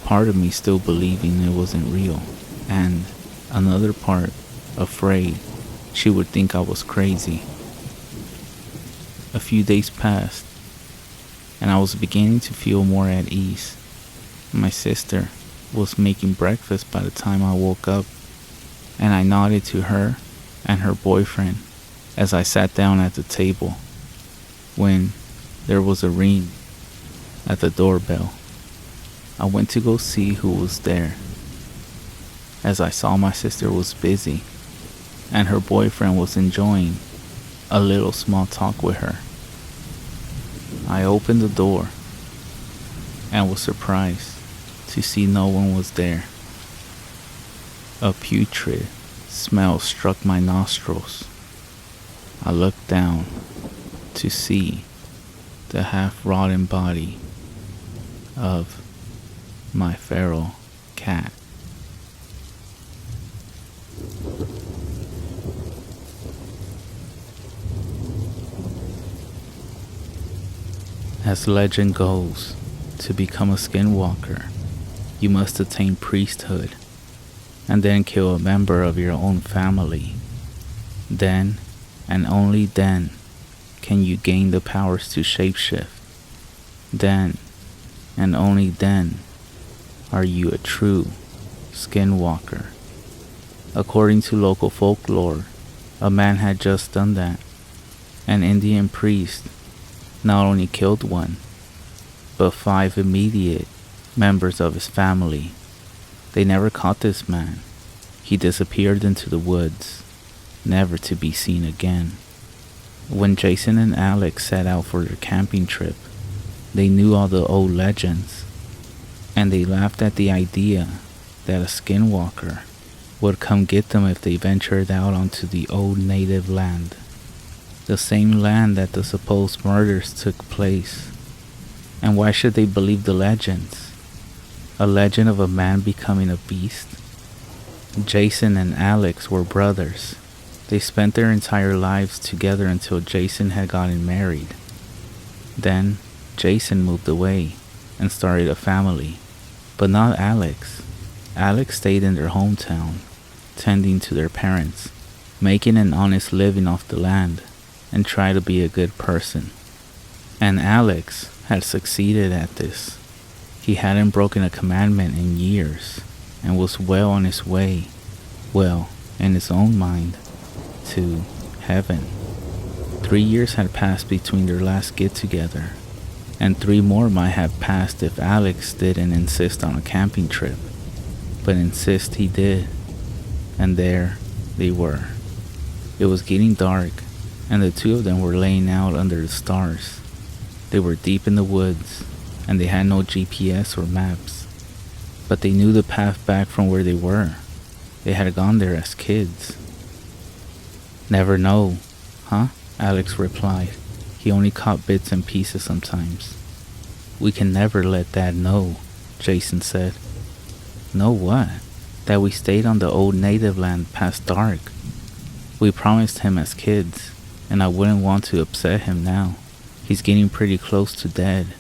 Part of me still believing it wasn't real, and another part afraid she would think I was crazy. A few days passed, and I was beginning to feel more at ease. My sister was making breakfast by the time I woke up, and I nodded to her and her boyfriend as I sat down at the table when there was a ring at the doorbell. I went to go see who was there, as I saw my sister was busy and her boyfriend was enjoying a little small talk with her. I opened the door and was surprised to see no one was there. A putrid smell struck my nostrils. I looked down to see the half-rotten body of my feral cat. As legend goes, to become a skinwalker, you must attain priesthood and then kill a member of your own family. Then, and only then, can you gain the powers to shapeshift. Then, and only then, are you a true skinwalker. According to local folklore, a man had just done that. An Indian priest not only killed one, but 5 immediate members of his family. They never caught this man. He disappeared into the woods, never to be seen again. When Jason and Alex set out for their camping trip, they knew all the old legends, and they laughed at the idea that a skinwalker would come get them if they ventured out onto the old native land. The same land that the supposed murders took place. And why should they believe the legends? A legend of a man becoming a beast? Jason and Alex were brothers. They spent their entire lives together until Jason had gotten married. Then, Jason moved away and started a family. But not Alex. Alex stayed in their hometown, tending to their parents, making an honest living off the land, and try to be a good person. And Alex had succeeded at this. He hadn't broken a commandment in years, and was well on his way, well, in his own mind, to heaven. 3 years had passed between their last get-together, and 3 more might have passed if Alex didn't insist on a camping trip. But insist he did, and there they were. It was getting dark, and the two of them were laying out under the stars. They were deep in the woods, and they had no GPS or maps, but they knew the path back from where they were. They had gone there as kids. "Never know, huh?" Alex replied. He only caught bits and pieces sometimes. "We can never let Dad know," Jason said. "Know what?" "That we stayed on the old native land past dark. We promised him as kids, and I wouldn't want to upset him now. He's getting pretty close to dead,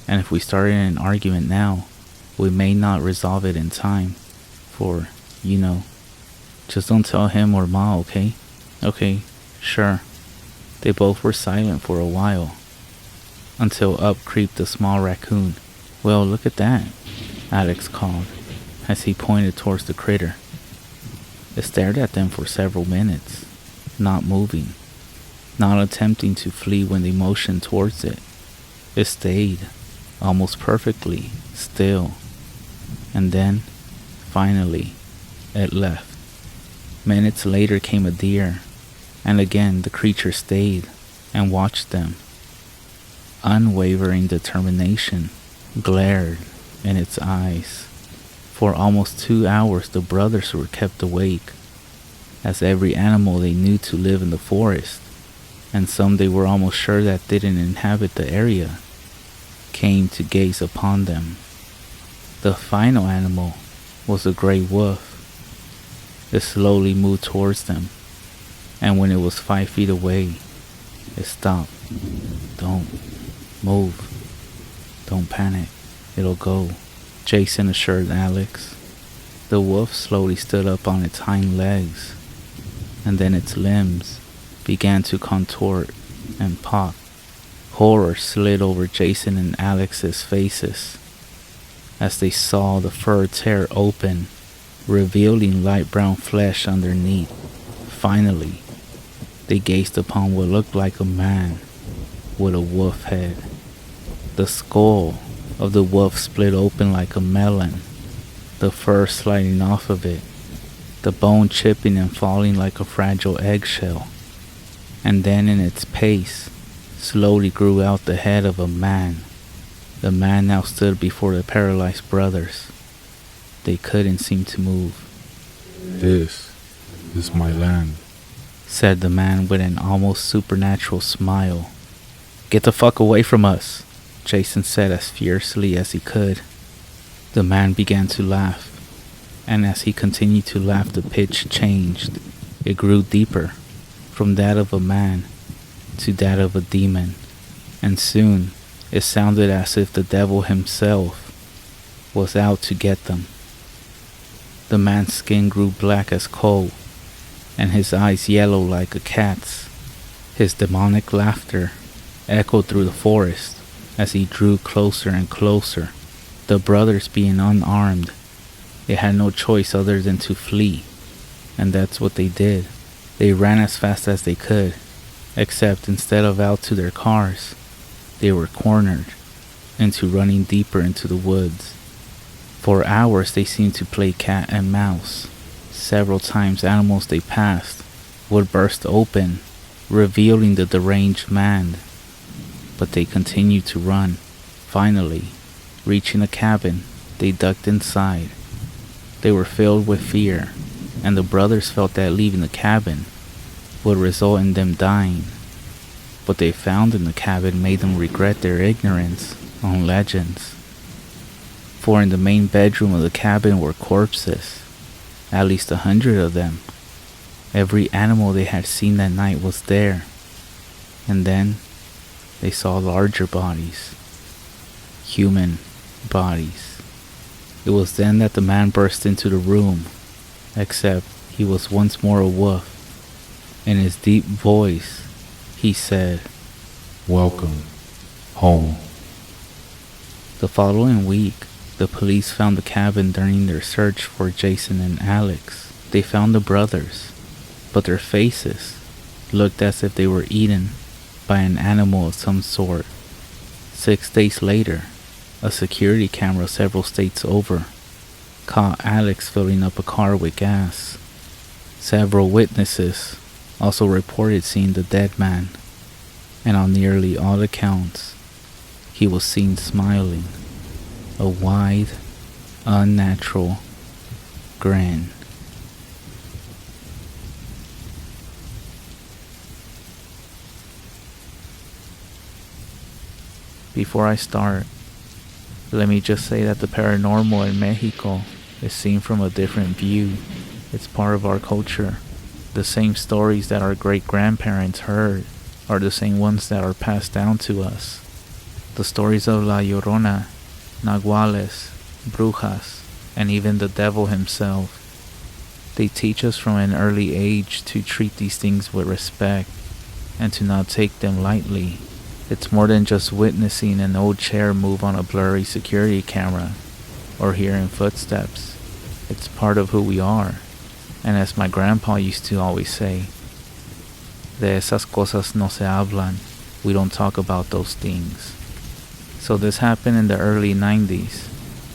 and if we started an argument now, we may not resolve it in time for, just don't tell him or Ma, okay?" "Okay, sure." They both were silent for a while, until up creeped a small raccoon. "Well, look at that," Alex called, as he pointed towards the critter. It stared at them for several minutes, not moving, not attempting to flee when they motioned towards it. It stayed, almost perfectly, still, and then, finally, it left. Minutes later came a deer, and again the creature stayed and watched them. Unwavering determination glared in its eyes. For almost 2 hours the brothers were kept awake, as every animal they knew to live in the forest, and some they were almost sure that didn't inhabit the area, came to gaze upon them. The final animal was a gray wolf. It slowly moved towards them, and when it was 5 feet away, it stopped. "Don't move. Don't panic. It'll go," Jason assured Alex. The wolf slowly stood up on its hind legs, and then its limbs began to contort and pop. Horror slid over Jason and Alex's faces as they saw the fur tear open, revealing light brown flesh underneath. Finally, they gazed upon what looked like a man with a wolf head. The skull of the wolf split open like a melon, the fur sliding off of it, the bone chipping and falling like a fragile eggshell. And then in its pace, slowly grew out the head of a man. The man now stood before the paralyzed brothers. They couldn't seem to move. "This is my land," said the man with an almost supernatural smile. "Get the fuck away from us," Jason said as fiercely as he could. The man began to laugh, and as he continued to laugh the pitch changed. It grew deeper, from that of a man to that of a demon, and soon it sounded as if the devil himself was out to get them. The man's skin grew black as coal, and his eyes yellow like a cat's. His demonic laughter echoed through the forest as he drew closer and closer. The brothers being unarmed, they had no choice other than to flee, and that's what they did. They ran as fast as they could, except instead of out to their cars, they were cornered into running deeper into the woods. For hours they seemed to play cat and mouse. Several times animals they passed would burst open, revealing the deranged man, but they continued to run. Finally, reaching a cabin, they ducked inside. They were filled with fear, and the brothers felt that leaving the cabin would result in them dying. What they found in the cabin made them regret their ignorance on legends. For in the main bedroom of the cabin were corpses, at least 100 of them. Every animal they had seen that night was there. And then they saw larger bodies, human bodies. It was then that the man burst into the room, except he was once more a wolf. In his deep voice, he said, "Welcome home." The following week, The police found the cabin during their search for Jason and Alex. They found the brothers, but their faces looked as if they were eaten by an animal of some sort. 6 days later, a security camera several states over caught Alex filling up a car with gas. Several witnesses also reported seeing the dead man, and on nearly all accounts, he was seen smiling, a wide, unnatural grin. Before I start, let me just say that the paranormal in Mexico is seen from a different view. It's part of our culture. The same stories that our great-grandparents heard are the same ones that are passed down to us. The stories of La Llorona, Nahuales, Brujas, and even the devil himself. They teach us from an early age to treat these things with respect and to not take them lightly. It's more than just witnessing an old chair move on a blurry security camera or hearing footsteps. It's part of who we are. And as my grandpa used to always say, de esas cosas no se hablan. We don't talk about those things. So this happened in the early 90s,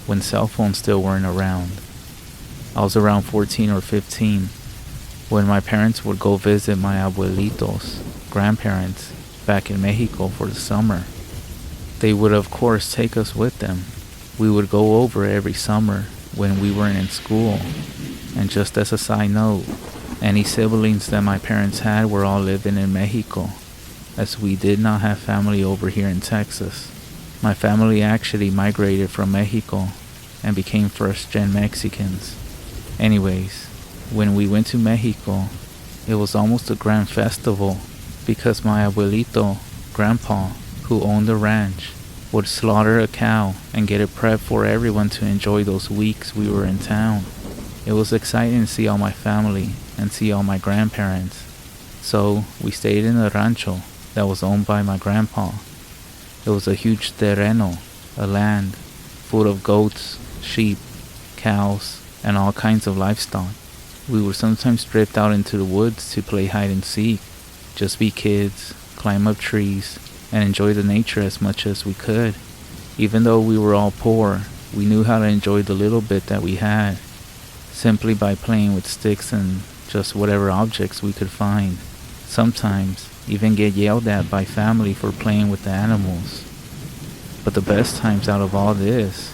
when cell phones still weren't around. I was around 14 or 15, when my parents would go visit my abuelitos, grandparents, back in Mexico for the summer. They would of course take us with them. We would go over every summer when we weren't in school. And just as a side note, any siblings that my parents had were all living in Mexico, as we did not have family over here in Texas. My family actually migrated from Mexico and became first-gen Mexicans. Anyways, when we went to Mexico, it was almost a grand festival because my abuelito, grandpa, who owned the ranch, would slaughter a cow and get it prepped for everyone to enjoy those weeks we were in town. It was exciting to see all my family and see all my grandparents. So we stayed in a rancho that was owned by my grandpa. It was a huge terreno, a land full of goats, sheep, cows, and all kinds of livestock. We were sometimes drift out into the woods to play hide and seek, just be kids, climb up trees, and enjoy the nature as much as we could. Even though we were all poor, we knew how to enjoy the little bit that we had, simply by playing with sticks and just whatever objects we could find. Sometimes even get yelled at by family for playing with the animals. But the best times out of all this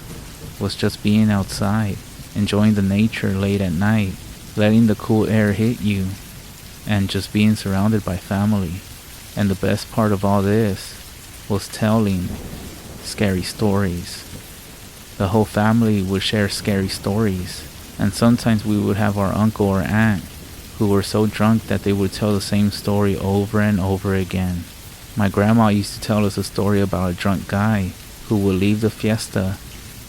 was just being outside, enjoying the nature late at night, letting the cool air hit you, and just being surrounded by family. And the best part of all this was telling scary stories. The whole family would share scary stories. And sometimes we would have our uncle or aunt who were so drunk that they would tell the same story over and over again. My grandma used to tell us a story about a drunk guy who would leave the fiesta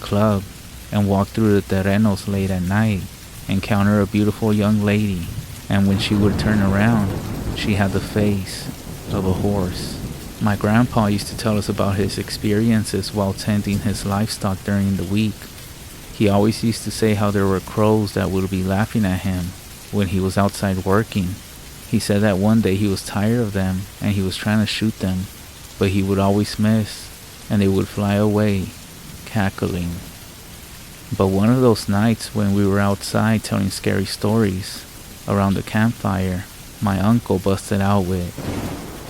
club and walk through the terrenos late at night, encounter a beautiful young lady, and when she would turn around, she had the face of a horse. My grandpa used to tell us about his experiences while tending his livestock during the week. He always used to say how there were crows that would be laughing at him when he was outside working. He said that one day he was tired of them and he was trying to shoot them, but he would always miss and they would fly away, cackling. But one of those nights when we were outside telling scary stories around the campfire, my uncle busted out with,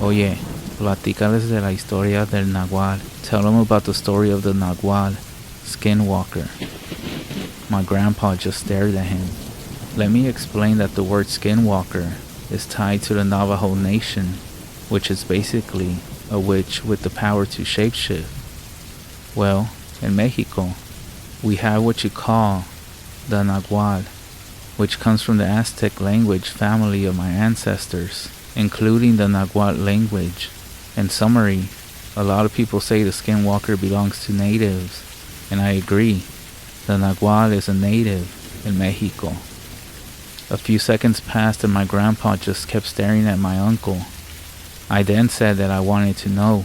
"Oye, platícales de la historia del nahual. Tell them about the story of the nahual, Skinwalker." My grandpa just stared at him. Let me explain that the word Skinwalker is tied to the Navajo nation, which is basically a witch with the power to shapeshift. Well, in Mexico, we have what you call the nahual, which comes from the Aztec language family of my ancestors, including the nahual language. In summary, a lot of people say the Skinwalker belongs to natives, and I agree. The nahual is a native in Mexico. A few seconds passed and my grandpa just kept staring at my uncle. I then said that I wanted to know,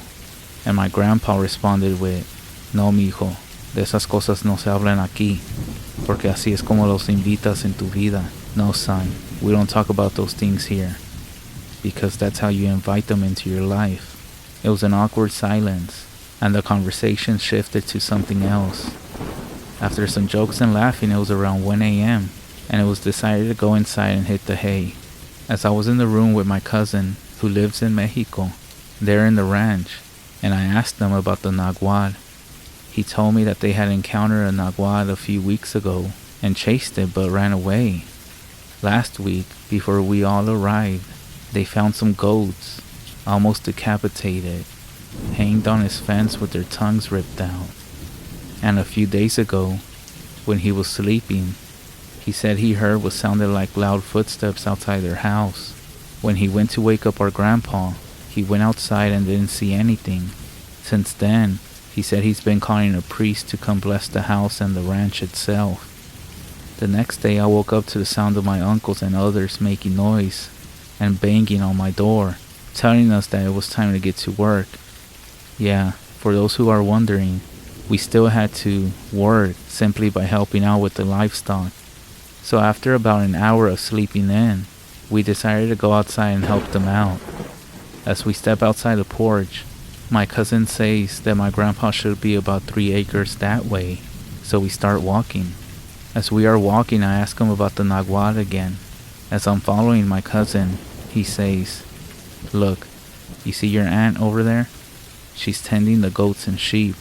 and my grandpa responded with, "No, mijo, De esas cosas no se hablan aquí, porque así es como los invitas en tu vida. No, son, we don't talk about those things here, because that's how you invite them into your life. It was an awkward silence, and the conversation shifted to something else. After some jokes and laughing, it was around 1 a.m., and it was decided to go inside and hit the hay. As I was in the room with my cousin, who lives in Mexico, there in the ranch, and I asked them about the nagual. He told me that they had encountered a nagual a few weeks ago and chased it but ran away. Last week, before we all arrived, they found some goats, almost decapitated, hanged on his fence with their tongues ripped out. And a few days ago, when he was sleeping, he said he heard what sounded like loud footsteps outside their house. When he went to wake up our grandpa, he went outside and didn't see anything. Since then, he said he's been calling a priest to come bless the house and the ranch itself. The next day I woke up to the sound of my uncles and others making noise and banging on my door, telling us that it was time to get to work. Yeah, for those who are wondering, we still had to work simply by helping out with the livestock. So after about an hour of sleeping in, we decided to go outside and help them out. As we step outside the porch, my cousin says that my grandpa should be about 3 acres that way, so we start walking. As we are walking, I ask him about the nagual again. As I'm following my cousin, he says, "Look, you see your aunt over there? She's tending the goats and sheep,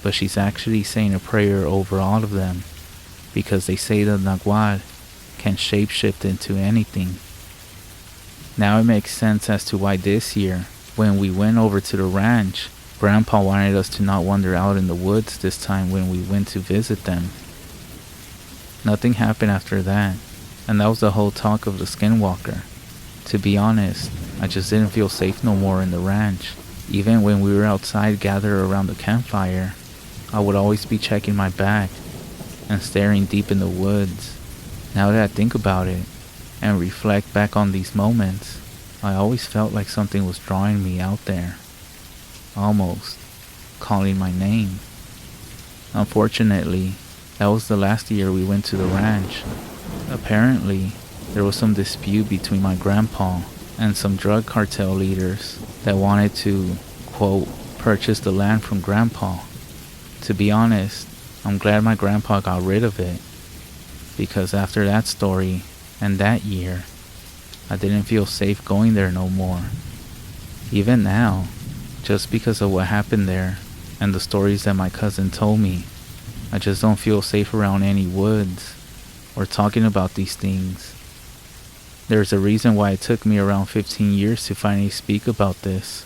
but she's actually saying a prayer over all of them, because they say the nagual can shapeshift into anything." Now it makes sense as to why this year, when we went over to the ranch, Grandpa wanted us to not wander out in the woods this time when we went to visit them. Nothing happened after that, and that was the whole talk of the Skinwalker. To be honest, I just didn't feel safe no more in the ranch. Even when we were outside gathered around the campfire, I would always be checking my back and staring deep in the woods. Now that I think about it and reflect back on these moments, I always felt like something was drawing me out there, almost calling my name. Unfortunately, that was the last year we went to the ranch. Apparently, there was some dispute between my grandpa and some drug cartel leaders that wanted to, quote, purchase the land from Grandpa. To be honest, I'm glad my grandpa got rid of it, because after that story and that year, I didn't feel safe going there no more. Even now, just because of what happened there and the stories that my cousin told me, I just don't feel safe around any woods or talking about these things. There's a reason why it took me around 15 years to finally speak about this.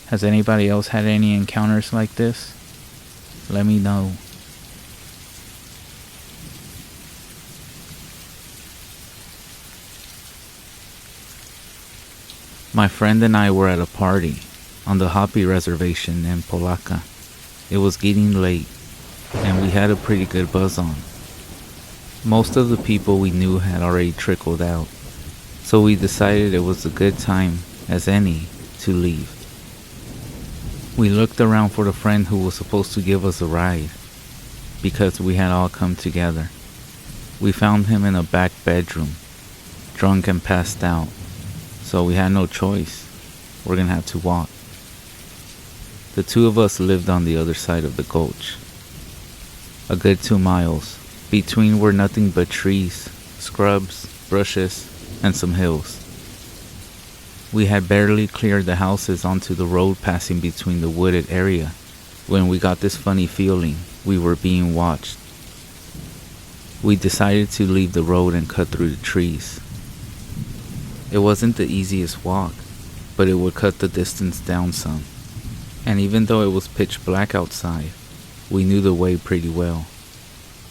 Has anybody else had any encounters like this? Let me know. My friend and I were at a party on the Hopi reservation in Polaca. It was getting late, and we had a pretty good buzz on. Most of the people we knew had already trickled out, so we decided it was a good time as any to leave. We looked around for the friend who was supposed to give us a ride, because we had all come together. We found him in a back bedroom, drunk and passed out. So we had no choice. We're gonna have to walk. The two of us lived on the other side of the gulch. A good 2 miles. Between were nothing but trees, scrubs, bushes, and some hills. We had barely cleared the houses onto the road passing between the wooded area when we got this funny feeling we were being watched. We decided to leave the road and cut through the trees. It wasn't the easiest walk, but it would cut the distance down some. And even though it was pitch black outside, we knew the way pretty well.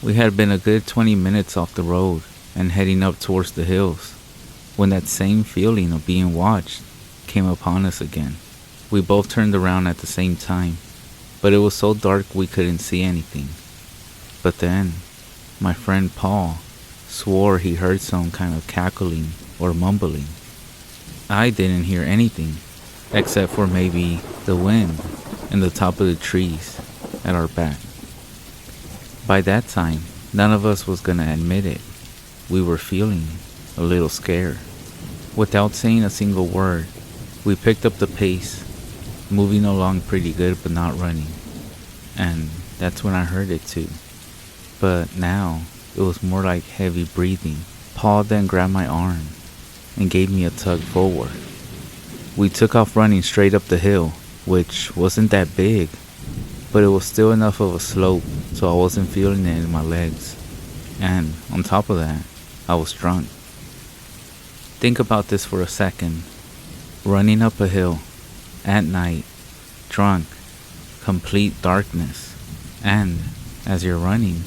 We had been a good 20 minutes off the road and heading up towards the hills when that same feeling of being watched came upon us again. We both turned around at the same time, but it was so dark we couldn't see anything. But then, my friend Paul swore he heard some kind of cackling or mumbling. I didn't hear anything, except for maybe the wind in the top of the trees at our back. By that time, none of us was gonna admit it. We were feeling a little scared. Without saying a single word, we picked up the pace, moving along pretty good but not running. And that's when I heard it too. But now, it was more like heavy breathing. Paul then grabbed my arm and gave me a tug forward. We took off running straight up the hill, which wasn't that big, but it was still enough of a slope so I wasn't feeling it in my legs. And on top of that, I was drunk. Think about this for a second. Running up a hill, at night, drunk, complete darkness, and as you're running,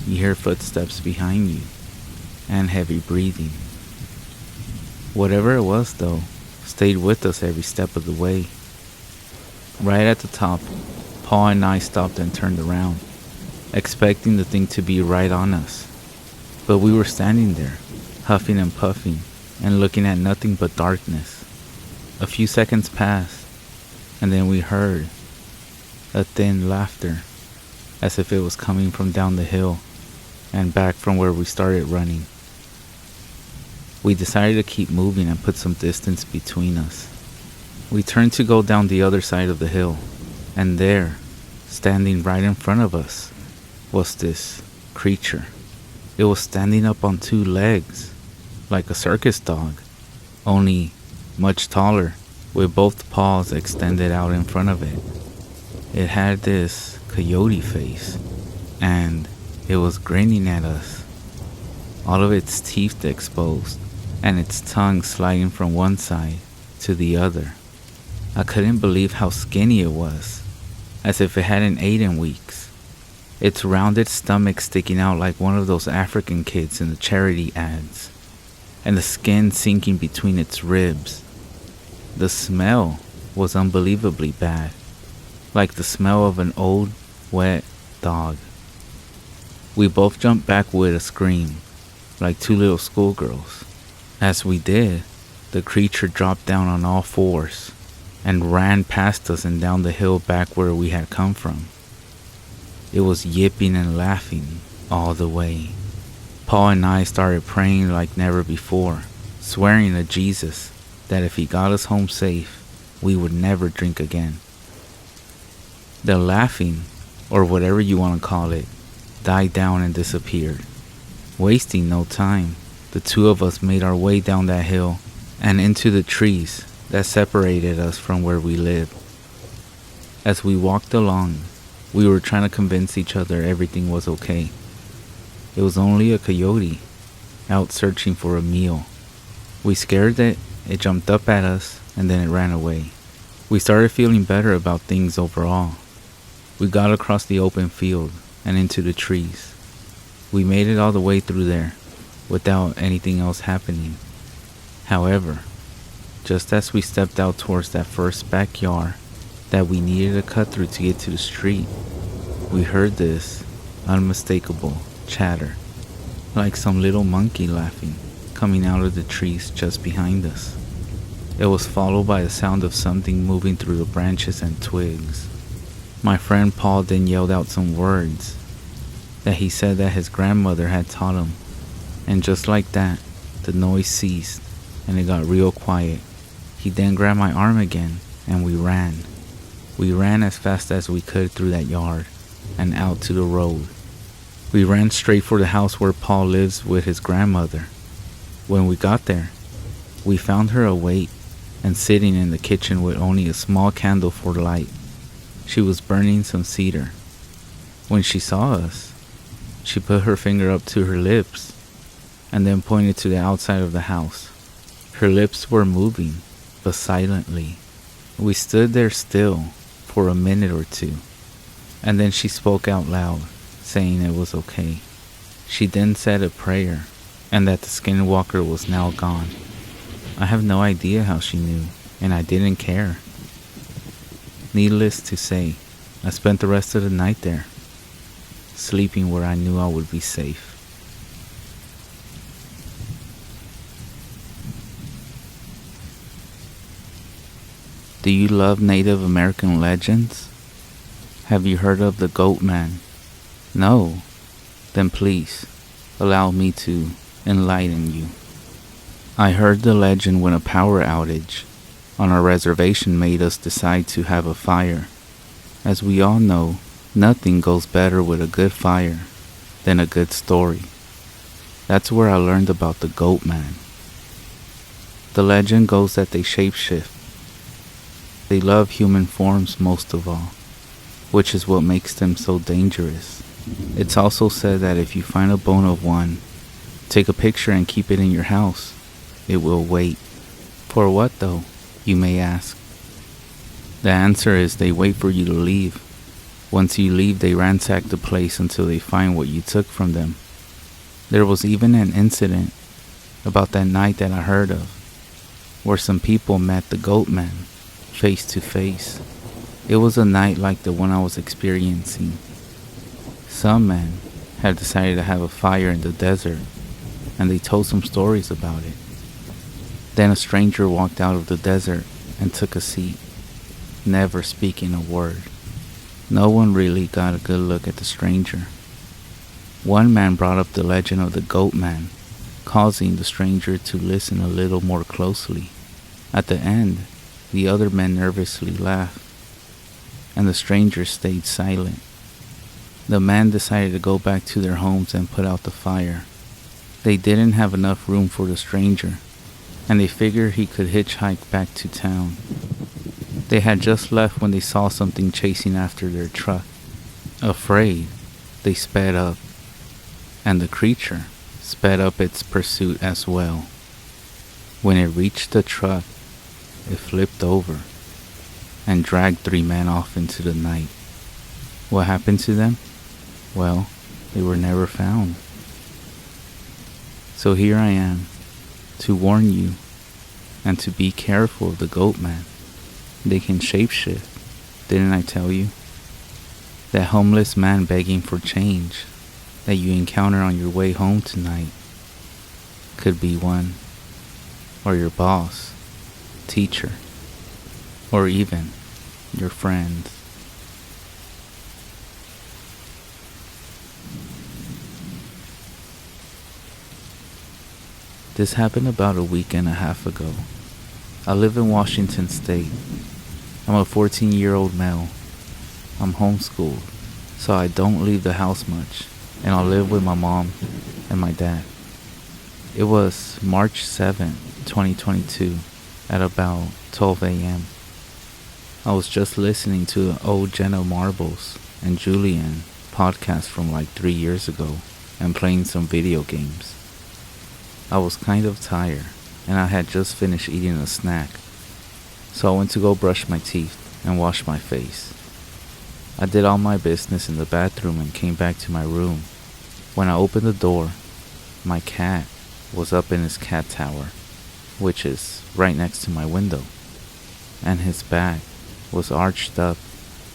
you hear footsteps behind you, and heavy breathing. Whatever it was though, stayed with us every step of the way. Right at the top, Paul and I stopped and turned around, expecting the thing to be right on us. But we were standing there, huffing and puffing, and looking at nothing but darkness. A few seconds passed, and then we heard a thin laughter, as if it was coming from down the hill and back from where we started running. We decided to keep moving and put some distance between us. We turned to go down the other side of the hill, and there, standing right in front of us, was this creature. It was standing up on two legs, like a circus dog, only much taller, with both paws extended out in front of it. It had this coyote face, and it was grinning at us, all of its teeth exposed, and its tongue sliding from one side to the other. I couldn't believe how skinny it was, as if it hadn't eaten in weeks. Its rounded stomach sticking out like one of those African kids in the charity ads, and the skin sinking between its ribs. The smell was unbelievably bad, like the smell of an old, wet dog. We both jumped back with a scream, like two little schoolgirls. As we did, the creature dropped down on all fours and ran past us and down the hill back where we had come from. It was yipping and laughing all the way. Paul and I started praying like never before, swearing to Jesus that if he got us home safe, we would never drink again. The laughing, or whatever you want to call it, died down and disappeared. Wasting no time, the two of us made our way down that hill and into the trees that separated us from where we lived. As we walked along, we were trying to convince each other everything was okay. It was only a coyote, out searching for a meal. We scared it jumped up at us, and then it ran away. We started feeling better about things overall. We got across the open field and into the trees. We made it all the way through there, without anything else happening. However, just as we stepped out towards that first backyard that we needed to cut through to get to the street, we heard this unmistakable chatter, like some little monkey laughing, coming out of the trees just behind us. It was followed by the sound of something moving through the branches and twigs. My friend Paul then yelled out some words that he said that his grandmother had taught him, and just like that, the noise ceased and it got real quiet. He then grabbed my arm again and we ran. We ran as fast as we could through that yard and out to the road. We ran straight for the house where Paul lives with his grandmother. When we got there, we found her awake and sitting in the kitchen with only a small candle for light. She was burning some cedar. When she saw us, she put her finger up to her lips and then pointed to the outside of the house. Her lips were moving, but silently. We stood there still for a minute or two, and then she spoke out loud, saying it was okay. She then said a prayer, and that the skinwalker was now gone. I have no idea how she knew, and I didn't care. Needless to say, I spent the rest of the night there, sleeping where I knew I would be safe. Do you love Native American legends? Have you heard of the Goat Man, No? Then please, allow me to enlighten you. I heard the legend when a power outage on our reservation made us decide to have a fire. As we all know, nothing goes better with a good fire than a good story. That's where I learned about the goat man. The legend goes that they shapeshift. They love human forms most of all, which is what makes them so dangerous. It's also said that if you find a bone of one, take a picture and keep it in your house. It will wait. For what though, you may ask? The answer is they wait for you to leave. Once you leave, they ransack the place until they find what you took from them. There was even an incident about that night that I heard of, where some people met the goat man face to face. It was a night like the one I was experiencing. Some men had decided to have a fire in the desert, and they told some stories about it. Then a stranger walked out of the desert and took a seat, never speaking a word. No one really got a good look at the stranger. One man brought up the legend of the goat man, causing the stranger to listen a little more closely. At the end, the other men nervously laughed, and the stranger stayed silent. The man decided to go back to their homes and put out the fire. They didn't have enough room for the stranger, and they figured he could hitchhike back to town. They had just left when they saw something chasing after their truck. Afraid, they sped up, and the creature sped up its pursuit as well. When it reached the truck, it flipped over and dragged 3 men off into the night. What happened to them? Well, they were never found. So here I am, to warn you, and to be careful of the goat man. They can shapeshift, didn't I tell you? That homeless man begging for change that you encounter on your way home tonight could be one, or your boss, teacher, or even your friend. This happened about a week and a half ago. I live in Washington State. I'm a 14-year-old male. I'm homeschooled, so I don't leave the house much, and I live with my mom and my dad. It was March 7, 2022, at about 12 a.m. I was just listening to an old Jenna Marbles and Julian podcast from like 3 years ago and playing some video games. I was kind of tired, and I had just finished eating a snack, so I went to go brush my teeth and wash my face. I did all my business in the bathroom and came back to my room. When I opened the door, my cat was up in his cat tower, which is right next to my window, and his back was arched up.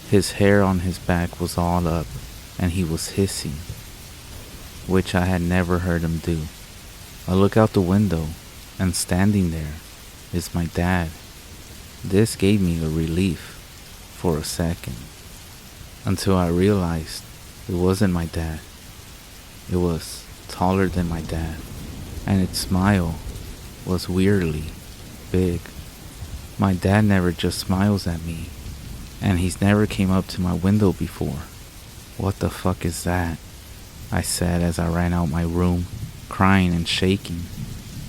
His hair on his back was all up, and he was hissing, which I had never heard him do. I look out the window, and standing there is my dad. This gave me a relief for a second, until I realized it wasn't my dad. It was taller than my dad, and its smile was weirdly big. My dad never just smiles at me, and he's never came up to my window before. What the fuck is that? I said as I ran out my room, crying and shaking,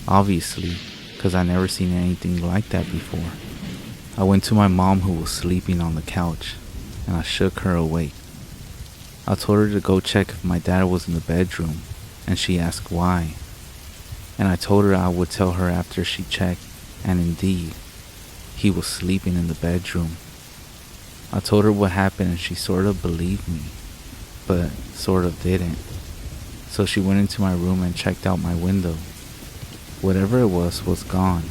obviously, because I never seen anything like that before. I went to my mom, who was sleeping on the couch, and I shook her awake. I told her to go check if my dad was in the bedroom, and she asked why. And I told her I would tell her after she checked, and indeed, he was sleeping in the bedroom. I told her what happened, and she sort of believed me, but sort of didn't. So she went into my room and checked out my window. Whatever it was gone.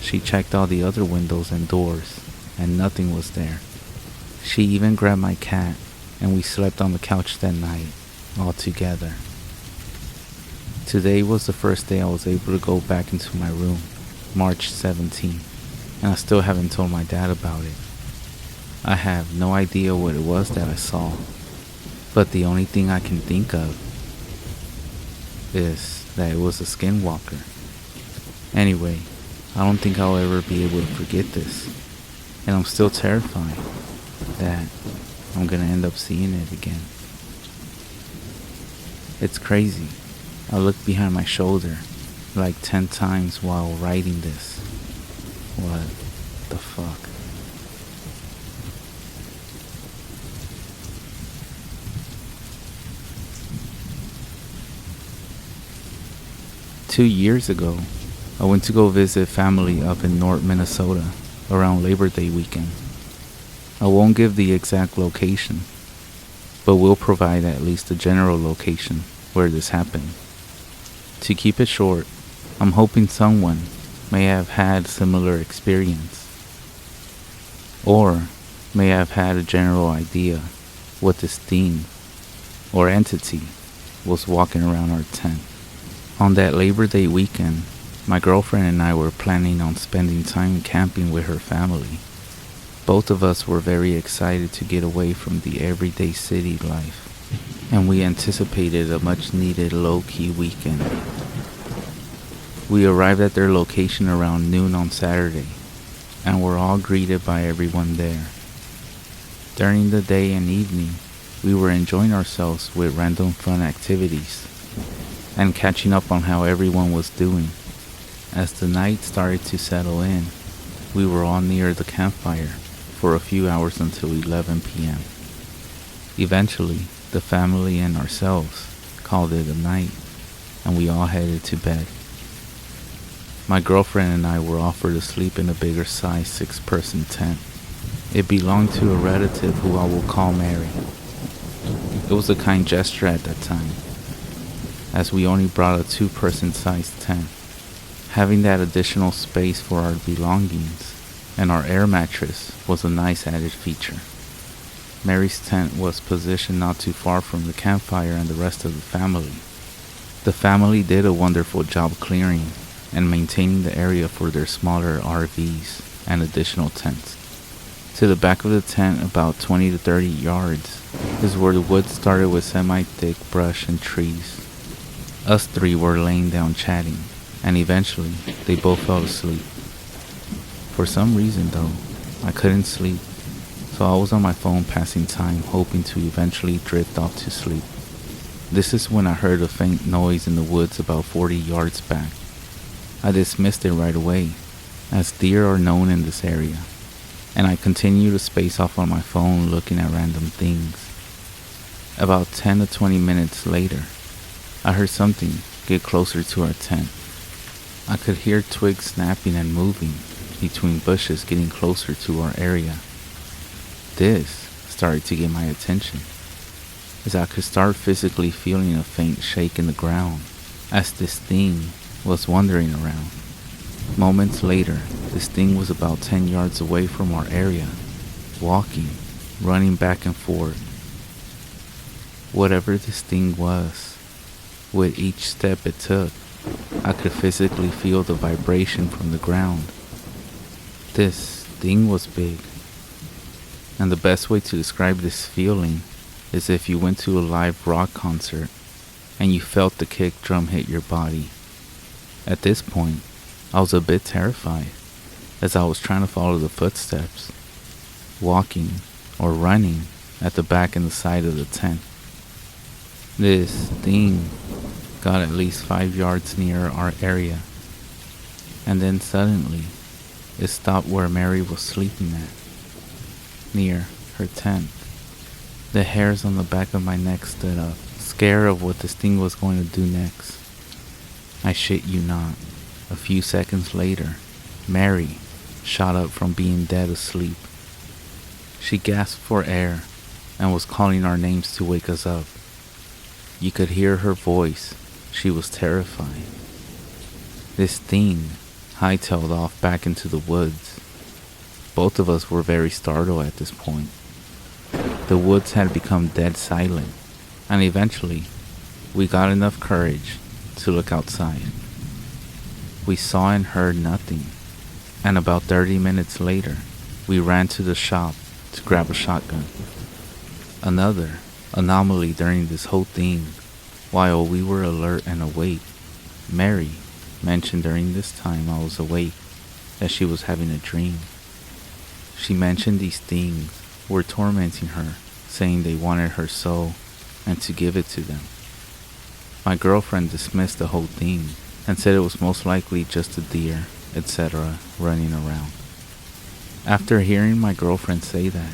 She checked all the other windows and doors, and nothing was there. She even grabbed my cat, and we slept on the couch that night, all together. Today was the first day I was able to go back into my room, March 17, and I still haven't told my dad about it. I have no idea what it was that I saw. But the only thing I can think of is that it was a skinwalker. Anyway, I don't think I'll ever be able to forget this. And I'm still terrified that I'm gonna end up seeing it again. It's crazy. I looked behind my shoulder like 10 times while writing this. What the fuck? Two years ago, I went to go visit family up in North Minnesota around Labor Day weekend. I won't give the exact location, but will provide at least a general location where this happened. To keep it short, I'm hoping someone may have had similar experience, or may have had a general idea what this thing or entity was walking around our tent. On that Labor Day weekend, my girlfriend and I were planning on spending time camping with her family. Both of us were very excited to get away from the everyday city life, and we anticipated a much needed low-key weekend. We arrived at their location around noon on Saturday, and were all greeted by everyone there. During the day and evening, we were enjoying ourselves with random fun activities, and catching up on how everyone was doing. As the night started to settle in, we were all near the campfire for a few hours until 11 p.m. Eventually, the family and ourselves called it a night, and we all headed to bed. My girlfriend and I were offered to sleep in a bigger size 6-person tent. It belonged to a relative who I will call Mary. It was a kind gesture at that time, as we only brought a 2-person sized tent. Having that additional space for our belongings and our air mattress was a nice added feature. Mary's tent was positioned not too far from the campfire and the rest of the family. The family did a wonderful job clearing and maintaining the area for their smaller RVs and additional tents. To the back of the tent, about 20 to 30 yards, is where the woods started with semi-thick brush and trees. Us three were laying down chatting, and eventually they both fell asleep. For some reason though, I couldn't sleep, so I was on my phone passing time, hoping to eventually drift off to sleep. This is when I heard a faint noise in the woods about 40 yards back. I dismissed it right away, as deer are known in this area, and I continued to space off on my phone looking at random things. About 10 to 20 minutes later, I heard something get closer to our tent. I could hear twigs snapping and moving between bushes getting closer to our area. This started to get my attention, as I could start physically feeling a faint shake in the ground as this thing was wandering around. Moments later, this thing was about 10 yards away from our area, walking, running back and forth. Whatever this thing was, with each step it took, I could physically feel the vibration from the ground. This thing was big, and the best way to describe this feeling is if you went to a live rock concert and you felt the kick drum hit your body. At this point, I was a bit terrified, as I was trying to follow the footsteps, walking or running at the back and the side of the tent. This thing got at least 5 yards near our area, and then suddenly it stopped where Mary was sleeping at, near her tent. The hairs on the back of my neck stood up, scared of what this thing was going to do next. I shit you not, a few seconds later, Mary shot up from being dead asleep. She gasped for air and was calling our names to wake us up. You could hear her voice. She was terrified. This thing hightailed off back into the woods. Both of us were very startled at this point. The woods had become dead silent, and eventually we got enough courage to look outside. We saw and heard nothing, and about 30 minutes later, we ran to the shop to grab a shotgun. Another anomaly during this whole thing. While we were alert and awake, Mary mentioned during this time I was awake that she was having a dream. She mentioned these things were tormenting her, saying they wanted her soul and to give it to them. My girlfriend dismissed the whole thing and said it was most likely just a deer, etc., running around. After hearing my girlfriend say that,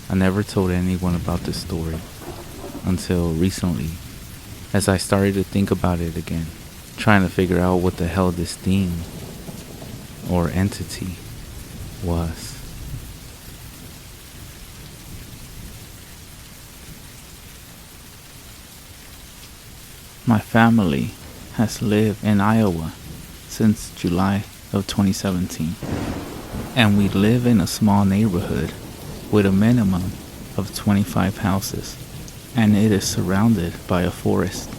I never told anyone about this story until recently, as I started to think about it again, trying to figure out what the hell this thing or entity was. My family has lived in Iowa since July of 2017, and we live in a small neighborhood with a minimum of 25 houses, and it is surrounded by a forest.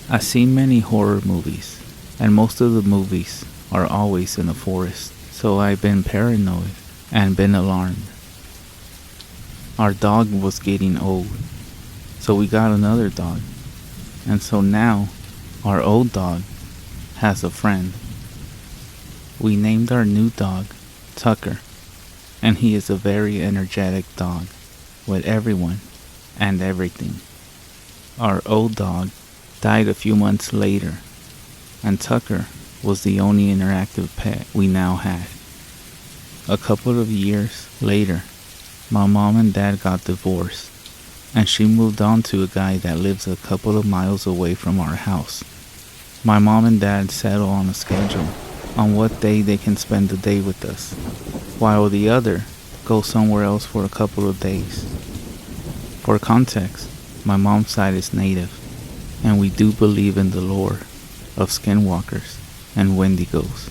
I've seen many horror movies, and most of the movies are always in a forest, so I've been paranoid and been alarmed. Our dog was getting old, so we got another dog, and so now our old dog has a friend. We named our new dog Tucker, and he is a very energetic dog with everyone and everything. Our old dog died a few months later, and Tucker was the only interactive pet we now had. A couple of years later, my mom and dad got divorced, and she moved on to a guy that lives a couple of miles away from our house. My mom and dad settle on a schedule on what day they can spend the day with us, while the other goes somewhere else for a couple of days. For context, my mom's side is native, and we do believe in the lore of skinwalkers and wendigos.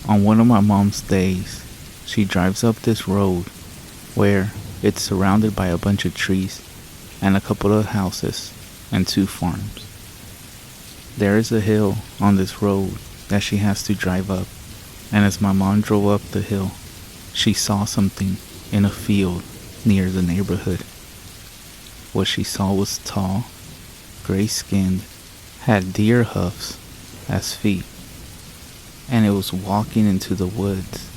On one of my mom's days, she drives up this road where it's surrounded by a bunch of trees and a couple of houses and 2 farms. There is a hill on this road that she has to drive up, and as my mom drove up the hill, she saw something in a field near the neighborhood. What she saw was tall, gray-skinned, had deer hoofs as feet, and it was walking into the woods.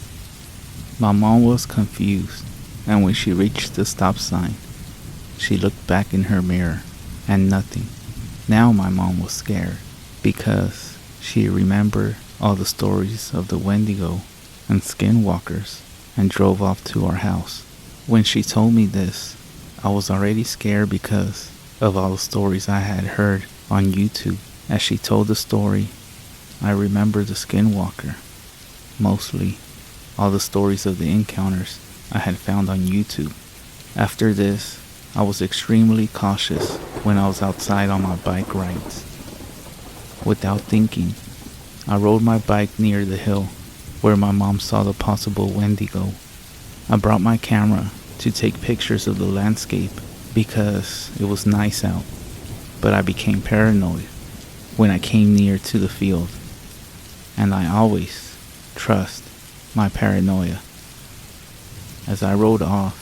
My mom was confused, and when she reached the stop sign, she looked back in her mirror, and nothing. Now my mom was scared, because she remembered all the stories of the Wendigo and skinwalkers, and drove off to our house. When she told me this, I was already scared because of all the stories I had heard on YouTube. As she told the story, I remember the skinwalker, mostly all the stories of the encounters I had found on YouTube. After this, I was extremely cautious when I was outside on my bike rides. Without thinking, I rode my bike near the hill where my mom saw the possible Wendigo. I brought my camera to take pictures of the landscape because it was nice out, but I became paranoid when I came near to the field, and I always trust my paranoia. As I rode off,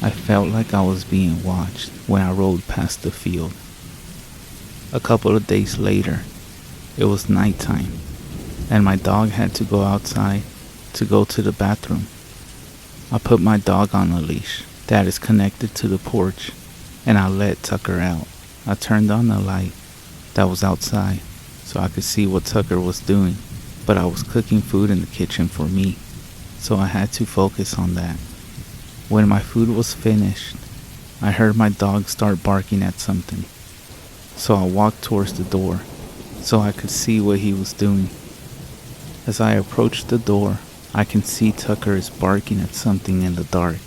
I felt like I was being watched when I rode past the field. A couple of days later, it was nighttime, and my dog had to go outside to go to the bathroom. I put my dog on a leash that is connected to the porch, and I let Tucker out. I turned on the light that was outside so I could see what Tucker was doing, but I was cooking food in the kitchen for me, so I had to focus on that. When my food was finished, I heard my dog start barking at something, so I walked towards the door so I could see what he was doing. As I approached the door, I can see Tucker is barking at something in the dark.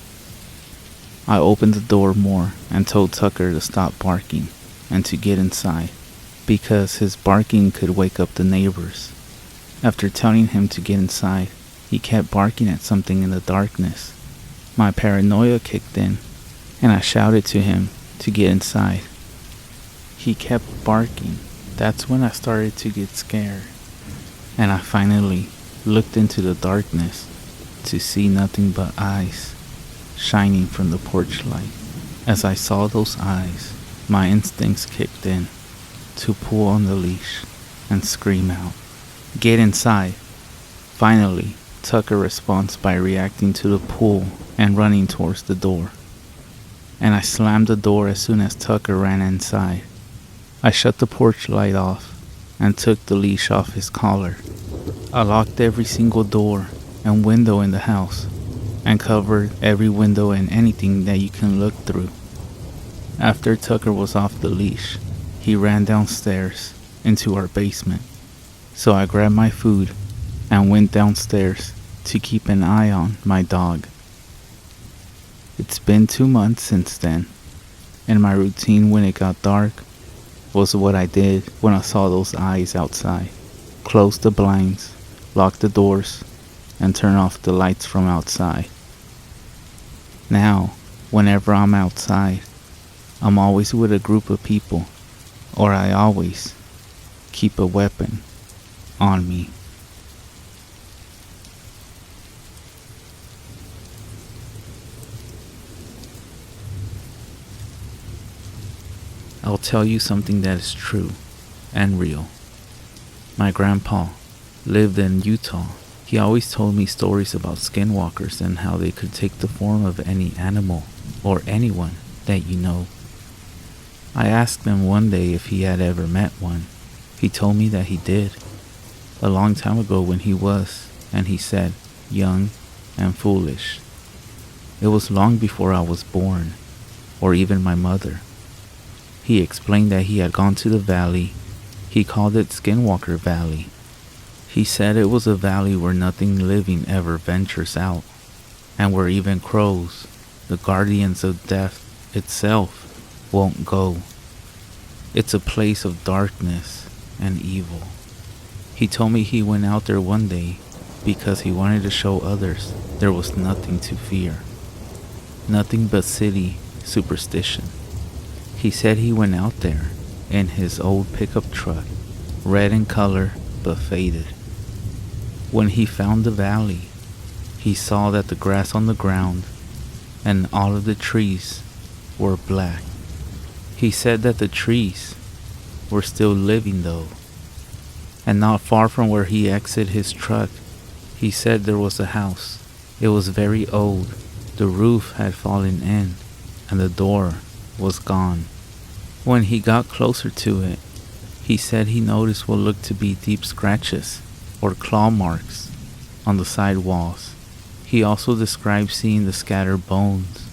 I opened the door more and told Tucker to stop barking and to get inside, because his barking could wake up the neighbors. After telling him to get inside, he kept barking at something in the darkness. My paranoia kicked in, and I shouted to him to get inside. He kept barking. That's when I started to get scared, and I finally looked into the darkness to see nothing but eyes shining from the porch light. As I saw those eyes, my instincts kicked in to pull on the leash and scream out, "Get inside!" Finally, Tucker responds by reacting to the pull and running towards the door. And I slammed the door as soon as Tucker ran inside. I shut the porch light off and took the leash off his collar. I locked every single door and window in the house and covered every window and anything that you can look through. After Tucker was off the leash, he ran downstairs into our basement. So I grabbed my food and went downstairs to keep an eye on my dog. It's been 2 months since then, and my routine when it got dark was what I did when I saw those eyes outside. Close the blinds, lock the doors, and turn off the lights from outside. Now, whenever I'm outside, I'm always with a group of people, or I always keep a weapon on me. I'll tell you something that is true and real. My grandpa lived in Utah. He always told me stories about skinwalkers and how they could take the form of any animal or anyone that you know. I asked him one day if he had ever met one. He told me that he did, a long time ago when he was, and he said, young and foolish. It was long before I was born, or even my mother. He explained that he had gone to the valley. He called it Skinwalker Valley. He said it was a valley where nothing living ever ventures out, and where even crows, the guardians of death itself, won't go. It's a place of darkness and evil. He told me he went out there one day because he wanted to show others there was nothing to fear. Nothing but city superstition. He said he went out there in his old pickup truck, red in color but faded. When he found the valley, he saw that the grass on the ground and all of the trees were black. He said that the trees were still living though, and not far from where he exited his truck, he said there was a house. It was very old. The roof had fallen in, and the door was gone. When he got closer to it, he said he noticed what looked to be deep scratches or claw marks on the side walls. He also described seeing the scattered bones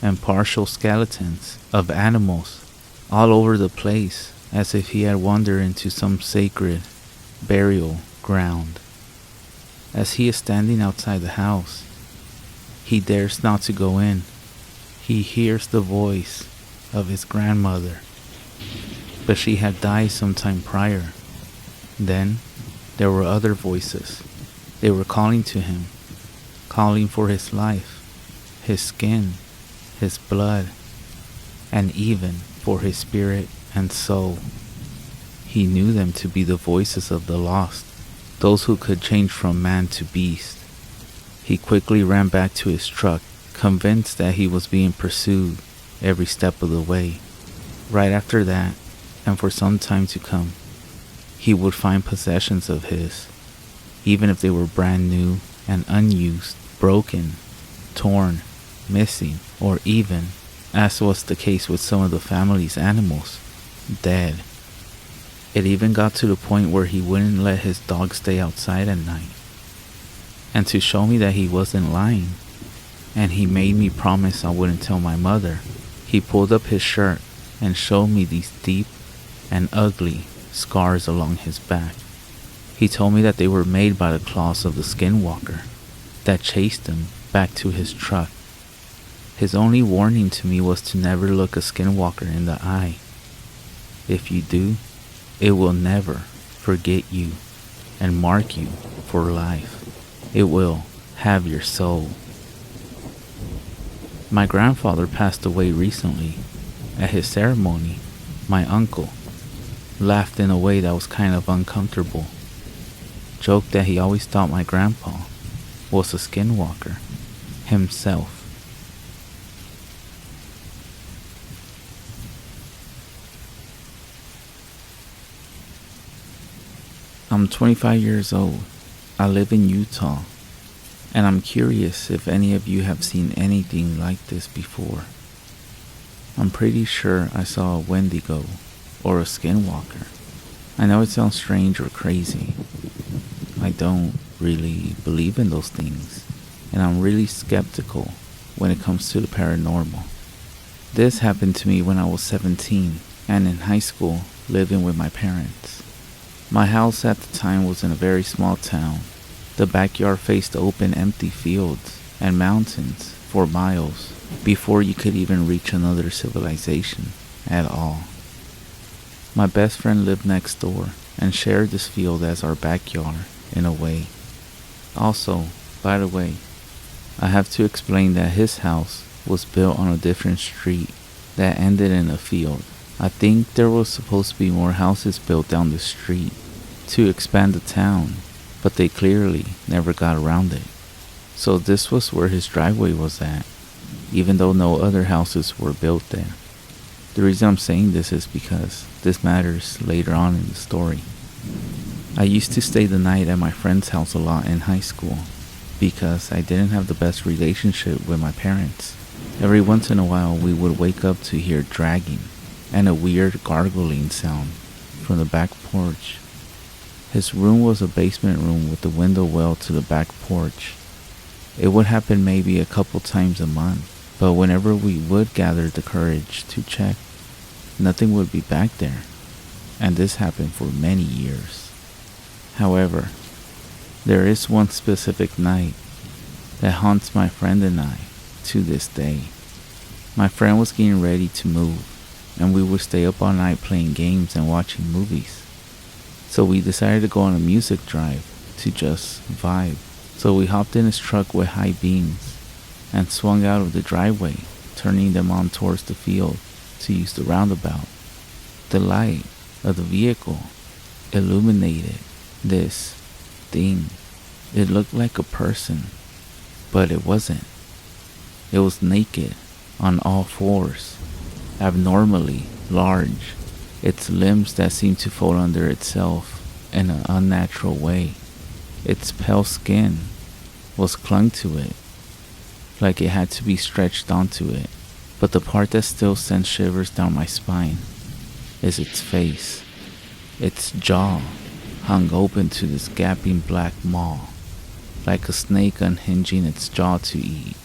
and partial skeletons of animals all over the place, as if he had wandered into some sacred burial ground. As he is standing outside the house, he dares not to go in. He hears the voice of his grandmother, but she had died some time prior. Then there were other voices. They were calling to him, calling for his life, his skin, his blood, and even for his spirit and soul. He knew them to be the voices of the lost, those who could change from man to beast. He quickly ran back to his truck, convinced that he was being pursued every step of the way. Right after that, and for some time to come, he would find possessions of his, even if they were brand new and unused, broken, torn, missing, or even, as was the case with some of the family's animals, dead. It even got to the point where he wouldn't let his dog stay outside at night. And to show me that he wasn't lying, and he made me promise I wouldn't tell my mother, he pulled up his shirt and showed me these deep and ugly scars along his back. He told me that they were made by the claws of the skinwalker that chased him back to his truck. His only warning to me was to never look a skinwalker in the eye. If you do, it will never forget you and mark you for life. It will have your soul. My grandfather passed away recently. At his ceremony, my uncle laughed in a way that was kind of uncomfortable. Joked that he always thought my grandpa was a skinwalker himself. I'm 25 years old. I live in Utah, and I'm curious if any of you have seen anything like this before. I'm pretty sure I saw a Wendigo or a skinwalker. I know it sounds strange or crazy. I don't really believe in those things, and I'm really skeptical when it comes to the paranormal. This happened to me when I was 17 and in high school living with my parents. My house at the time was in a very small town. The backyard faced open empty fields and mountains for miles before you could even reach another civilization at all. My best friend lived next door and shared this field as our backyard in a way. Also, by the way, I have to explain that his house was built on a different street that ended in a field. I think there was supposed to be more houses built down the street to expand the town, but they clearly never got around it. So this was where his driveway was at, even though no other houses were built there. The reason I'm saying this is because this matters later on in the story. I used to stay the night at my friend's house a lot in high school because I didn't have the best relationship with my parents. Every once in a while we would wake up to hear dragging and a weird gargling sound from the back porch. His room was a basement room with a window well to the back porch. It would happen maybe a couple times a month, but whenever we would gather the courage to check, nothing would be back there, and this happened for many years. However, there is one specific night that haunts my friend and I to this day. My friend was getting ready to move, and we would stay up all night playing games and watching movies. So we decided to go on a music drive to just vibe. So we hopped in his truck with high beams and swung out of the driveway, turning them on towards the field to use the roundabout. The light of the vehicle illuminated this thing. It looked like a person, but it wasn't. It was naked, on all fours, abnormally large. Its limbs that seemed to fold under itself in an unnatural way. Its pale skin was clung to it, like it had to be stretched onto it. But the part that still sends shivers down my spine is its face. Its jaw hung open to this gaping black maw, like a snake unhinging its jaw to eat.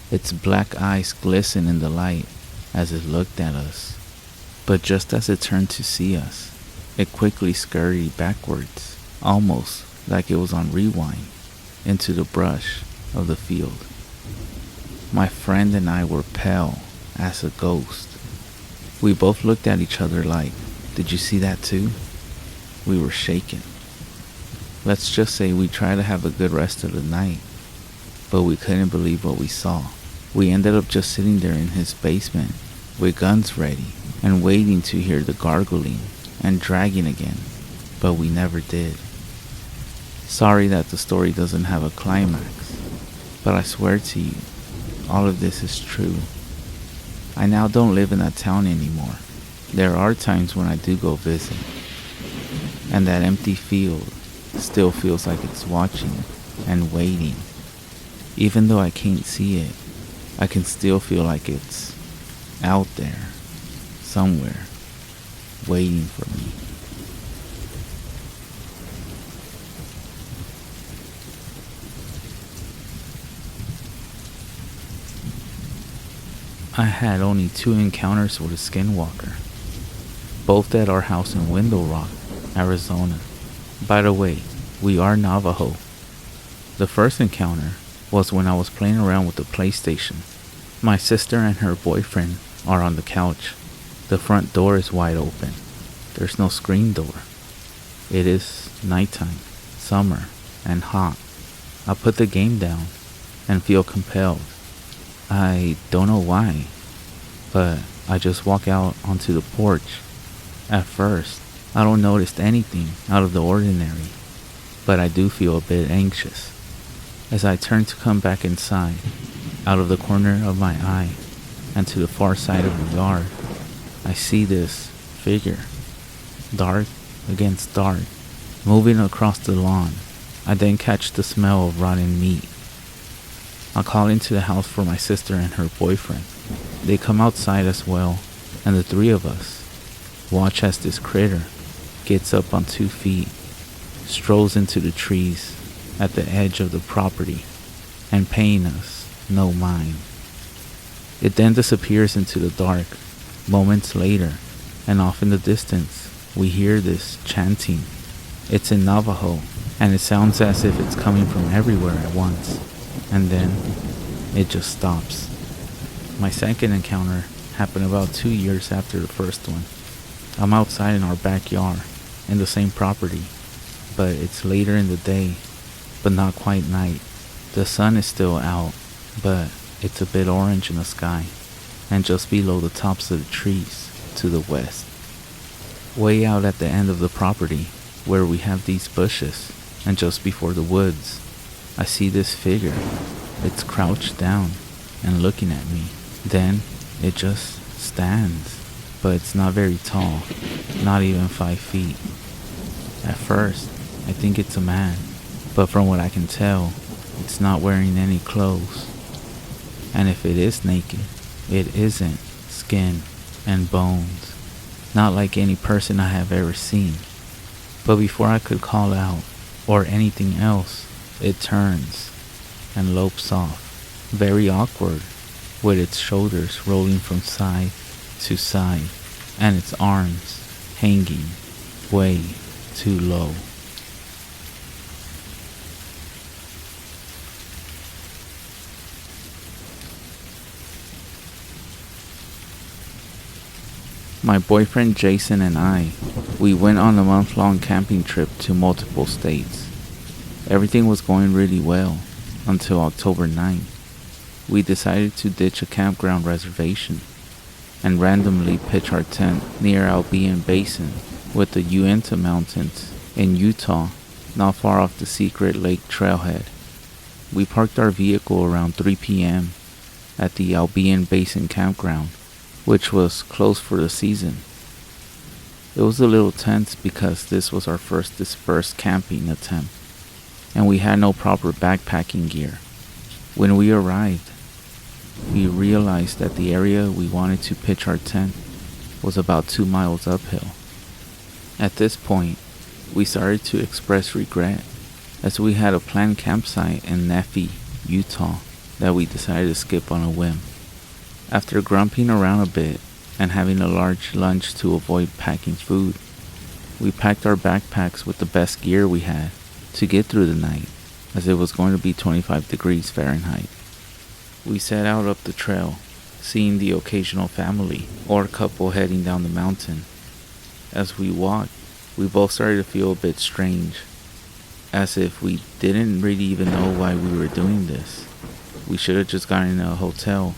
Its black eyes glistened in the light as it looked at us. But just as it turned to see us, it quickly scurried backwards, almost like it was on rewind, into the brush of the field. My friend and I were pale as a ghost. We both looked at each other like, "Did you see that too?" We were shaken. Let's just say we tried to have a good rest of the night, but we couldn't believe what we saw. We ended up just sitting there in his basement with guns ready and waiting to hear the gargling and dragging again, but we never did. Sorry that the story doesn't have a climax, but I swear to you, all of this is true. I now don't live in that town anymore. There are times when I do go visit, and that empty field still feels like it's watching and waiting. Even though I can't see it, I can still feel like it's out there, somewhere, waiting for me. I had only 2 encounters with a skinwalker, both at our house in Window Rock, Arizona. By the way, we are Navajo. The first encounter was when I was playing around with the PlayStation. My sister and her boyfriend are on the couch. The front door is wide open. There's no screen door. It is nighttime, summer, and hot. I put the game down and feel compelled. I don't know why, but I just walk out onto the porch. At first, I don't notice anything out of the ordinary, but I do feel a bit anxious. As I turn to come back inside, out of the corner of my eye and to the far side of the yard, I see this figure, dark against dark, Moving across the lawn, I then catch the smell of rotten meat. I call into the house for my sister and her boyfriend. They come outside as well, and the three of us watch as this critter gets up on 2 feet, strolls into the trees at the edge of the property, and paying us no mind. It then disappears into the dark. Moments later, and off in the distance, we hear this chanting. It's in Navajo, and it sounds as if it's coming from everywhere at once, and then it just stops. My second encounter happened about 2 years after the first one. I'm outside in our backyard, in the same property, but it's later in the day, but not quite night. The sun is still out, but it's a bit orange in the sky, and just below the tops of the trees to the west. Way out at the end of the property, where we have these bushes, and just before the woods, I see this figure. It's crouched down and looking at me. Then it just stands, but it's not very tall, not even 5 feet. At first, I think it's a man, but from what I can tell, it's not wearing any clothes. And if it is naked, it isn't skin and bones, not like any person I have ever seen. But before I could call out or anything else, it turns and lopes off, very awkward, with its shoulders rolling from side to side and its arms hanging way too low. My boyfriend Jason and I, we went on a month-long camping trip to multiple states. Everything was going really well until October 9th. We decided to ditch a campground reservation and randomly pitch our tent near Albion Basin with the Uinta Mountains in Utah, not far off the secret lake trailhead. We parked our vehicle around 3 p.m. at the Albion Basin campground, which was closed for the season. It was a little tense because this was our first dispersed camping attempt, and we had no proper backpacking gear. When we arrived, we realized that the area we wanted to pitch our tent was about 2 miles uphill. At this point, we started to express regret, as we had a planned campsite in Nephi, Utah, that we decided to skip on a whim. After grumping around a bit and having a large lunch to avoid packing food, we packed our backpacks with the best gear we had to get through the night, as it was going to be 25 degrees Fahrenheit. We set out up the trail, seeing the occasional family or couple heading down the mountain. As we walked, we both started to feel a bit strange, as if we didn't really even know why we were doing this. We should have just gotten in a hotel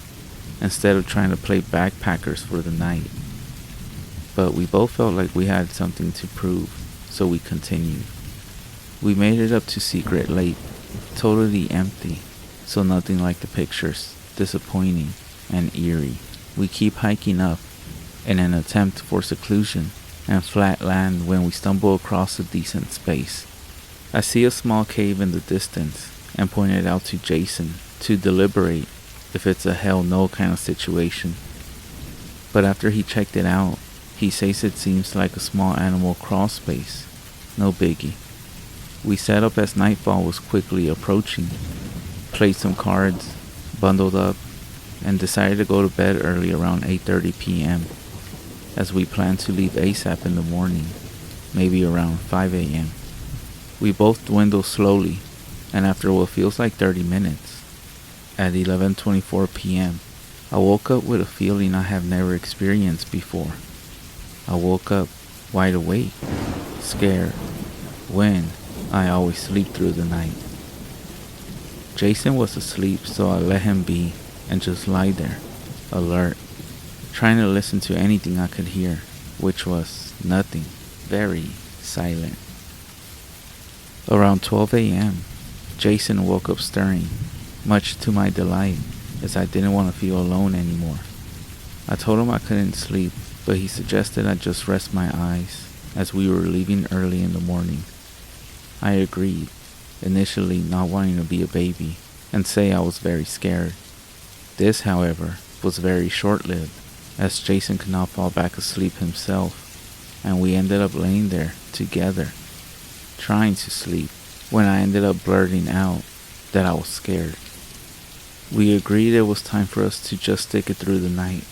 instead of trying to play backpackers for the night. But we both felt like we had something to prove, so we continued. We made it up to Secret Lake, totally empty, so nothing like the pictures, disappointing and eerie. We keep hiking up in an attempt for seclusion and flat land when we stumble across a decent space. I see a small cave in the distance and point it out to Jason to deliberate if it's a hell no kind of situation. But after he checked it out, he says it seems like a small animal crawl space. No biggie. We set up as nightfall was quickly approaching, played some cards, bundled up, and decided to go to bed early around 8:30 p.m. as we planned to leave ASAP in the morning, maybe around 5 a.m. We both dwindle slowly, and after what feels like 30 minutes, at 11:24 p.m., I woke up with a feeling I have never experienced before. I woke up wide awake, scared, when I always sleep through the night. Jason was asleep, so I let him be and just lie there, alert, trying to listen to anything I could hear, which was nothing, very silent. Around 12 a.m., Jason woke up stirring, much to my delight, as I didn't want to feel alone anymore. I told him I couldn't sleep, but he suggested I just rest my eyes, as we were leaving early in the morning. I agreed, initially not wanting to be a baby, and say I was very scared. This, however, was very short-lived, as Jason could not fall back asleep himself, and we ended up laying there together, trying to sleep, when I ended up blurting out that I was scared. We agreed it was time for us to just stick it through the night,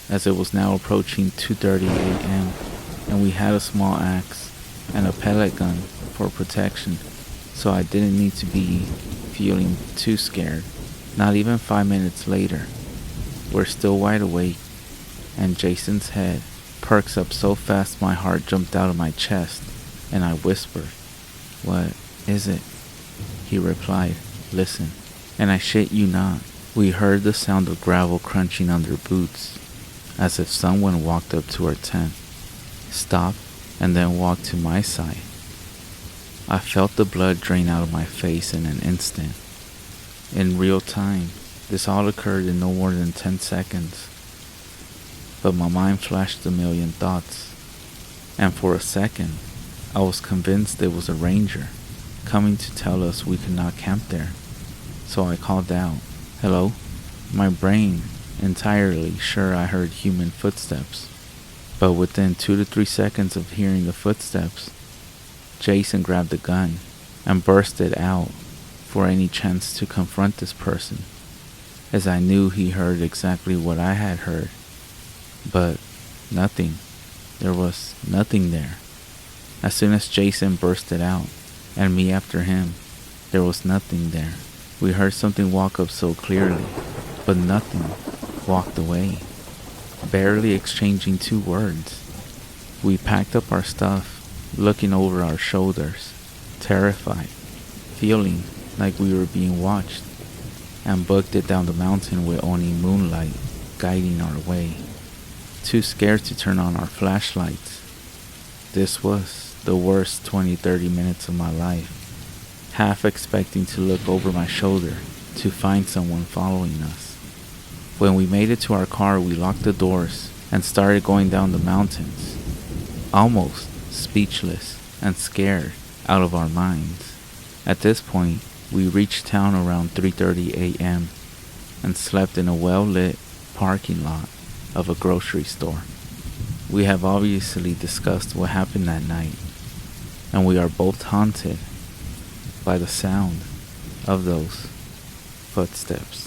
as it was now approaching 2:30 a.m., and we had a small axe and a pellet gun for protection, so I didn't need to be feeling too scared. Not even 5 minutes later, we're still wide awake, and Jason's head perks up so fast my heart jumped out of my chest, and I whispered, "What is it?" He replied, "Listen." And I shit you not, we heard the sound of gravel crunching under boots, as if someone walked up to our tent, stopped, and then walked to my side. I felt the blood drain out of my face in an instant. In real time, this all occurred in no more than 10 seconds. But my mind flashed a million thoughts, and for a second, I was convinced it was a ranger coming to tell us we could not camp there. So I called out, "Hello?" My brain entirely sure I heard human footsteps, but within 2 to 3 seconds of hearing the footsteps, Jason grabbed the gun and bursted out for any chance to confront this person, as I knew he heard exactly what I had heard. But nothing. There was nothing there. As soon as Jason bursted out, and me after him, there was nothing there. We heard something walk up so clearly, but nothing walked away, barely exchanging 2 words. We packed up our stuff, looking over our shoulders, terrified, feeling like we were being watched, and booked it down the mountain with only moonlight guiding our way, too scared to turn on our flashlights. This was the worst 20-30 minutes of my life, half expecting to look over my shoulder to find someone following us. When we made it to our car, we locked the doors and started going down the mountains, almost speechless and scared out of our minds. At this point, we reached town around 3:30 a.m. and slept in a well-lit parking lot of a grocery store. We have obviously discussed what happened that night, and we are both haunted by the sound of those footsteps.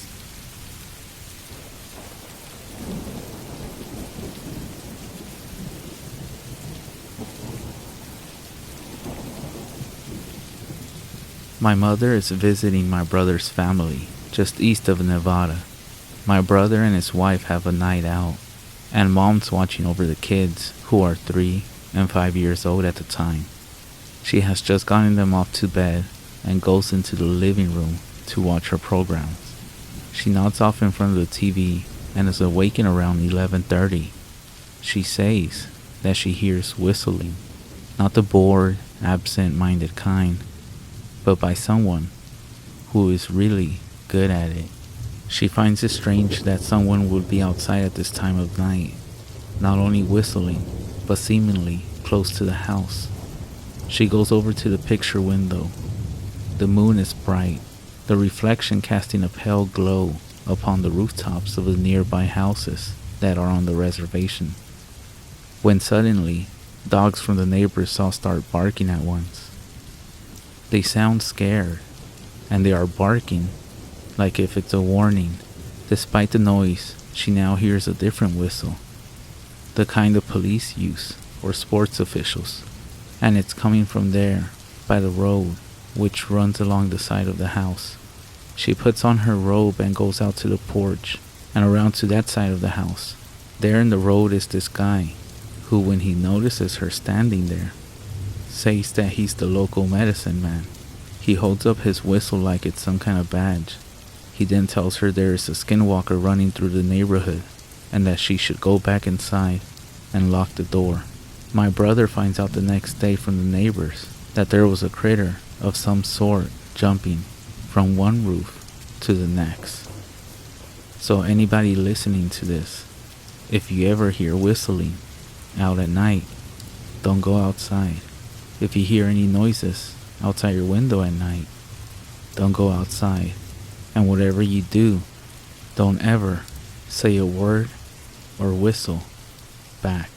My mother is visiting my brother's family just east of Nevada. My brother and his wife have a night out, and mom's watching over the kids, who are 3 and 5 years old at the time. She has just gotten them off to bed and goes into the living room to watch her programs. She nods off in front of the TV and is awakened around 11:30. She says that she hears whistling, not the bored, absent-minded kind, but by someone who is really good at it. She finds it strange that someone would be outside at this time of night, not only whistling, but seemingly close to the house. She goes over to the picture window. The moon is bright, the reflection casting a pale glow upon the rooftops of the nearby houses that are on the reservation, when suddenly, dogs from the neighbors all start barking at once. They sound scared, and they are barking like if it's a warning. Despite the noise, she now hears a different whistle, the kind of police use or sports officials, and it's coming from there, by the road, which runs along the side of the house. She puts on her robe and goes out to the porch, and around to that side of the house. There in the road is this guy, who when he notices her standing there, says that he's the local medicine man. He holds up his whistle like it's some kind of badge. He then tells her there is a skinwalker running through the neighborhood, and that she should go back inside and lock the door. My brother finds out the next day from the neighbors that there was a critter of some sort jumping from one roof to the next. So anybody listening to this, if you ever hear whistling out at night, don't go outside. If you hear any noises, outside your window at night, don't go outside. And whatever you do, don't ever say a word or whistle back.